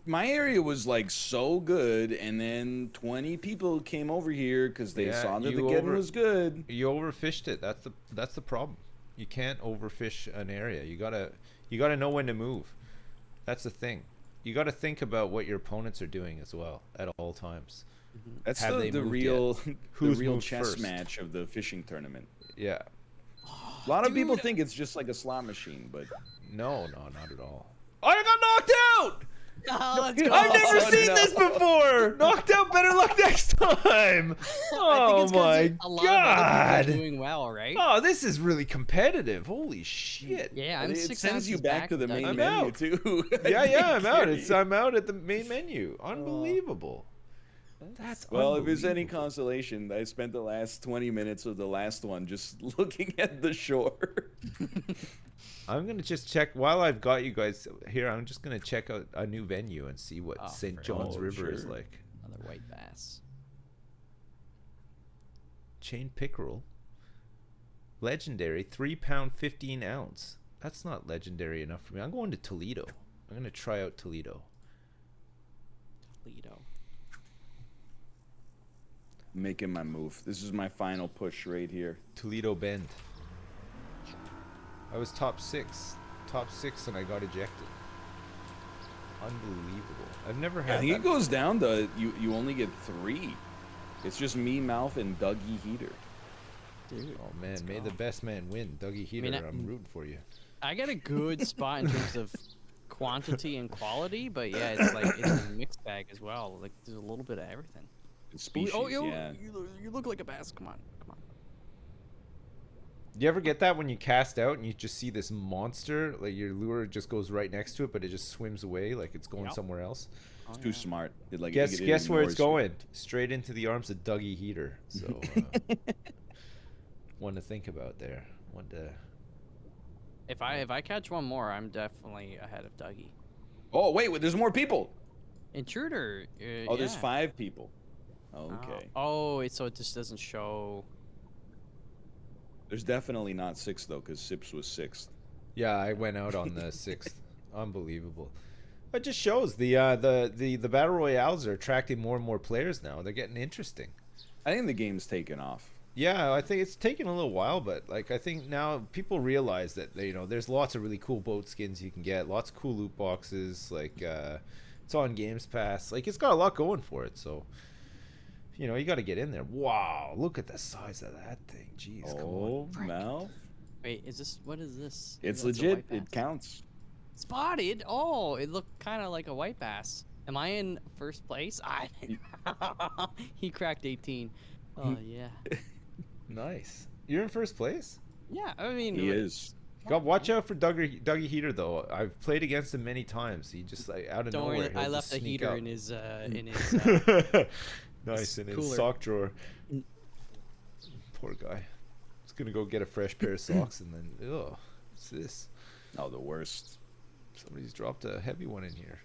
My area was like so good, and then 20 people came over here because they saw that the getting was good. You overfished it. That's the problem. You can't overfish an area. You gotta know when to move. That's the thing. You gotta think about what your opponents are doing as well at all times. That's Have they the moved real yet? the Who's real moved chess first? match of the fishing tournament. Yeah. A lot of people think it's just like a slot machine, but No, not at all. I got knocked out! Oh, let's go. I've never seen this before! Knocked out, better luck next time! Oh my a lot of other god! people are doing well, right? Oh, this is really competitive. Holy shit. Yeah, I'm it 6 sends you ounces back to the Doug. main I'm menu out. too. Yeah, I'm out. I'm out at the main menu. Unbelievable. That's Well, if it's any unbelievable. consolation, I spent the last 20 minutes of the last one just looking at the shore. I'm gonna just check while I've got you guys here. I'm just gonna check out a new venue and see what St. John's River is sure. like. Another white bass. Chain pickerel. Legendary, 3 pound, 15 ounce. That's not legendary enough for me. I'm going to Toledo. I'm gonna try out Toledo. Toledo. Making my move. This is my final push right here. Toledo Bend. I was top six, and I got ejected. Unbelievable. I've never had. I think that. it goes down to you only get 3. It's just me, Malf, and Dougie Heater. Dude. Oh man, may the best man win. Dougie Heater, I'm rooting for you. I got a good spot in terms of quantity and quality, but yeah, it's like it's a mixed bag as well. Like there's a little bit of everything. It's species, yeah. You look like a bass. Come on. Do you ever get that when you cast out and you just see this monster, like your lure just goes right next to it, but it just swims away like it's going somewhere else? It's too smart. Guess where it's going? Straight into the arms of Dougie Heater. So, one to think about there. One to. If I catch one more, I'm definitely ahead of Dougie. Oh wait, there's more people. Intruder. There's 5 people. Okay. So it just doesn't show. There's definitely not 6 though, because Sips was 6th. Yeah, I went out on the 6th. Unbelievable. It just shows the battle royales are attracting more and more players now. They're getting interesting. I think the game's taken off. Yeah, I think it's taken a little while, but like I think now people realize that there's lots of really cool boat skins you can get, lots of cool loot boxes. Like it's on Games Pass. Like it's got a lot going for it. So you got to get in there. Wow, look at the size of that thing. Jeez, come on. Malf. Wait, what is this? It's That's a legit. white bass. It counts. Spotted. Oh, it looked kind of like a white bass. Am I in first place? He cracked 18. Oh yeah. Nice. You're in first place? Yeah, I mean He is. God, watch out for Dougie Heater though. I've played against him many times. He just like out of Don't nowhere. worry, I he'll left just a sneak heater out. in his Nice, in his cooler. sock drawer. Poor guy. He's gonna go get a fresh pair of socks and then, what's this? Oh, the worst. Somebody's dropped a heavy one in here.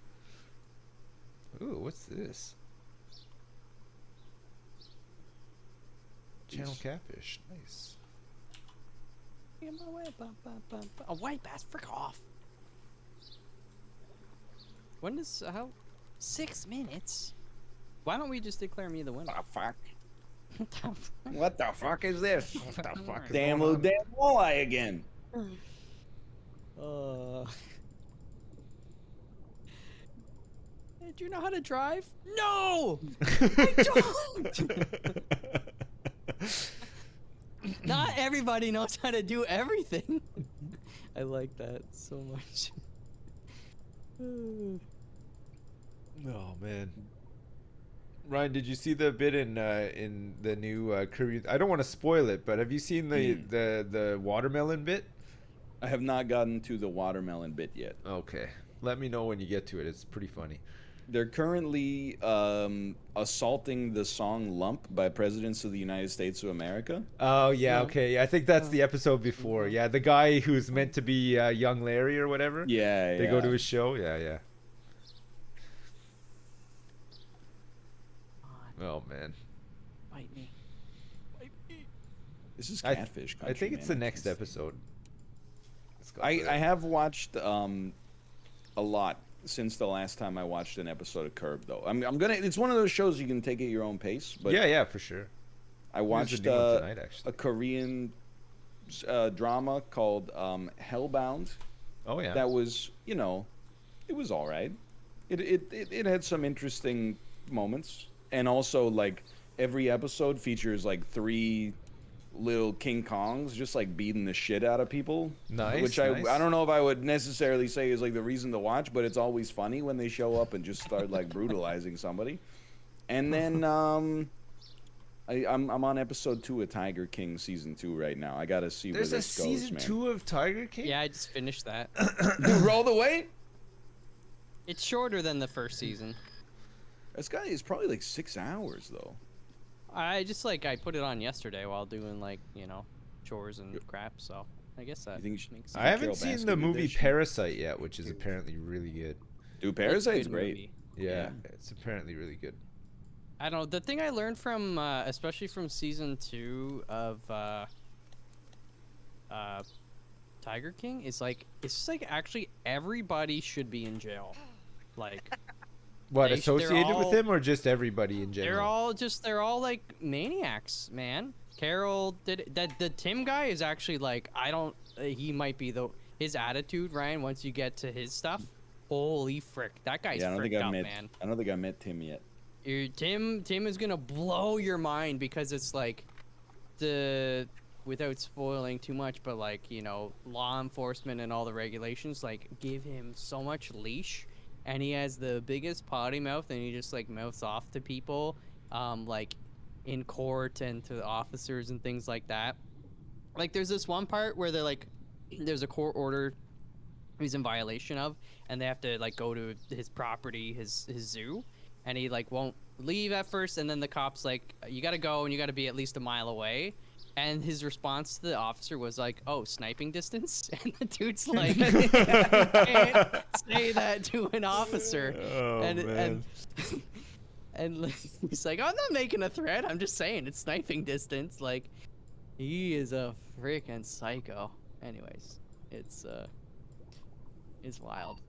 Ooh, what's this? Channel catfish. Nice. A white bass, frick off. When does how? 6 minutes. Why don't we just declare me the winner? Fuck. What the fuck is this? What the fuck? Damn walleye again. Do you know how to drive? No, I don't. Not everybody knows how to do everything. I like that so much. Oh man. Ryan, did you see the bit in the new Caribbean? I don't want to spoil it, but have you seen the watermelon bit? I have not gotten to the watermelon bit yet. Okay. Let me know when you get to it. It's pretty funny. They're currently assaulting the song "Lump" by presidents of the United States of America. Oh yeah, okay. I think that's the episode before. Yeah, the guy who's meant to be young Larry or whatever. Yeah, They go to his show. Yeah, yeah. Oh man. Bite me. This is I catfish. I think it's the next episode. I have watched a lot since the last time I watched an episode of Curb, though. I'm gonna. It's one of those shows you can take at your own pace. But yeah, for sure. I watched tonight, actually. a Korean drama called Hellbound. Oh yeah. That was, it was all right. It had some interesting moments, and also like every episode features like 3 little King Kongs just like beating the shit out of people. Nice. Which I don't know if I would necessarily say is like the reason to watch, but it's always funny when they show up and just start like brutalizing somebody. And then I'm on episode 2 of Tiger King season 2 right now. I gotta see where this goes, man. There's a season 2 of Tiger King? Yeah, I just finished that. You rolled away? It's shorter than the first season. This guy is probably like 6 hours though. I just I put it on yesterday while doing chores and crap, so I guess that makes sense. I haven't seen the movie Parasite yet, which is apparently really good. Dude, Parasite's great. Movie. Yeah, it's apparently really good. I don't know. The thing I learned from, especially from season 2 of Tiger King, is it's just actually everybody should be in jail. What, associated with him or just everybody in general? They're all like maniacs, man. Carol did that. The Tim guy is actually he might be his attitude, Ryan, once you get to his stuff. Holy frick, that guy's fricked up, man. I don't think I met Tim yet. Tim is gonna blow your mind because it's without spoiling too much, but law enforcement and all the regulations give him so much leash. And he has the biggest potty mouth, and he just mouths off to people, in court and to the officers and things like that. There's this one part where there's a court order he's in violation of, and they have to go to his property, his zoo, and he won't leave at first, and then the cops you gotta go and you gotta be at least a mile away. And his response to the officer was oh, sniping distance? And the dude's you can't say that to an officer. Oh, man. And he's I'm not making a threat. I'm just saying it's sniping distance. He is a freaking psycho. Anyways, it's wild.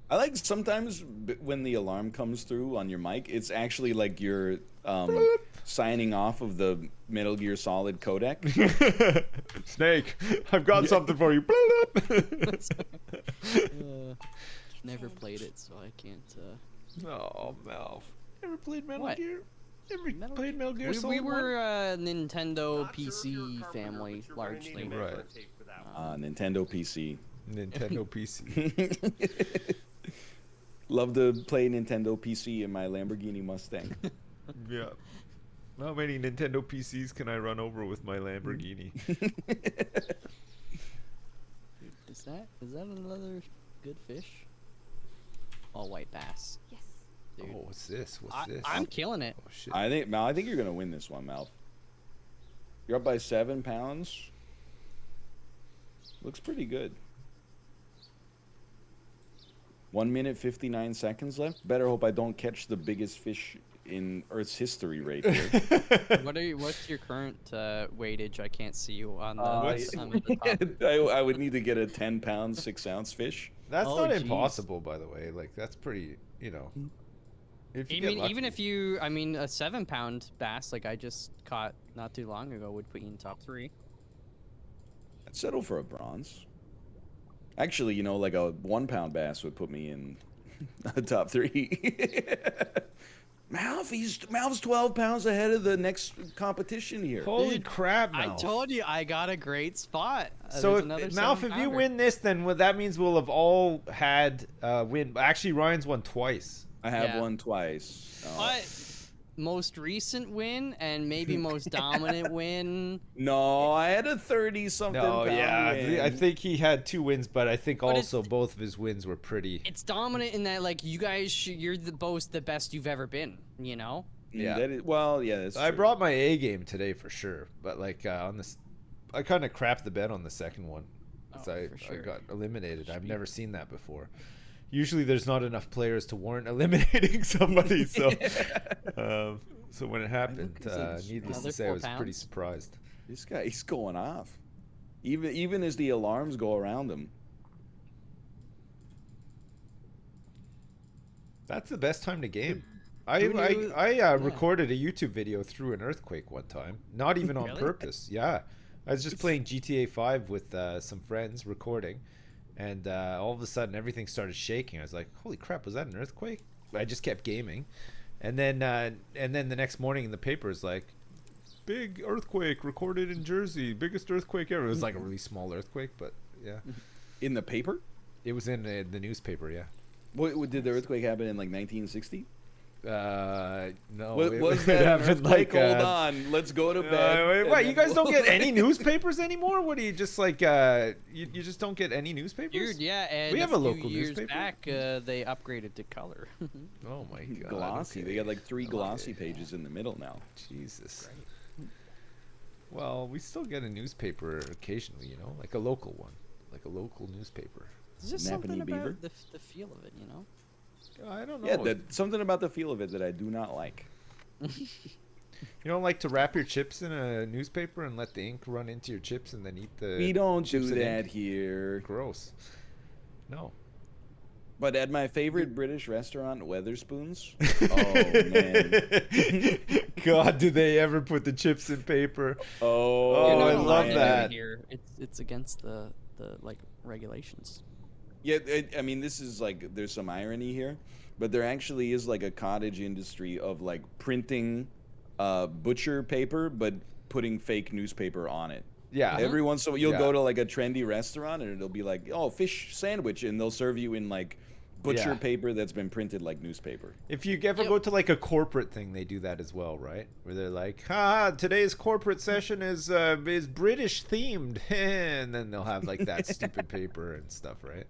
I like sometimes when the alarm comes through on your mic, it's actually you're signing off of the Metal Gear Solid codec. Snake, I've got something for you. Never played it, so I can't. Oh, Malf. Never played Metal What? Gear? Never played Metal Gear Solid? We were a Nintendo PC family, largely. Right. Nintendo PC. Nintendo PC. Love to play Nintendo PC in my Lamborghini Mustang. Yeah. How many Nintendo PCs can I run over with my Lamborghini? Is that another good fish? All white bass. Yes. Dude. Oh, what's this? I'm killing it. Oh, shit. I think you're gonna win this one, Malf. You're up by 7 pounds. Looks pretty good. 1 minute 59 seconds left. Better hope I don't catch the biggest fish in Earth's history right here. What's your current weightage? I can't see you on the top. I would need to get a 10-pound 6-ounce fish. That's Oh, not geez. impossible, by the way. That's pretty, If you Even if you, a 7-pound bass I just caught not too long ago would put you in top 3. I'd settle for a bronze. Actually, a 1-pound bass would put me in the top 3. Malf's 12 pounds ahead of the next competition here. Holy crap, I Malf. told you I got a great spot. So, There's another Malf, if you 7-pounder. win this, then that means we'll have all had win. Actually, Ryan's won twice. I have Yeah. won twice. Oh. But most recent win and maybe most dominant win. No, I had a 30-something No, pound yeah, win. I think he had 2 wins, but I think But also both of his wins were pretty. It's dominant in that like you guys, you're the best you've ever been. You know. Yeah. That is, well, yeah, that's I true. brought my A game today for sure, but like on this, I kind of crapped the bet on the second one, because For sure. I got eliminated. I've never seen that before. Usually, there's not enough players to warrant eliminating somebody, so so when it happened, needless to say, I was pretty surprised. This guy, he's going off. Even as the alarms go around him. That's the best time to game. Who knew- I recorded a YouTube video through an earthquake one time. Not even on Really? purpose. Yeah. I was just playing GTA 5 with some friends recording, and all of a sudden everything started shaking. I was like, holy crap, was that an earthquake? I just kept gaming. And then the next morning in the paper is like, big earthquake recorded in Jersey. Biggest earthquake ever. It was like a really small earthquake, but yeah. In the paper? It was in the newspaper, yeah. What did the earthquake happen in like 1960? No. What it was that happened earthquake? Hold on, let's go to bed. Wait, and what? then You guys don't we'll- get any newspapers anymore? What do you just like? You just don't get any newspapers? Dude, yeah, and We have a a few local years newspaper. back, they upgraded to color. Oh my god. Glossy. okay. They got like 3 Okay. glossy pages in the middle now. Jesus. Well, we still get a newspaper occasionally, you know, like a local one, like a local newspaper. There's just Napanee something Beaver? about the feel of it, you know. I don't know. Yeah, something about the feel of it that I do not like. You don't like to wrap your chips in a newspaper and let the ink run into your chips and then eat the. We don't do chips and that ink? here. Gross. No. But at my favorite British restaurant, Weatherspoons. Oh man. God, do they ever put the chips in paper? Oh, You're not I allowed love to do it that. Here, it's against the like regulations. Yeah, I mean, this is like, there's some irony here, but there actually is like a cottage industry of like printing butcher paper, but putting fake newspaper on it. Yeah. Every once in a while, you'll Yeah. go to like a trendy restaurant and it'll be like, oh, fish sandwich, and they'll serve you in like butcher Yeah. paper that's been printed like newspaper. If you ever go to like a corporate thing, they do that as well, right? Where they're like, today's corporate session is British themed," and then they'll have like that stupid paper and stuff, right?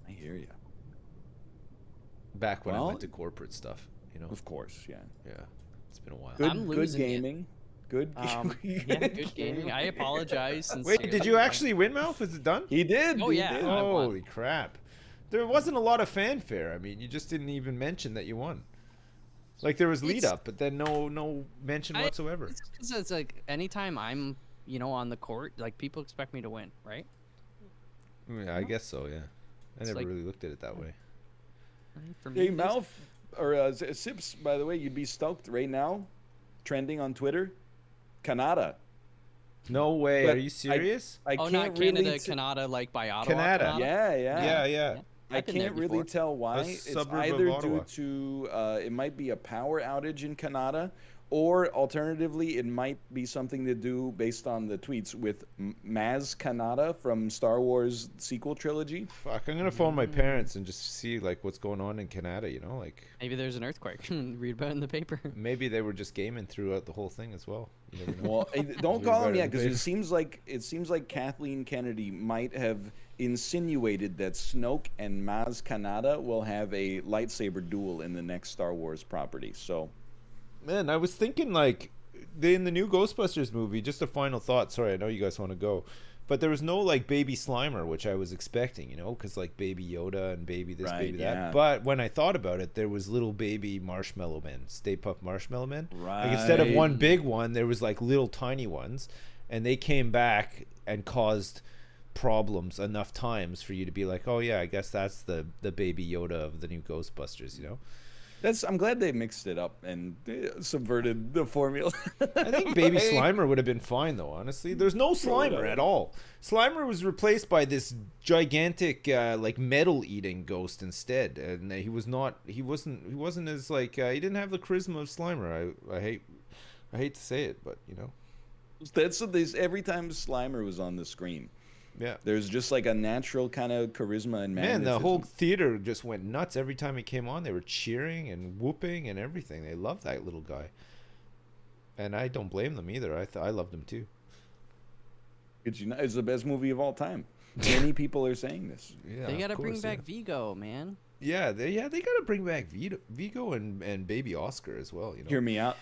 I hear you. Back when I Well- went to corporate stuff, you know. Of course, yeah. Yeah, it's been a while. Good, I'm good losing it. gaming. Good. Yeah, good gaming. I apologize. Wait, did you actually win, Malf? Is it done? He did. Oh, he yeah. did. I won. Holy crap! There wasn't a lot of fanfare. I mean, you just didn't even mention that you won. Like there was lead It's- up, but then no mention whatsoever. It's like anytime I'm, on the court, like people expect me to win, right? Yeah, I guess so. Yeah, I It's never like- really looked at it that way. For Hey, me, there's- Malf, or Sips, by the way, you'd be stoked right now. Trending on Twitter, Canada. No way. But Are you serious? I Oh, can't not really Canada, t- Canada, like by Ottawa. Canada. Canada? Yeah. Yeah. I I've been there can't really before. tell why. A It's suburb of either Ottawa. due to it might be a power outage in Canada, or alternatively, it might be something to do based on the tweets with Maz Kanata from Star Wars sequel trilogy. Fuck, I'm gonna phone my parents and just see like what's going on in Canada. You know, like Maybe there's an earthquake. Read about it in the paper. maybe they were just gaming throughout the whole thing as well. You never know. Well, don't We call him read it yet, in the because paper. it seems like Kathleen Kennedy might have insinuated that Snoke and Maz Kanata will have a lightsaber duel in the next Star Wars property. So. Man, I was thinking like in the new Ghostbusters movie. Just a final thought. Sorry, I know you guys want to go, but there was no like baby Slimer, which I was expecting. You know, because like baby Yoda and baby this, Right, baby yeah. that. But when I thought about it, there was little baby Marshmallow Men, Stay Puft Marshmallow Men. Like instead of one Right. big one, there was like little tiny ones, and they came back and caused problems enough times for you to be like, oh yeah, I guess that's the baby Yoda of the new Ghostbusters. You know. I'm glad they mixed it up and subverted the formula. I think Baby Slimer would have been fine though. Honestly, there's no Slimer at all. Slimer was replaced by this gigantic like metal eating ghost instead, and he wasn't as like he didn't have the charisma of Slimer. I hate to say it, but you know. That's what every time Slimer was on the screen, Yeah. There's just like a natural kind of charisma and Man, the magnetism. whole theater just went nuts every time he came on. They were cheering and whooping and everything. They loved that little guy. And I don't blame them either. I loved him too. It's the best movie of all time. Many people are saying this. Yeah, They gotta of bring course, back Vigo, man. Yeah, they gotta bring back Vigo and baby Oscar as well. You know, Hear me out,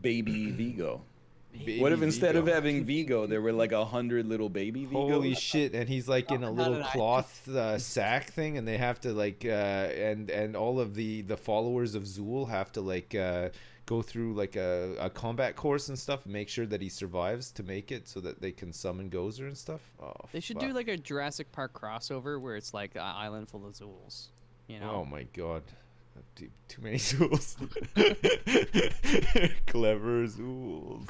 baby Vigo. Baby What if instead of Vigo. having Vigo, there were like 100 little baby Vigos? Holy shit! And he's like in a Not little an cloth sack thing, and they have to like, and all of the followers of Zool have to like go through like a combat course and stuff, and make sure that he survives to make it, so that they can summon Gozer and stuff. Oh, They should fuck. do like a Jurassic Park crossover where it's like an island full of Zools. You know? Oh my god. Too many Zools. Clever Zools.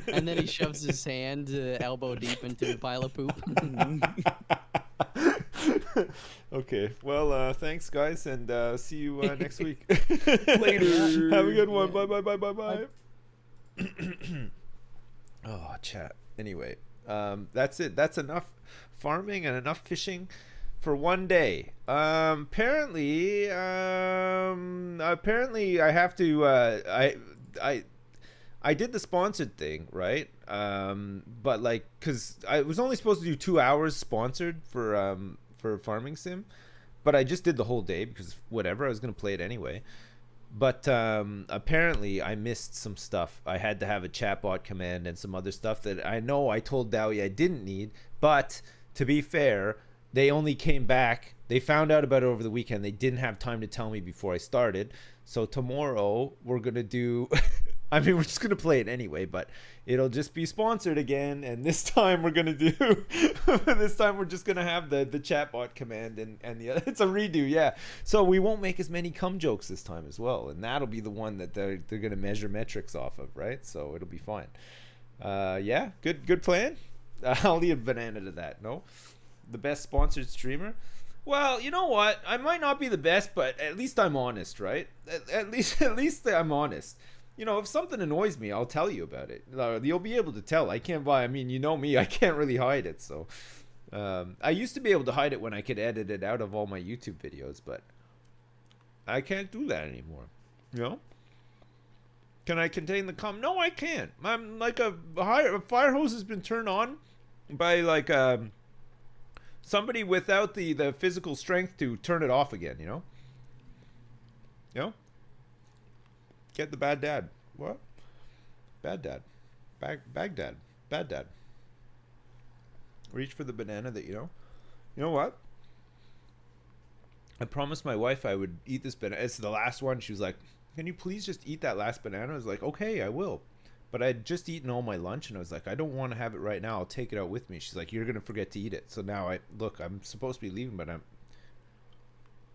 And then he shoves his hand elbow deep into a pile of poop. Okay, well, thanks guys, and see you next week. Later. Have a good one. Bye, bye, bye, bye, bye. Oh, chat. Anyway, that's it. That's enough farming and enough fishing for one day. Apparently, I have to. I did the sponsored thing, right? But like, cause I was only supposed to do 2 hours sponsored for Farming Sim, but I just did the whole day because whatever, I was gonna play it anyway. But apparently I missed some stuff. I had to have a chatbot command and some other stuff that I know I told Dowie I didn't need. But to be fair, they only came back. They found out about it over the weekend. They didn't have time to tell me before I started. So tomorrow we're going to do... I mean, we're just going to play it anyway, but it'll just be sponsored again. And this time we're going to do... this time we're just going to have the chatbot command and the other... It's a redo, yeah. So we won't make as many cum jokes this time as well. And that'll be the one that they're going to measure metrics off of, right? So it'll be fine. Yeah, good plan. I'll eat a banana to that, no? The best sponsored streamer? Well, you know what? I might not be the best, but at least I'm honest, right? At least I'm honest. You know, if something annoys me, I'll tell you about it. You'll be able to tell. I mean, you know me, I can't really hide it. So, I used to be able to hide it when I could edit it out of all my YouTube videos, but I can't do that anymore. You know? Can I contain the cum? No, I can't. I'm like a fire hose has been turned on by like somebody without the physical strength to turn it off again, you know? You know? Get the bad dad. What? Bad dad. Baghdad. Bad dad. Reach for the banana that you know. You know what? I promised my wife I would eat this banana. It's the last one. She was like, can you please just eat that last banana? I was like, okay, I will. But I had just eaten all my lunch, and I was like, I don't want to have it right now. I'll take it out with me. She's like, you're going to forget to eat it. So now I'm supposed to be leaving, but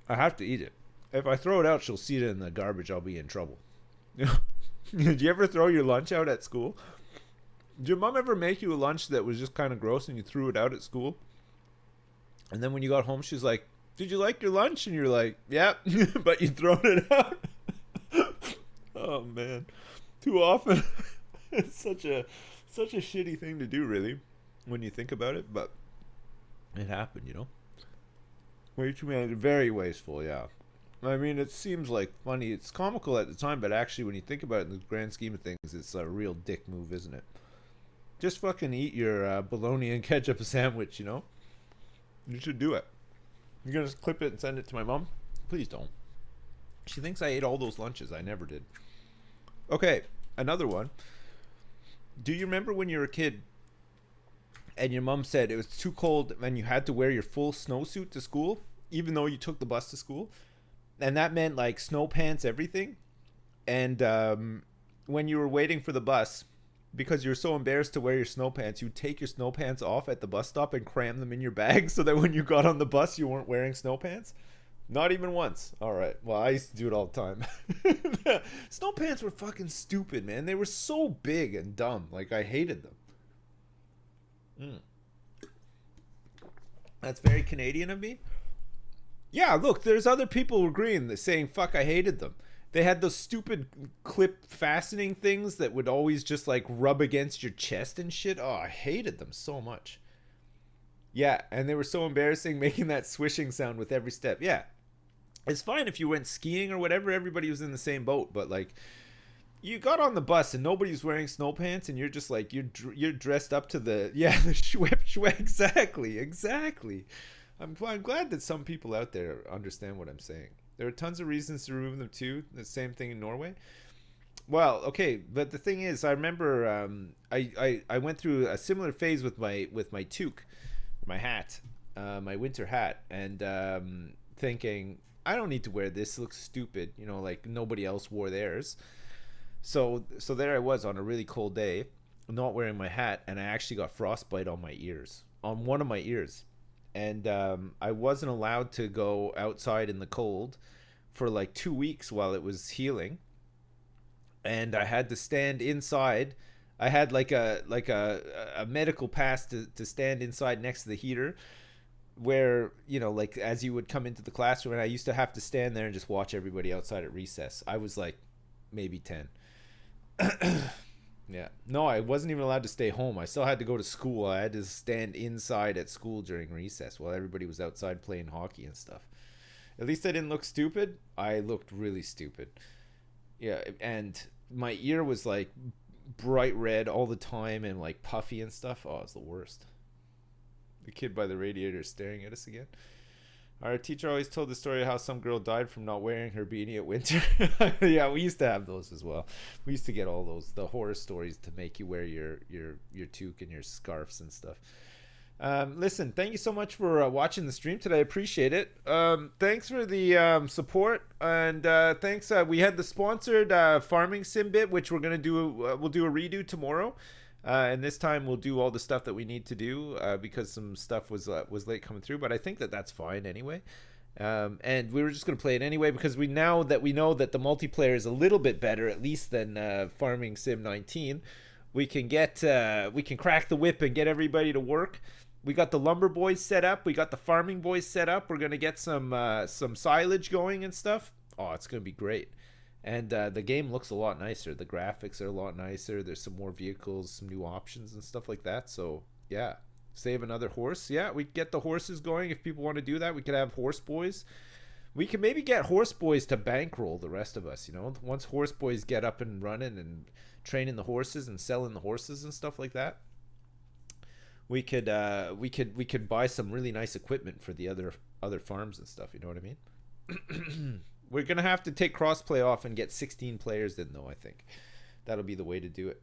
I have to eat it. If I throw it out, she'll see it in the garbage. I'll be in trouble. Did you ever throw your lunch out at school? Did your mom ever make you a lunch that was just kind of gross and you threw it out at school? And then when you got home, she's like, did you like your lunch? And you're like, yeah, but you thrown it out. Oh man, too often. It's such a shitty thing to do, really, when you think about it, but it happened, you know. Way too many, very wasteful, yeah. I mean, it seems like funny, it's comical at the time, but actually when you think about it in the grand scheme of things, it's a real dick move, isn't it? Just fucking eat your bologna and ketchup sandwich, you know. You should do it. You're gonna clip it and send it to my mom? Please don't. She thinks I ate all those lunches. I never did. Okay, another one. Do you remember when you were a kid and your mom said it was too cold and you had to wear your full snowsuit to school, even though you took the bus to school? And that meant like snow pants, everything. And when you were waiting for the bus, because you were so embarrassed to wear your snow pants, you'd take your snow pants off at the bus stop and cram them in your bag so that when you got on the bus, you weren't wearing snow pants? Not even once. All right. Well, I used to do it all the time. Snow pants were fucking stupid, man. They were so big and dumb. Like, I hated them. That's very Canadian of me. Yeah, look, there's other people agreeing, saying, fuck, I hated them. They had those stupid clip fastening things that would always just like rub against your chest and shit. Oh, I hated them so much. Yeah, and they were so embarrassing, making that swishing sound with every step. Yeah, it's fine if you went skiing or whatever. Everybody was in the same boat, but like, you got on the bus and nobody's wearing snow pants, and you're just like you're dressed up to the the shwep. Exactly. I'm glad that some people out there understand what I'm saying. There are tons of reasons to remove them too. The same thing in Norway. Well, okay, but the thing is, I remember I went through a similar phase with my toque, my hat, my winter hat, and thinking I don't need to wear this. It looks stupid, you know, like nobody else wore theirs. So there I was on a really cold day, not wearing my hat, and I actually got frostbite on my ears, on one of my ears. And I wasn't allowed to go outside in the cold for like 2 weeks while it was healing, and I had to stand inside. I had like a medical pass to stand inside next to the heater, where, you know, like as you would come into the classroom, and I used to have to stand there and just watch everybody outside at recess. I was like maybe 10. Yeah. No, I wasn't even allowed to stay home. I still had to go to school. I had to stand inside at school during recess while everybody was outside playing hockey and stuff. At least I didn't look stupid. I looked really stupid. Yeah, and my ear was like bright red all the time and like puffy and stuff. Oh, it's the worst. The kid by the radiator staring at us again. Our teacher always told the story of how some girl died from not wearing her beanie at winter. Yeah, we used to have those as well. We used to get all those, the horror stories to make you wear your toque and your scarves and stuff. Listen, thank you so much for watching the stream today. I appreciate it. Thanks for the support, and thanks. We had the sponsored farming sim bit, which we're gonna do. We'll do a redo tomorrow. And this time we'll do all the stuff that we need to do because some stuff was late coming through, but I think that's fine anyway. And we were just going to play it anyway because we know that the multiplayer is a little bit better, at least than Farming Sim 19. We can crack the whip and get everybody to work. We got the lumber boys set up. We got the farming boys set up. We're going to get some silage going and stuff. Oh, it's going to be great. And the game looks a lot nicer. The graphics are a lot nicer. There's some more vehicles, some new options and stuff like that. So, yeah. Save another horse. Yeah, we get the horses going. If people want to do that, we could have horse boys. We can maybe get horse boys to bankroll the rest of us, you know. Once horse boys get up and running and training the horses and selling the horses and stuff like that, we could buy some really nice equipment for the other farms and stuff, you know what I mean? We're going to have to take crossplay off and get 16 players in, though, I think. That'll be the way to do it.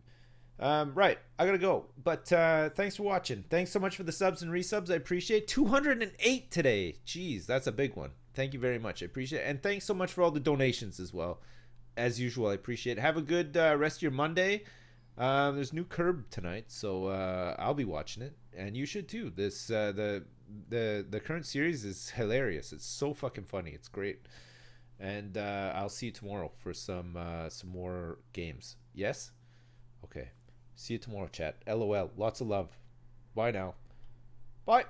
Right, I got to go. But thanks for watching. Thanks so much for the subs and resubs. I appreciate 208 today. Jeez, that's a big one. Thank you very much. I appreciate it. And thanks so much for all the donations as well. As usual, I appreciate it. Have a good rest of your Monday. There's new Curb tonight, so I'll be watching it. And you should, too. This the current series is hilarious. It's so fucking funny. It's great. And I'll see you tomorrow for some more games. Yes? Okay. See you tomorrow, chat. LOL. Lots of love. Bye now. Bye.